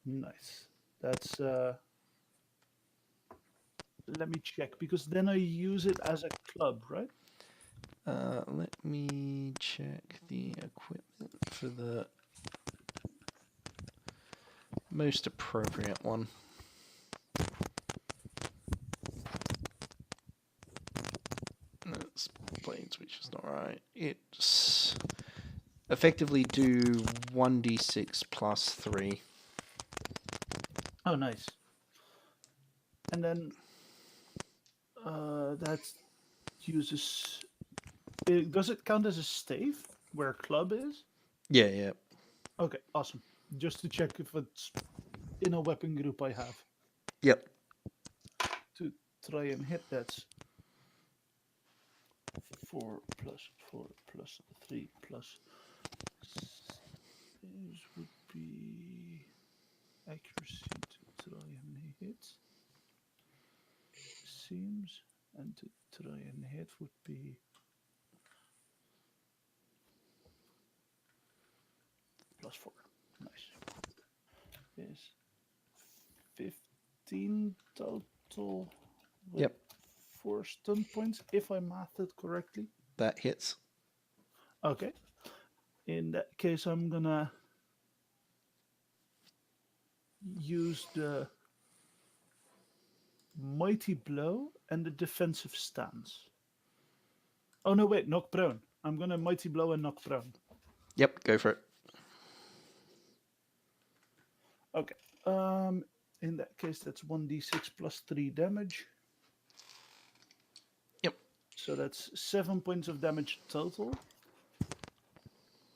Nice. That's let me check, because then I use it as a club, right?
Let me check the equipment for the most appropriate one. That's blades, which is not right. It's effectively do 1d6 plus 3.
Oh, nice. And then that uses... does it count as a stave where club is?
Yeah, yeah.
Okay, awesome. Just to check if it's in a weapon group I have.
Yep.
To try and hit, that's 4 plus 4 plus 3 plus... This would be accuracy to try and hit. Seems, and to try and hit would be +4. Nice. Is 15 total. With
Yep.
4 stun points, if I mathed it correctly.
That hits.
Okay. In that case, I'm gonna use the mighty blow and the defensive stance. Oh no, wait, knock prone. I'm gonna mighty blow and knock prone.
Yep, go for it.
Okay. In that case, that's 1d6 plus 3 damage.
Yep.
So that's 7 points of damage total.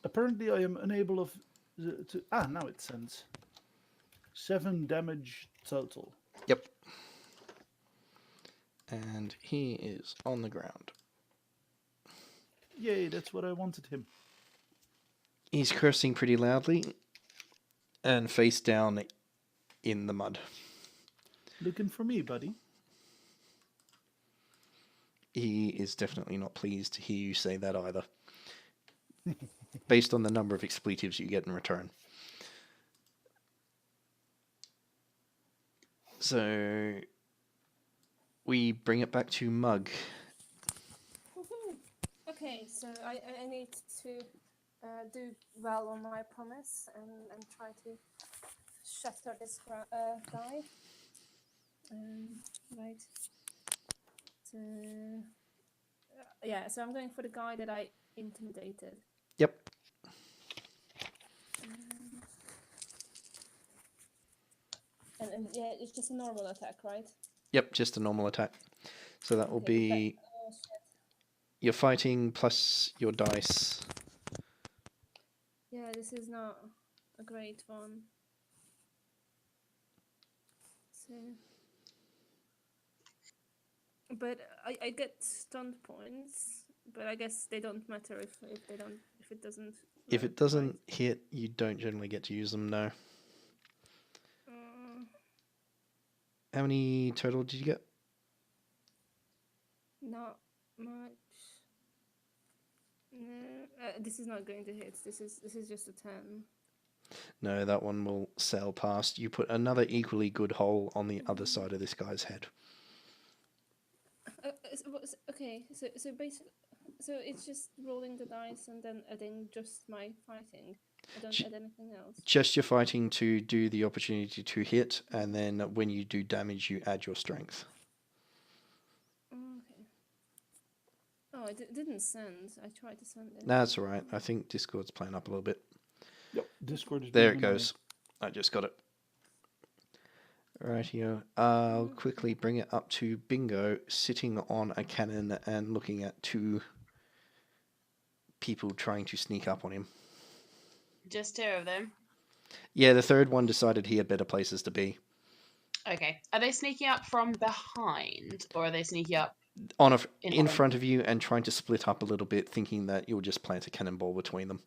Apparently, I am unable to. Now it sends 7 damage total.
Yep. And he is on the ground.
Yay, that's what I wanted him.
He's cursing pretty loudly and face down in the mud.
Looking for me, buddy.
He is definitely not pleased to hear you say that either. Based on the number of expletives you get in return. So we bring it back to Mug.
Okay, so I need to do well on my promise and try to shatter this guy. Right. So yeah, so I'm going for the guy that I intimidated.
Yep.
And yeah, it's just a normal attack, right?
Yep, just a normal attack. So that will be your fighting plus your dice.
Yeah, this is not a great one. So, but I get stunned points, but I guess they don't matter if it doesn't.
If it doesn't hit, you don't generally get to use them, no. How many total did you get?
Not much. No, this is not going to hit. This is just a 10.
No, that one will sail past. You put another equally good hole on the other side of this guy's head.
Okay, so basically, so it's just rolling the dice and then adding just my fighting. I don't add anything else.
Just your fighting to do the opportunity to hit, and then when you do damage, you add your strength.
Okay. Oh, it didn't send. I tried to send it.
Nah, that's alright. I think Discord's playing up a little bit.
Yep, Discord is
There
being
it
annoying.
goes. I just got it. Rightio. I'll quickly bring it up to Bingo, sitting on a cannon and looking at two people trying to sneak up on him.
Just 2 of them.
Yeah, the third one decided he had better places to be.
Okay. Are they sneaking up from behind, or are they sneaking up?
In front of you and trying to split up a little bit, thinking that you'll just plant a cannonball between them.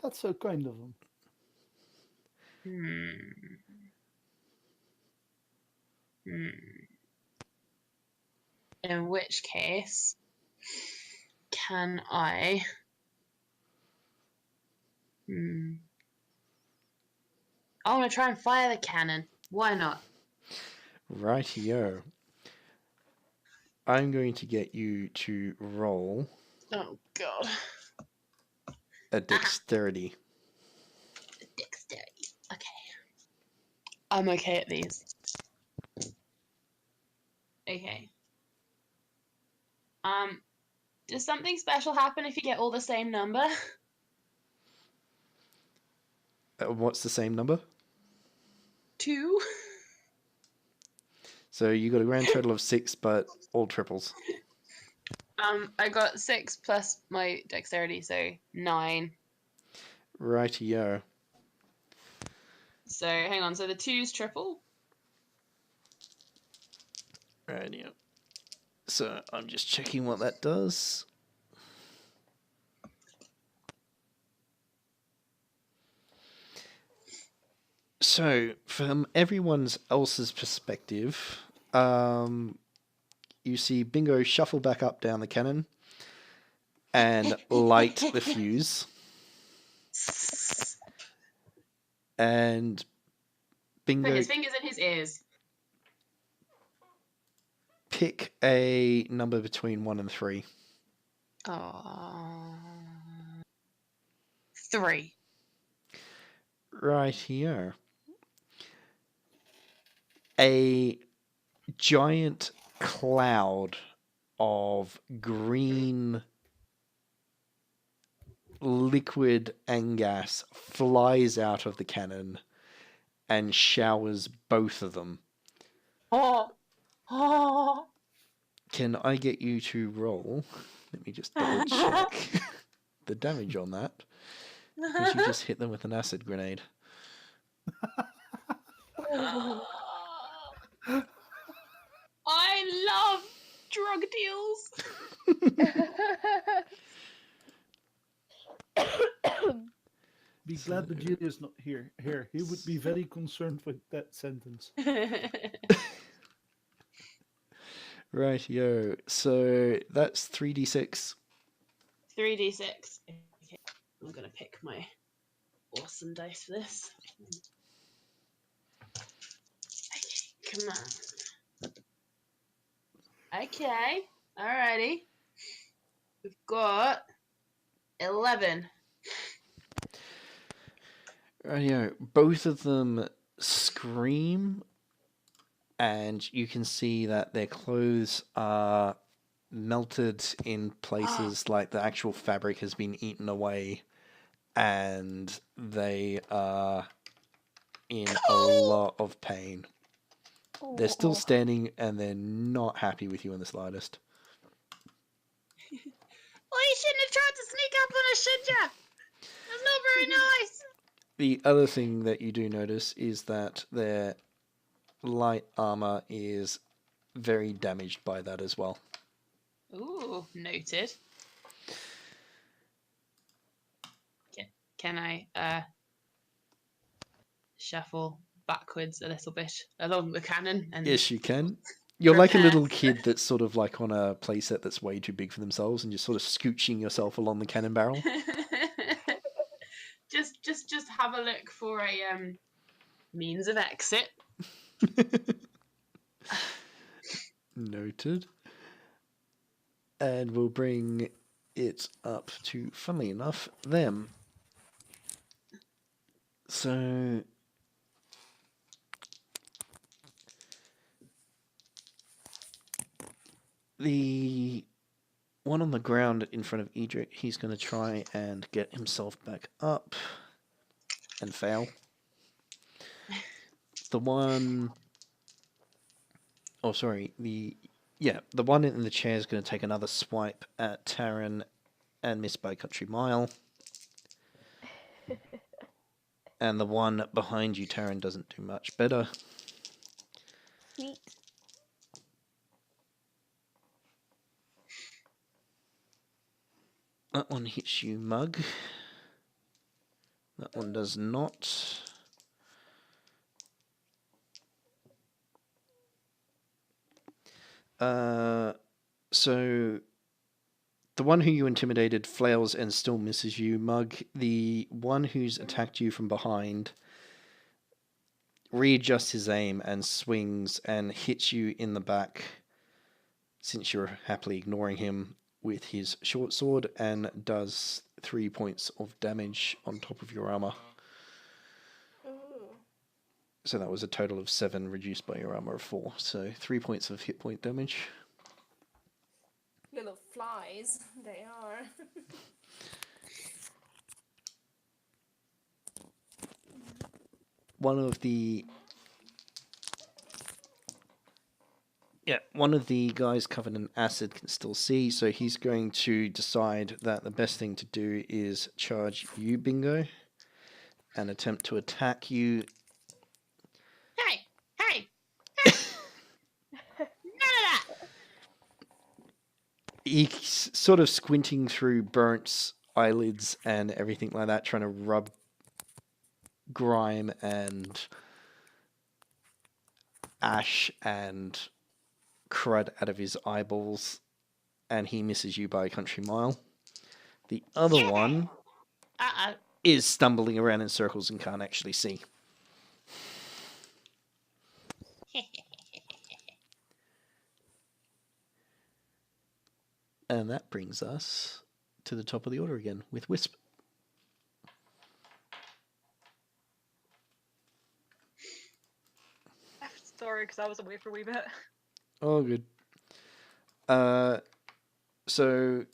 That's so kind of him.
In which case, can I? I want to try and fire the cannon. Why not?
Rightio. I'm going to get you to roll
Oh God.
a dexterity.
Dexterity. Okay. I'm okay at these. Okay. Does something special happen if you get all the same number?
What's the same number?
2.
So you got a grand total of 6, but all triples.
I got 6 plus my dexterity, so 9.
Rightio.
So hang on. So the 2's triple.
Rightio. So I'm just checking what that does. So from everyone else's perspective, you see Bingo shuffle back up down the cannon and light the fuse. And Bingo
Put his fingers in his ears.
pick a number between 1 and 3.
3.
Right here. A giant cloud of green liquid and gas flies out of the cannon and showers both of them. Can I get you to roll? Let me just double check the damage on that. Because you just hit them with an acid grenade.
I love drug deals.
Be glad Bhajiri is not here. He would be very concerned with that sentence.
Right, yo. So that's 3d6.
3d6. Okay, I'm gonna pick my awesome dice for this. Okay, come on. Okay, alrighty. We've got 11.
Rightio. Both of them scream, and you can see that their clothes are melted in places like the actual fabric has been eaten away, and they are in a lot of pain. They're still standing, and they're not happy with you in the slightest.
Well, you shouldn't have tried to sneak up on us, should ya? That's not very nice.
The other thing that you do notice is that their light armor is very damaged by that as well.
Ooh, noted. Can I shuffle backwards a little bit along the cannon? And
Yes, you can. You're like a
prepare.
little kid that's sort of like on a playset that's way too big for themselves, and you're sort of scooching yourself along the cannon barrel.
just have a look for a means of exit.
Noted. And we'll bring it up to, funnily enough, them. So the one on the ground in front of Edric, he's going to try and get himself back up and fail. The one... Oh, sorry. The one in the chair is going to take another swipe at Tarin and miss by a country mile. And the one behind you, Tarin, doesn't do much better.
Sweet.
That one hits you, Mug. That one does not. So the one who you intimidated flails and still misses you, Mug. The one who's attacked you from behind readjusts his aim and swings and hits you in the back, since you're happily ignoring him, with his short sword, and does 3 points of damage on top of your armor.
Ooh.
So that was a total of 7 reduced by your armor of 4. So 3 points of hit point damage.
Little flies, they are.
One of the guys covered in acid can still see, so he's going to decide that the best thing to do is charge you, Bingo, and attempt to attack you.
Hey! Hey! None of that!
He's sort of squinting through burnt eyelids and everything like that, trying to rub grime and ash and crud out of his eyeballs, and he misses you by a country mile. The other one
Uh-oh.
is stumbling around in circles and can't actually see. And that brings us to the top of the order again with Whisp.
Sorry, because I was away for a wee bit.
Oh, good. So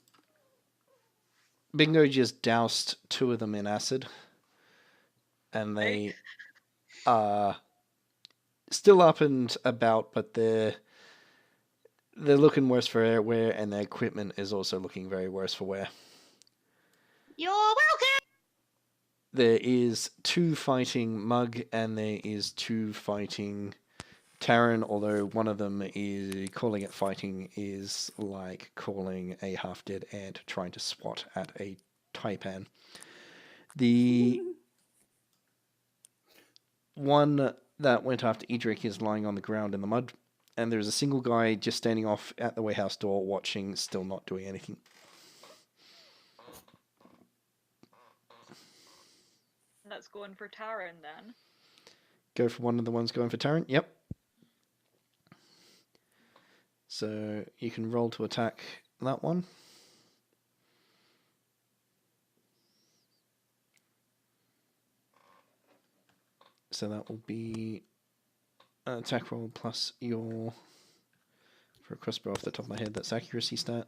Bingo just doused 2 of them in acid, and they are still up and about, but they're looking worse for wear, and their equipment is also looking very worse for wear.
You're welcome!
There is 2 fighting Mug, and there is 2 fighting Tarin, although one of them is calling it fighting is like calling a half-dead ant trying to swat at a taipan. The one that went after Edric is lying on the ground in the mud, and there's a single guy just standing off at the warehouse door watching, still not doing anything.
That's going for Tarin then.
Go for one of the ones going for Tarin? Yep. So you can roll to attack that one. So that will be an attack roll plus your, for a crossbow off the top of my head, that's accuracy stat.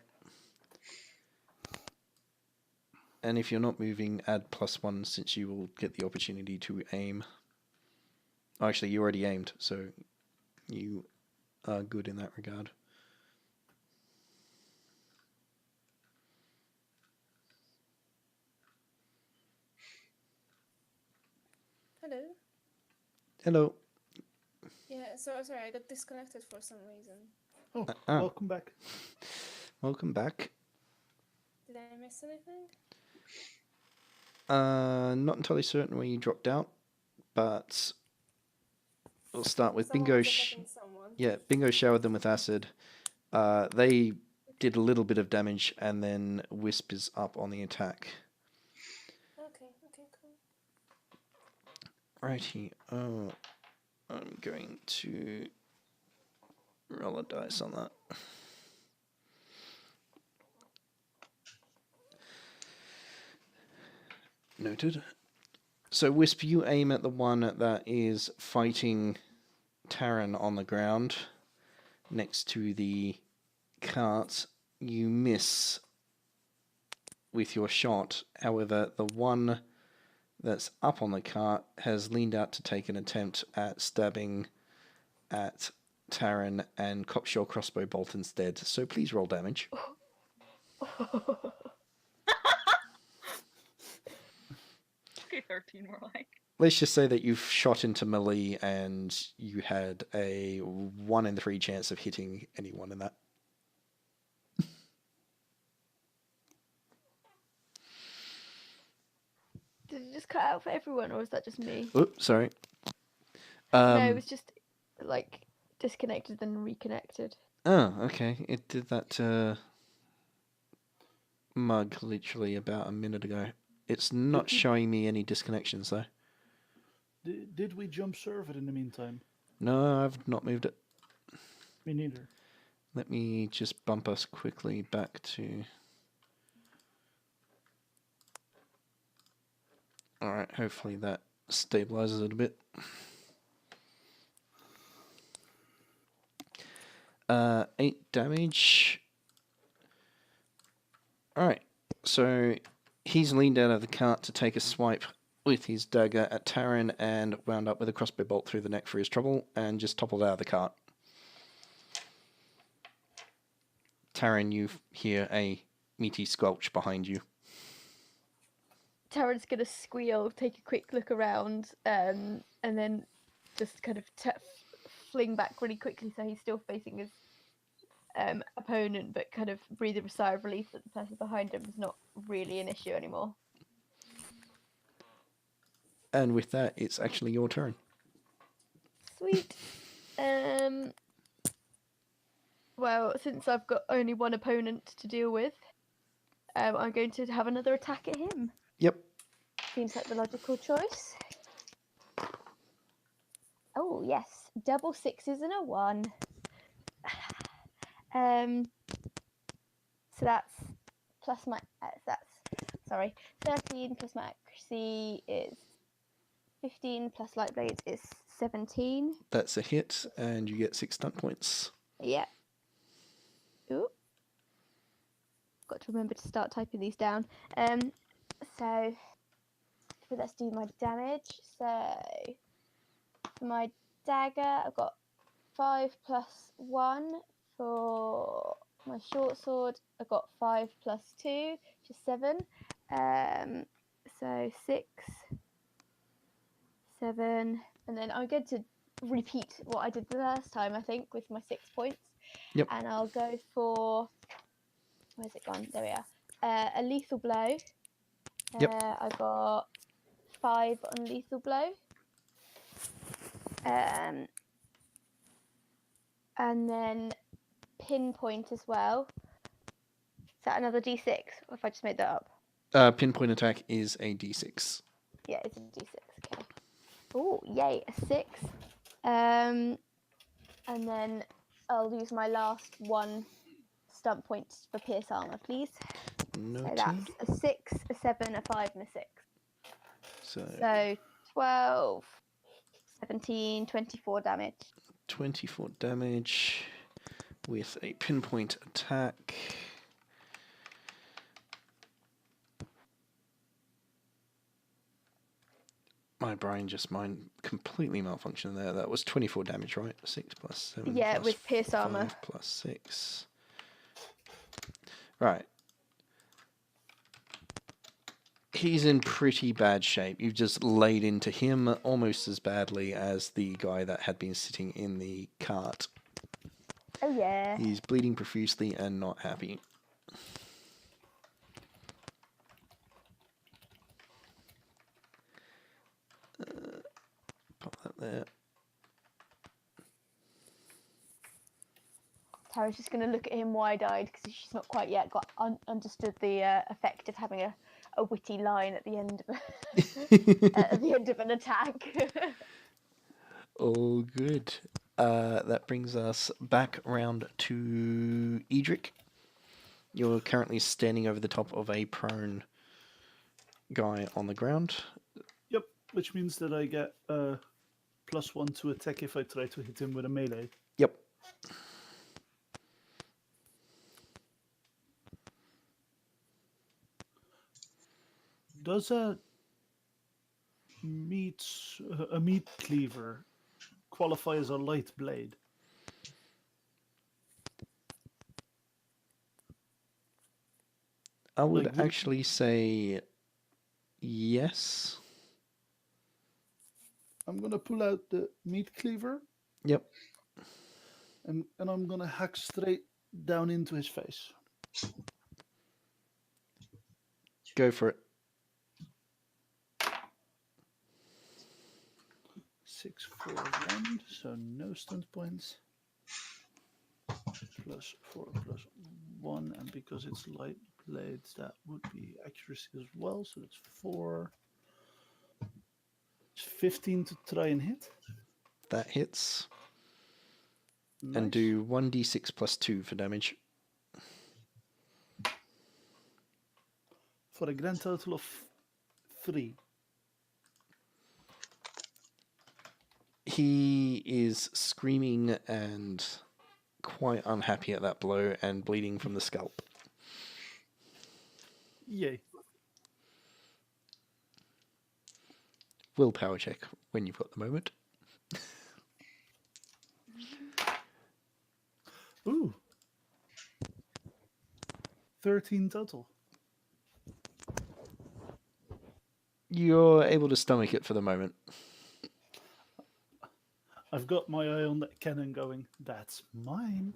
And if you're not moving, add +1 since you will get the opportunity to aim. Oh, actually, you already aimed, so you are good in that regard.
Hello.
Hello.
Yeah, so sorry, I got disconnected for some reason.
Oh, welcome back.
Welcome back.
Did I miss anything?
Not entirely certain where you dropped out, but we'll start with
Someone
Bingo.
was attacking someone.
Yeah, Bingo showered them with acid. They did a little bit of damage, and then Whisp is up on the attack.
Okay, cool.
Righty. Oh, I'm going to roll a dice on that. Noted. So, Wisp, you aim at the one that is fighting Tarin on the ground next to the cart, you miss with your shot. However, the one that's up on the cart has leaned out to take an attempt at stabbing at Tarin and cocks your crossbow bolt instead. So please roll damage.
Okay, 13 more like.
Let's just say that you've shot into melee and you had a 1 in 3 chance of hitting anyone in that.
Did it just cut out for everyone, or was that just me?
Oops, sorry.
No, it was just like disconnected then reconnected.
Oh, okay. It did that to Mug literally about a minute ago. It's not showing me any disconnections though.
Did we jump server in the meantime?
No, I've not moved it.
Me neither.
Let me just bump us quickly back to... Alright, hopefully that stabilizes it a bit. 8 damage. Alright, so he's leaned out of the cart to take a swipe with his dagger at Tarin and wound up with a crossbow bolt through the neck for his trouble and just toppled out of the cart. Tarin, you hear a meaty squelch behind you.
Tarin's gonna squeal, take a quick look around, and then just kind of fling back really quickly so he's still facing his opponent, but kind of breathe a sigh of relief that the person behind him is not really an issue anymore.
And with that, it's actually your turn.
Sweet. Well, since I've got only one opponent to deal with, I'm going to have another attack at him.
Yep.
Seems like the logical choice. Oh, yes. Double 6s and a 1. So that's plus my... sorry. 13 plus my accuracy is 15 plus light blades is 17.
That's a hit, and you get 6 stunt points.
Yeah. Ooh. Got to remember to start typing these down. So let's do my damage. So for my dagger, I've got 5 plus 1. For my short sword, I've got 5 plus 2, which is 7. So 6, 7, and then I'm going to repeat what I did the last time, I think, with my 6 points.
Yep.
And I'll go for... Where's it gone? There we are. A lethal blow.
Yep.
I got 5 on lethal blow. And then pinpoint as well. Is that another d6? Or have I just made that up?
Pinpoint attack is a d6.
Yeah, it's a d6. Okay. Oh, yay, a 6. And then I'll use my last 1 stunt point for pierce armor, please.
Noted.
So that's a 6, a 7, a 5, and a 6.
So
12, 17, 24 damage.
24 damage with a pinpoint attack. My brain just completely malfunctioned there. That was 24 damage, right? 6 plus 7
Yeah,
plus
with pierce
5
armor.
plus 6. Right. He's in pretty bad shape. You've just laid into him almost as badly as the guy that had been sitting in the cart.
Oh, yeah.
He's bleeding profusely and not happy. Pop that there.
Tara's just going to look at him wide-eyed because she's not quite yet got understood the effect of having a witty line at the end of at the end of an attack.
Oh, good. That brings us back round to Edric. You're currently standing over the top of a prone guy on the ground.
Yep, which means that I get +1 to attack if I try to hit him with a melee.
Yep.
Does a meat cleaver qualify as a light blade?
I would
Like, would it-
actually say yes.
I'm gonna pull out the meat cleaver
Yep.
and I'm gonna hack straight down into his face.
Go for it.
6, 4, 1, so no stunt points. Plus 4, plus 1, and because it's light blades, that would be accuracy as well, so that's 4. It's 15 to try and hit.
That hits.
Nice.
And do 1d6 plus 2 for damage.
For a grand total of 3.
He is screaming and quite unhappy at that blow and bleeding from the scalp.
Yay.
Willpower check when you've got the moment.
Ooh. 13 total.
You're able to stomach it for the moment.
I've got my eye on that cannon going, that's mine.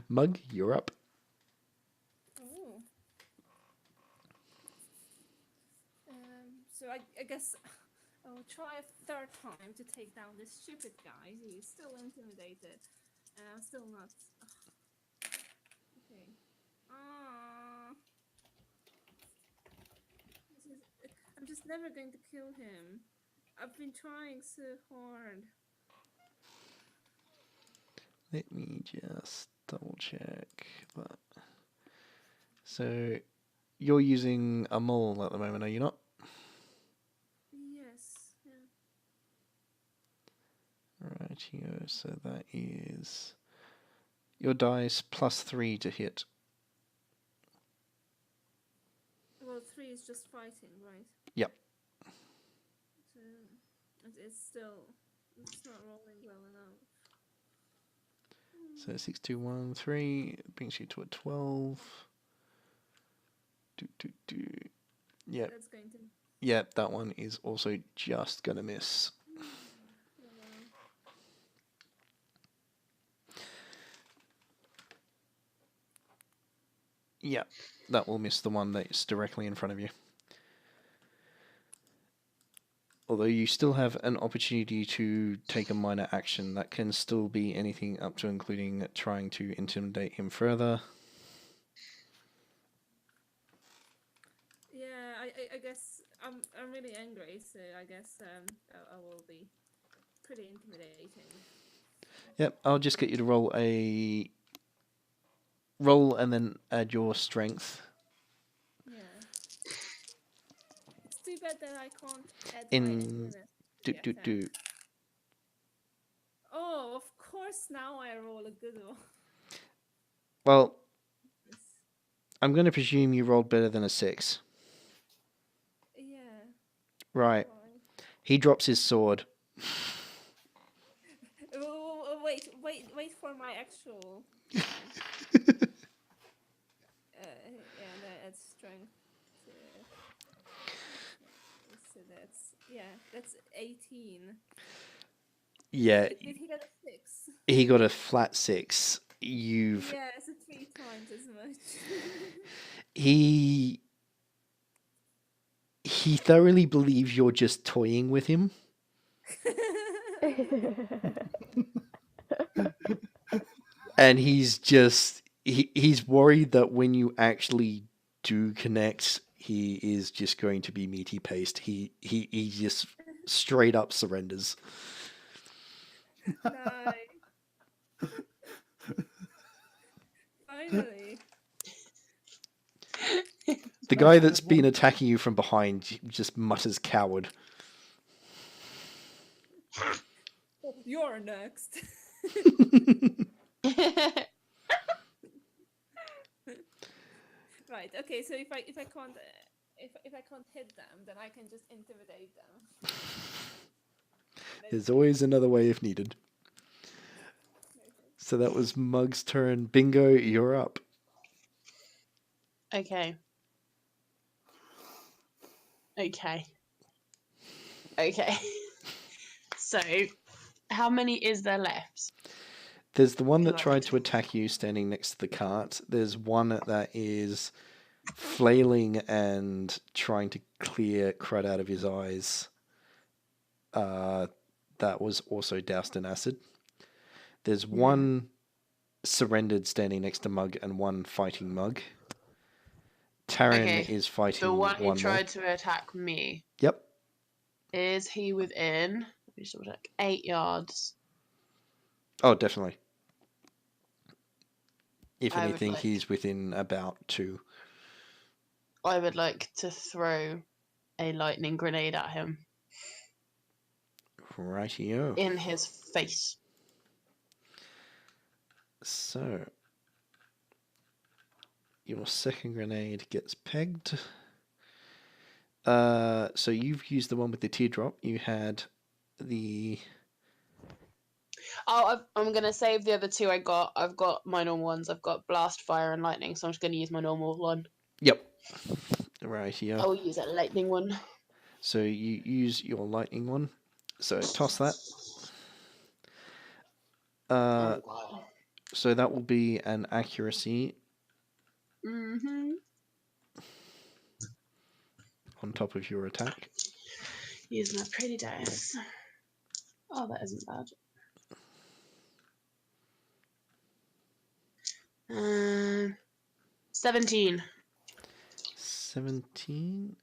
Mug, you're up.
Ooh. So I guess I'll try a third time to take down this stupid guy. He's still intimidated. And I'm still not. Okay. I'm just never going to kill him. I've been trying so hard.
Let me just double check that. So, you're using a mole at the moment, are you not?
Yes. Yeah.
Rightio, so that is your dice plus 3 to hit.
Well, 3 is just fighting, right?
Yep.
So it's not rolling well enough.
So 6, 2, 1, 3 brings you to a 12. Yep.
That's going to.
Yep, that one is also just gonna miss.
Oh, well.
Yep, that will miss the one that's directly in front of you. Although you still have an opportunity to take a minor action, that can still be anything up to including trying to intimidate him further.
Yeah, I guess I'm really angry, so I guess I will be pretty intimidating.
Yep, I'll just get you to roll and then add your strength.
Yeah. It's too bad that I can't add my
In
intimidation. Oh, of course now I roll a good one.
Well, I'm going to presume you rolled better than a 6.
Yeah.
Right.
Fine.
He drops his sword.
Wait for my actual. Yeah, that's strength. So that's 18.
Yeah,
Did he get a 6?
he got a flat 6. You've
Yeah, so 3 times as much.
he thoroughly believes you're just toying with him. And he's just he's worried that when you actually do connect, he is just going to be meaty paste. He just straight up surrenders.
Nice. Finally.
The guy that's been attacking you from behind just mutters coward.
You're next. Right. Okay. So if I can't if I can't hit them, then I can just intimidate them.
There's always another way if needed. So that was Mug's turn. Bingo, you're up.
Okay. Okay. Okay. So, how many is there left?
There's the one that
Who
tried
else?
to attack you standing next to the cart. There's one that is flailing and trying to clear crud out of his eyes. That was also doused in acid. There's one surrendered standing next to Mug and one fighting Mug. Tarin
Okay,
is fighting
The one who
one more.
tried to attack me,
Yep.
is he within, let me just double check, 8 yards?
Oh, definitely. If
I would
anything,
like-
he's within about 2.
I would like to throw a lightning grenade at him
Rightio.
in his face.
So, your second grenade gets pegged. So you've used the one with the teardrop. You had the...
Oh, I'm going to save the other 2 I got. I've got my normal ones. I've got blast, fire, and lightning, so I'm just going to use my normal one.
Yep. Rightio.
I will use that lightning one.
So you use your lightning one. So toss that. So that will be an accuracy
Mm-hmm.
on top of your attack.
Use my pretty dice. Oh, that isn't bad. 17.
17.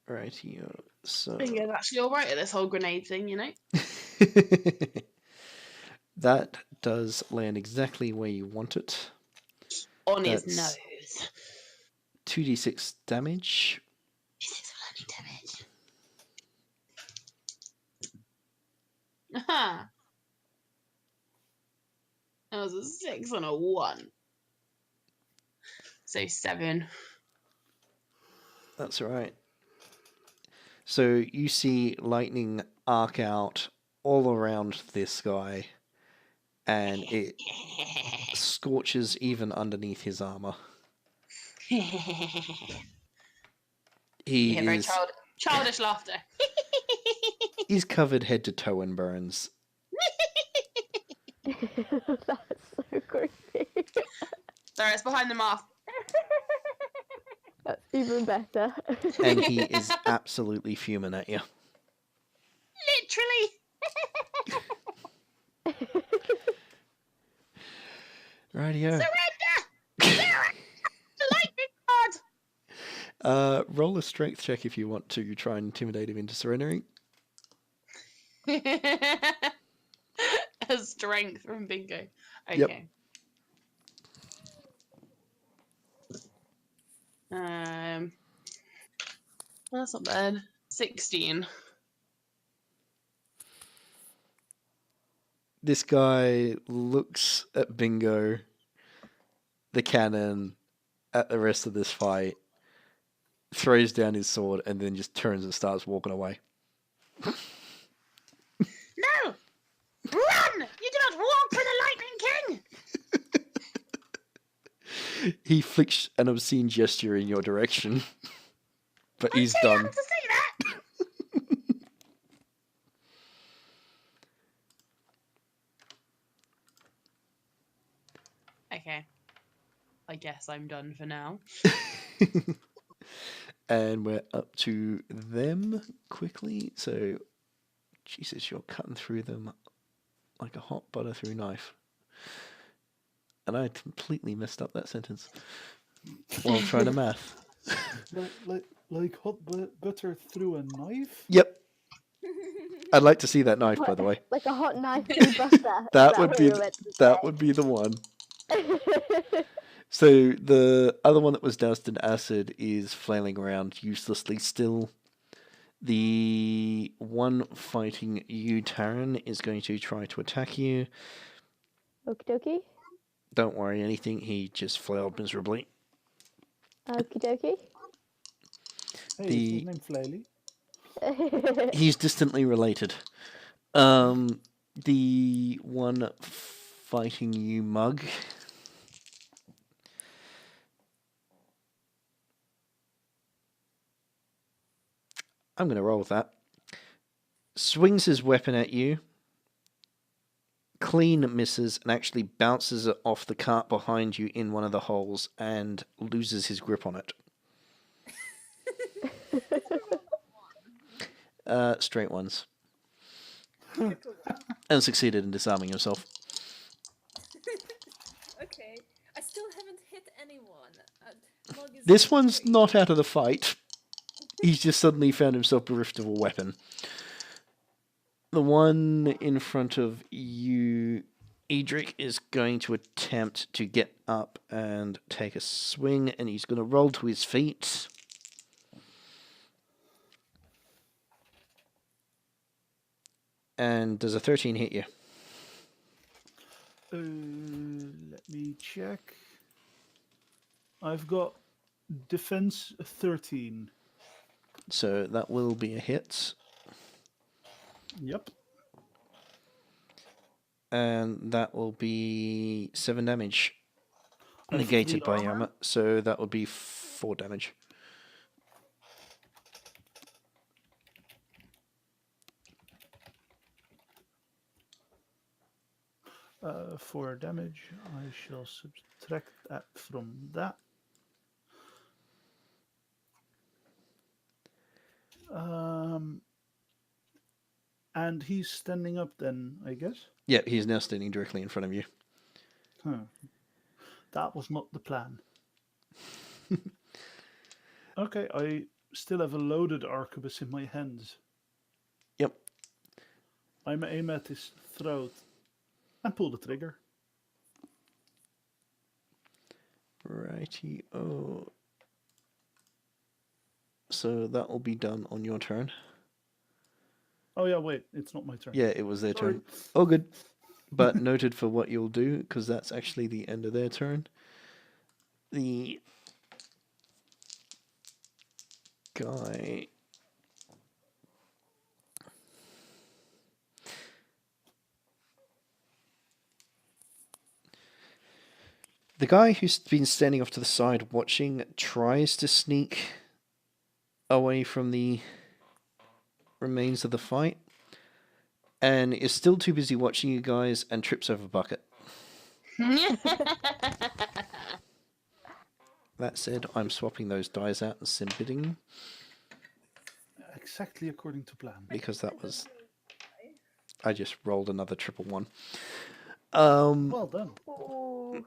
Rightio. So
Bingo's actually alright at this whole grenade thing, you know?
that does land exactly where you want it.
On his
That's
nose.
2d6 damage.
This is bloody damage. Aha! That was a 6 and a 1. So 7.
That's right. So you see lightning arc out all around this guy, and it scorches even underneath his armor. He
Yeah, very
is
childish laughter.
he's covered head to toe in burns.
That's so creepy.
Sorry, it's behind the mouth.
That's even better.
And he is absolutely fuming at you.
Literally.
Rightio.
Surrender! Lightning rod!
Roll a strength check if you want to try and intimidate him into surrendering.
A strength from Bingo. Okay.
Yep.
That's not bad. 16.
This guy looks at Bingo, the cannon, at the rest of this fight, throws down his sword, and then just turns and starts walking away.
No! Run! You do not walk for the Lightning King!
He flicks an obscene gesture in your direction, but he's done.
To say that!
Okay. I guess I'm done for now.
And we're up to them quickly. So, Jesus, you're cutting through them like a hot butter through knife. And I completely messed up that sentence while trying to math.
Like hot butter through a knife?
Yep. I'd like to see that knife, by the way.
Like a hot knife through butter.
That would be the one. So the other one that was doused in acid is flailing around uselessly still. The one fighting you, Tarin, is going to try to attack you.
Okie dokie.
Don't worry anything, he just flailed miserably.
Okie dokie.
Hey,
The-
is his name Flaley?
He's distantly related. The one fighting you, Mug. I'm going to roll with that. Swings his weapon at you. Clean misses and actually bounces it off the cart behind you in one of the holes and loses his grip on it. Straight ones. And succeeded in disarming himself.
Okay, I still haven't hit anyone. Mog is
This one's
straight.
not out of the fight. He's just suddenly found himself bereft of a weapon. The one in front of you, Edric, is going to attempt to get up and take a swing, and he's going to roll to his feet. And does a 13 hit you?
Let me check. I've got defense 13.
So that will be a hit.
Yep.
And that will be 7 damage.
Of
Negated
the
by
armor?
armor. So that would be 4 damage.
For damage, I shall subtract that from that. And he's standing up then, I guess?
Yeah, he's now standing directly in front of you.
Huh. That was not the plan. Okay, I still have a loaded arquebus in my hands.
Yep.
I'm aim at his throat and pull the trigger.
Righty-o. So that will be done on your turn.
Oh yeah, wait, it's not my turn.
Yeah, it was their
Sorry.
turn. Oh, good. But noted for what you'll do, because that's actually the end of their turn. The guy... The guy who's been standing off to the side watching tries to sneak away from the remains of the fight and is still too busy watching you guys and trips over a bucket. That said, I'm swapping those dice out and submitting
Exactly according to plan.
because that was... I just rolled another 111.
Well done.
Ooh.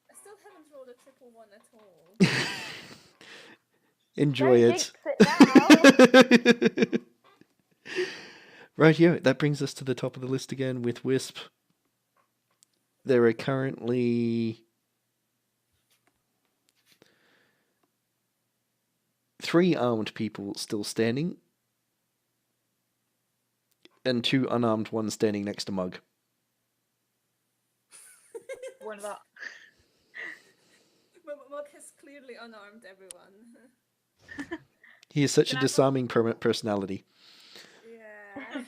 I still haven't rolled a 111 at all.
Enjoy
Don't
it.
jinx it now.
Rightio, that brings us to the top of the list again with Whisp. There are currently 3 armed people still standing, and 2 unarmed ones standing next to Mug.
One of that.
Mog has clearly unarmed everyone.
He is such a
Can I go-
disarming personality.
Yeah.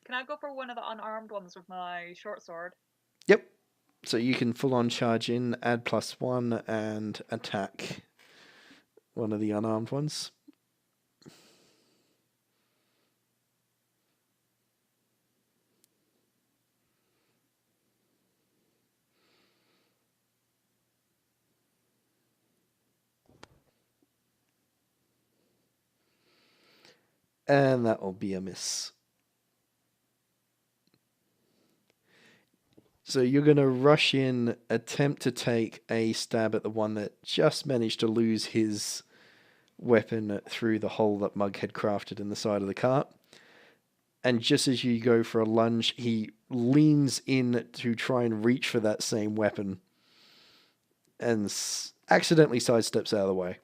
Can I go for one of the unarmed ones with my short sword?
Yep. So you can full on charge in, add +1, and attack one of the unarmed ones. And that will be a miss. So you're going to rush in, attempt to take a stab at the one that just managed to lose his weapon through the hole that Mug had crafted in the side of the cart. And just as you go for a lunge, he leans in to try and reach for that same weapon and accidentally sidesteps out of the way.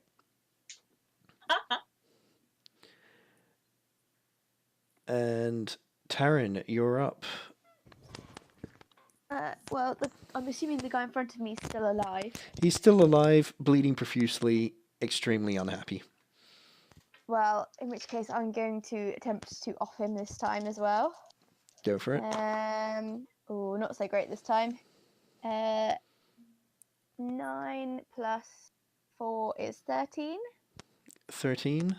And Tarin, you're up.
Well, I'm assuming the guy in front of me is still alive.
He's still alive, bleeding profusely, extremely unhappy.
Well, in which case I'm going to attempt to off him this time as well.
Go for it.
Oh, not so great this time. 9 plus 4 is 13.
13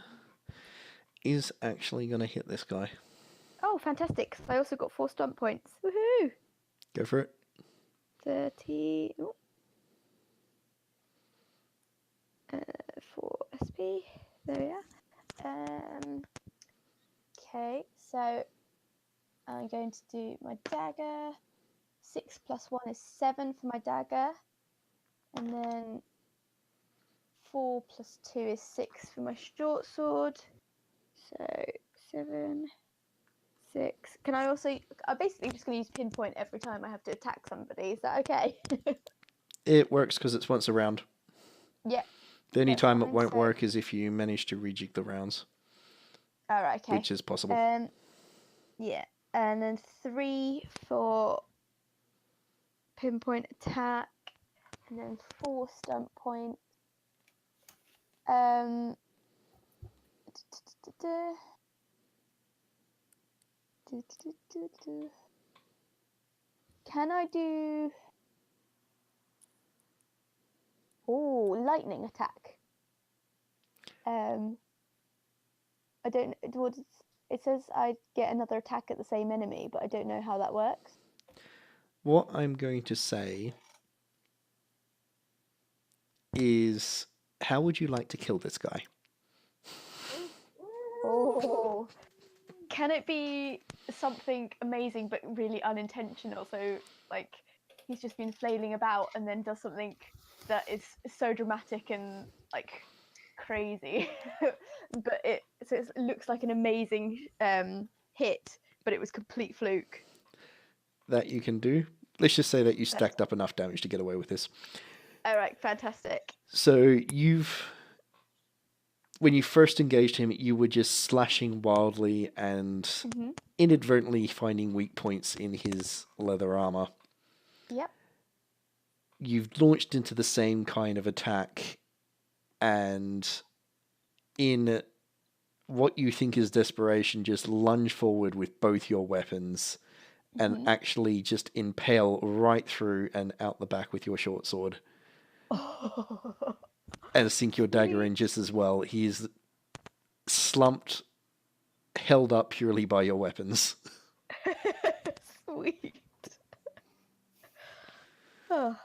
is actually going to hit this guy.
Oh, fantastic. So I also got 4 stomp points. Woohoo!
Go for it.
30. Ooh. 4 SP. There we are. Okay, so I'm going to do my dagger. 6 plus 1 is 7 for my dagger. And then 4 plus 2 is 6 for my short sword. So 7, 6. Can I also... I'm basically just going to use pinpoint every time I have to attack somebody. Is that okay?
It works because it's once a round.
Yeah.
The only
That's
time it
fine,
won't
so-
work is if you manage to rejig the rounds,
All right, okay.
which is possible.
Yeah. And then 3 for pinpoint attack. And then 4 stump points. Can I do... Oh, lightning attack. I don't... It says I get another attack at the same enemy, but I don't know how that works.
What I'm going to say is, how would you like to kill this guy?
Oh, can it be something amazing but really unintentional? So, like, he's just been flailing about and then does something that is so dramatic and like crazy, but it looks like an amazing hit, but it was complete fluke.
That you can do. Let's just say that you stacked up enough damage to get away with this.
All right, fantastic.
So when you first engaged him, you were just slashing wildly and inadvertently finding weak points in his leather armor.
Yep.
You've launched into the same kind of attack, and in what you think is desperation, just lunge forward with both your weapons and actually just impale right through and out the back with your short sword. And sink your dagger in just as well. He is slumped, held up purely by your weapons.
Sweet. Oh.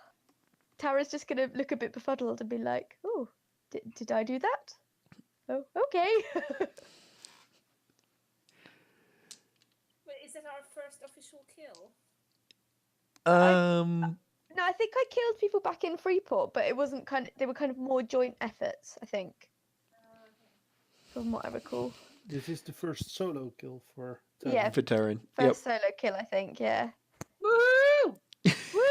Tara's just going to look a bit befuddled and be like, oh, did I do that? Oh, okay.
Wait, is that our first official kill?
No, I think I killed people back in Freeport, but it wasn't they were kind of more joint efforts, I think. From what I recall.
This is the first solo kill for Tarin.
Yeah.
For Tarin.
First solo kill, I think, yeah.
Woo!
Woo!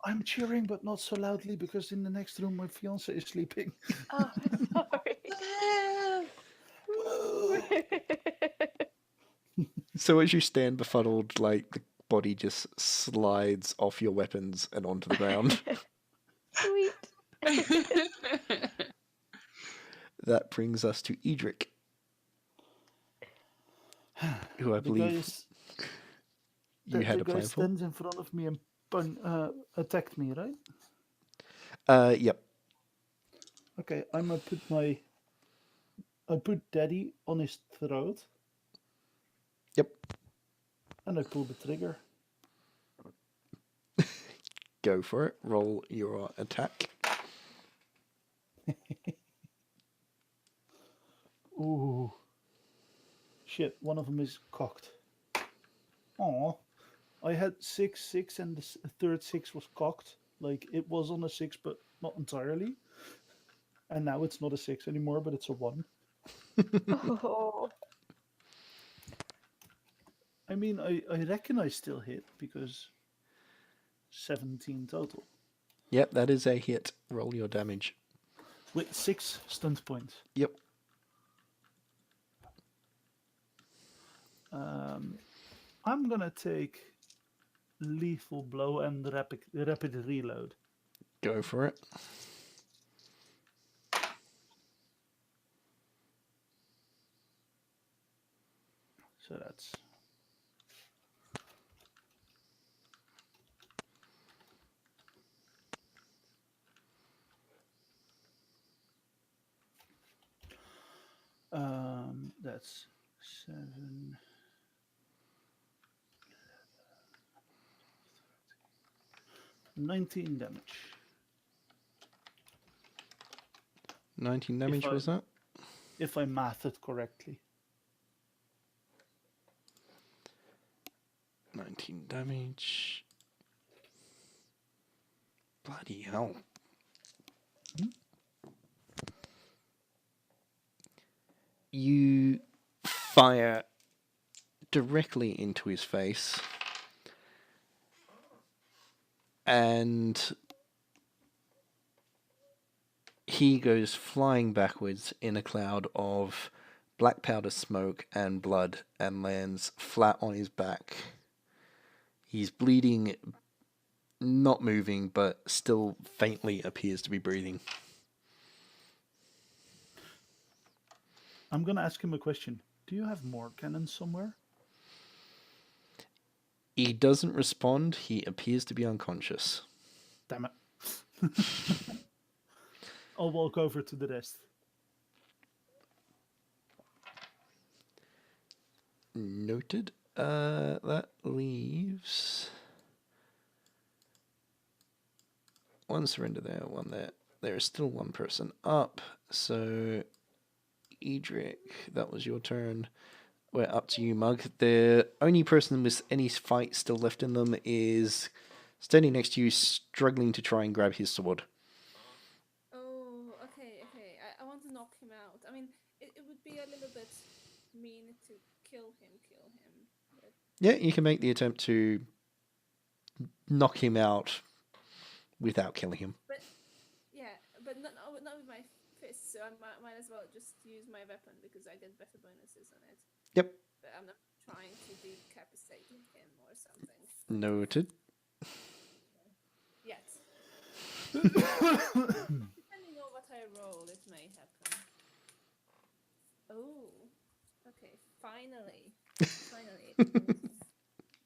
I'm cheering, but not so loudly, because in the next room my fiance is sleeping.
Oh, sorry.
So as you stand befuddled, like, the body just slides off your weapons and onto the ground.
Sweet.
That brings us to Edric, who I believe you had a plan
guy
for.
stands in front of me and attacked me, right?
Yep.
Okay, I'm gonna I put Daddy on his throat.
Yep.
And I pull the trigger.
Go for it. Roll your attack.
Ooh. Shit, one of them is cocked. Aw. I had 6, and the third 6 was cocked. Like, it was on a 6, but not entirely. And now it's not a 6 anymore, but it's a 1.
Oh.
I mean, I reckon I still hit, because 17 total.
Yep, that is a hit. Roll your damage.
With 6 stunt points.
Yep.
I'm gonna take lethal blow and rapid reload.
Go for it.
So that's 7. 19 damage.
19 damage was that?
If I mathed it correctly.
19 damage. Bloody hell. You fire directly into his face. And he goes flying backwards in a cloud of black powder smoke and blood and lands flat on his back. He's bleeding, not moving, but still faintly appears to be breathing.
I'm going to ask him a question. Do you have more cannons somewhere?
He doesn't respond. He appears to be unconscious.
Damn it. I'll walk over to the rest.
Noted. That leaves one surrender there, one there. There is still one person up. So, Edric, that was your turn. We're up to you, Mug. The only person with any fight still left in them is standing next to you, struggling to try and grab his sword.
Oh, okay. I want to knock him out. I mean, it would be a little bit mean to kill him. But...
Yeah, you can make the attempt to knock him out without killing him.
But not with my fist, so I might as well just use my weapon because I get better bonuses on it.
Yep.
But I'm not trying to decapitate him or something.
Noted.
Yet. Depending on what I roll, it may happen. Oh, okay. Finally.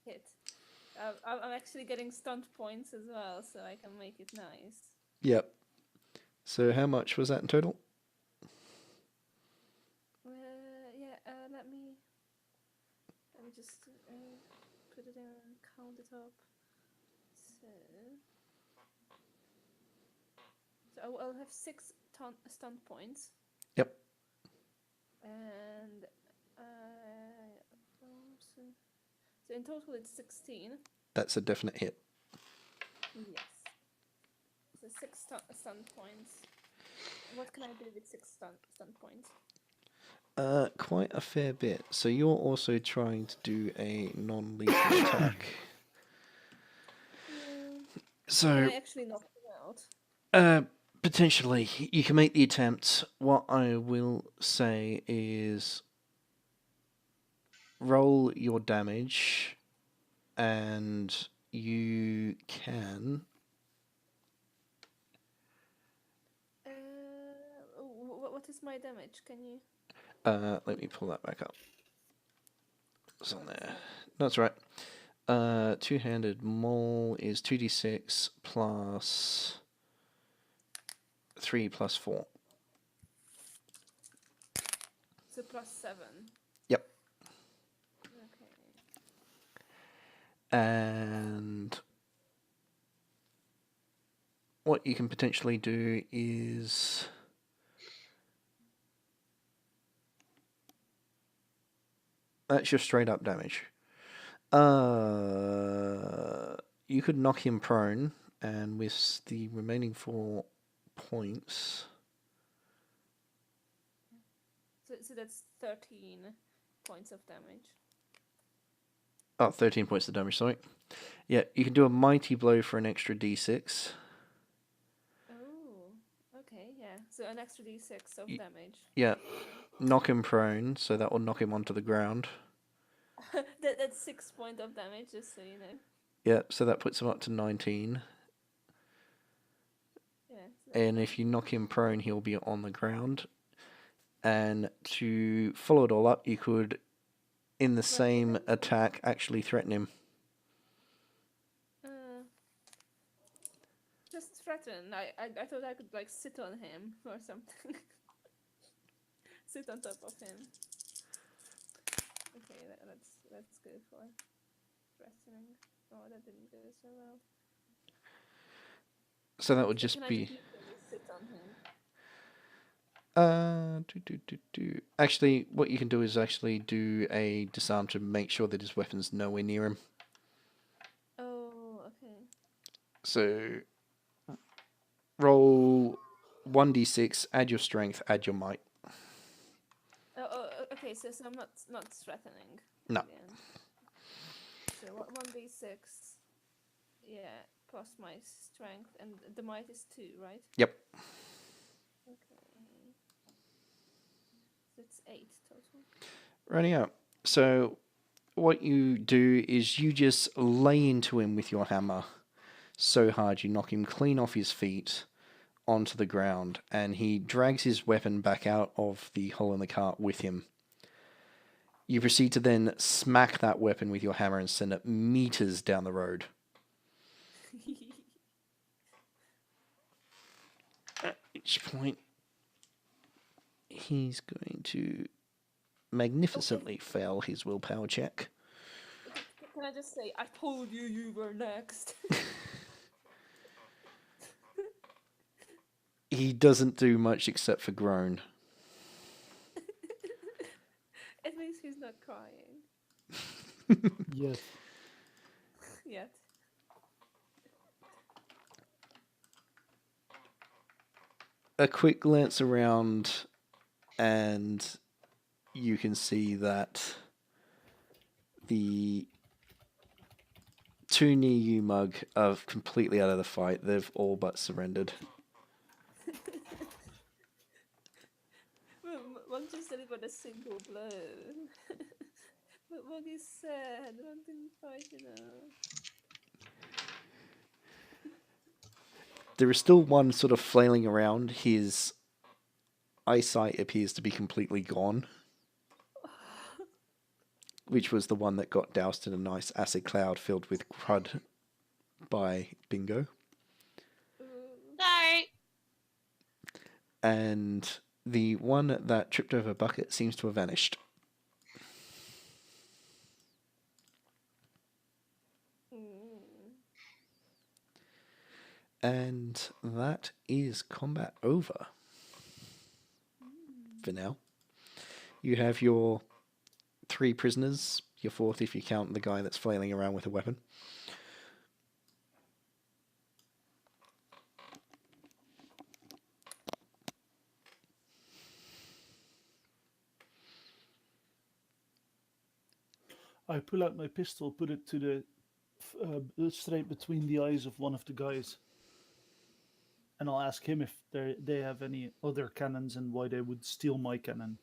Hit. I'm actually getting stunt points as well, so I can make it nice.
Yep. So how much was that in total?
Let me just put it in and count it up. So I'll have 6 stunt points.
Yep.
And so in total it's 16.
That's a definite hit.
Yes. So 6 stun points. What can I do with 6 stun points?
Quite a fair bit. So you're also trying to do a non-lethal attack. So
Can I actually knock him out?
potentially, you can make the attempt. What I will say is roll your damage, and you can.
What is my damage? Can you?
Let me pull that back up. It's on there. That's right. Two-handed maul is 2d6 plus 3 plus 4.
So plus 7.
Yep.
Okay.
And what you can potentially do is that's your straight up damage. You could knock him prone, and with the remaining 4 points.
So that's 13 points of damage.
Oh, 13 points of damage, sorry. Yeah, you can do a mighty blow for an extra d6.
Oh, okay, yeah. So an extra d6 of damage.
Yeah, knock him prone, so that will knock him onto the ground.
That's 6 points of damage, just so you know.
Yep, so that puts him up to 19.
Yeah.
And if you knock him prone, he'll be on the ground. And to follow it all up, you could, in the same attack, actually threaten him.
Just threaten. I thought I could like sit on him or something. Sit on top of him. Okay, let's go for threatening. Oh, that didn't go so well.
So that would just
Can I
be...
just literally sit on him?
Actually, what you can do is actually do a disarm to make sure that his weapon's nowhere near him.
Oh, okay.
So, roll 1d6, add your strength, add your might.
Okay. So I'm not threatening.
No.
Again. So 1d6. Yeah, plus my strength, and the might is 2, right?
Yep.
Okay. That's 8 total.
Running out. So, what you do is you just lay into him with your hammer so hard you knock him clean off his feet onto the ground, and he drags his weapon back out of the hole in the cart with him. You proceed to then smack that weapon with your hammer and send it meters down the road. At which point, he's going to magnificently fail his willpower check.
Can I just say, I told you were next.
He doesn't do much except for groan.
At least he's not crying
Yes.
yet.
A quick glance around, and you can see that the two near you mug are completely out of the fight. They've all but surrendered.
One just delivered a single blow. But Mug is sad. One didn't fight enough.
There is still one sort of flailing around. His eyesight appears to be completely gone, which was the one that got doused in a nice acid cloud filled with crud by Bingo.
Sorry.
And the one that tripped over Bucket seems to have vanished. And that is combat over. For now. You have your 3 prisoners, your 4th if you count the guy that's flailing around with a weapon.
I pull out my pistol, put it to the straight between the eyes of one of the guys, and I'll ask him if they have any other cannons and why they would steal my cannon.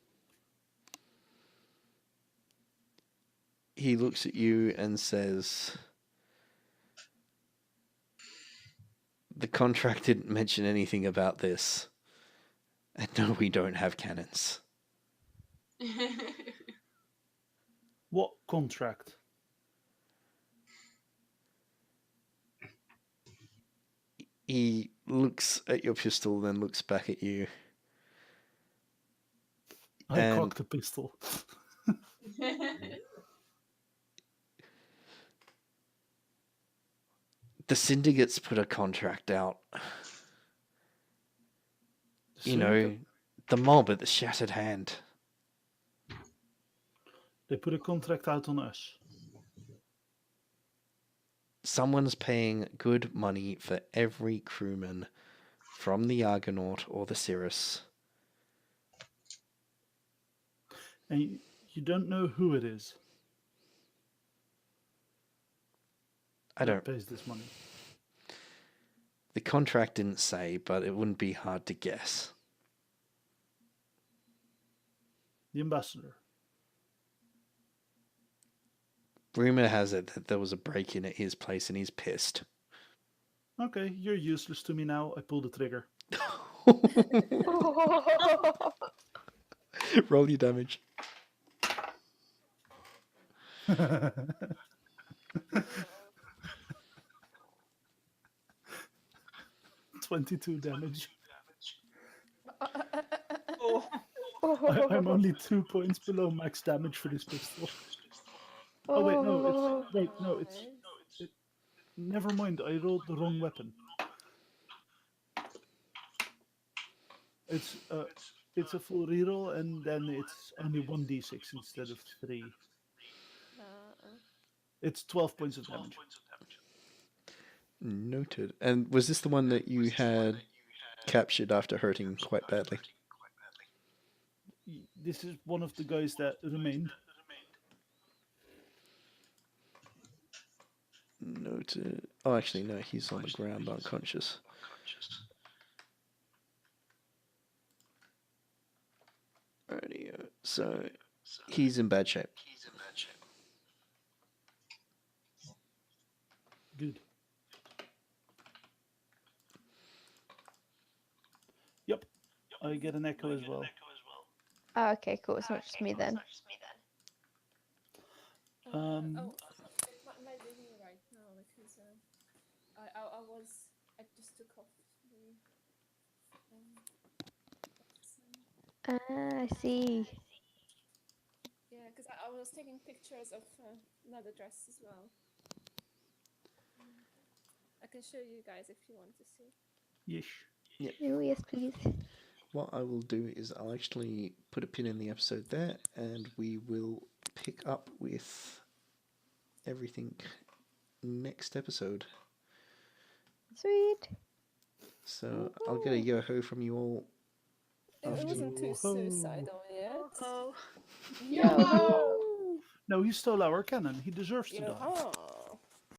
He looks at you and says, "The contract didn't mention anything about this. And no, we don't have cannons."
What contract?
He looks at your pistol, then looks back at you.
I cocked the pistol.
The syndicates put a contract out. You know, the mob at the Shattered Hand.
They put a contract out on us.
Someone's paying good money for every crewman from the Argonaut or the Cirrus.
And you don't know who it is.
I don't.
That pays this money.
The contract didn't say, but it wouldn't be hard to guess.
The ambassador.
Rumor has it that there was a break-in at his place and he's pissed.
Okay, you're useless to me now. I pull the trigger.
Roll your damage.
22 damage.
Oh.
I'm only 2 points below max damage for this pistol. Oh wait, no, it's never mind. I rolled the wrong weapon. It's a full reroll, and then it's only 1d6 instead of 3. It's 12 points of damage.
Noted. And was this the one that you had captured after hurting quite badly?
This is one of the guys that remained.
Noted. Oh, actually, no, he's on the ground unconscious. Rightio. So, he's in bad shape.
Good. Yep. I get an echo as well.
Oh, okay, cool. It's not just me then.
Am I doing it right now? Because I just took off the.
I see.
Yeah, because I was taking pictures of another dress as well. I can show you guys if you want to see.
Yeesh.
Oh, yes, please.
What I will do is I'll actually put a pin in the episode there, and we will pick up with everything next episode.
Sweet.
So I'll get a yo-ho from you all.
It wasn't too suicidal yet.
Oh.
Yo-ho!
No, he stole our cannon. He deserves to die.
Yo-ho.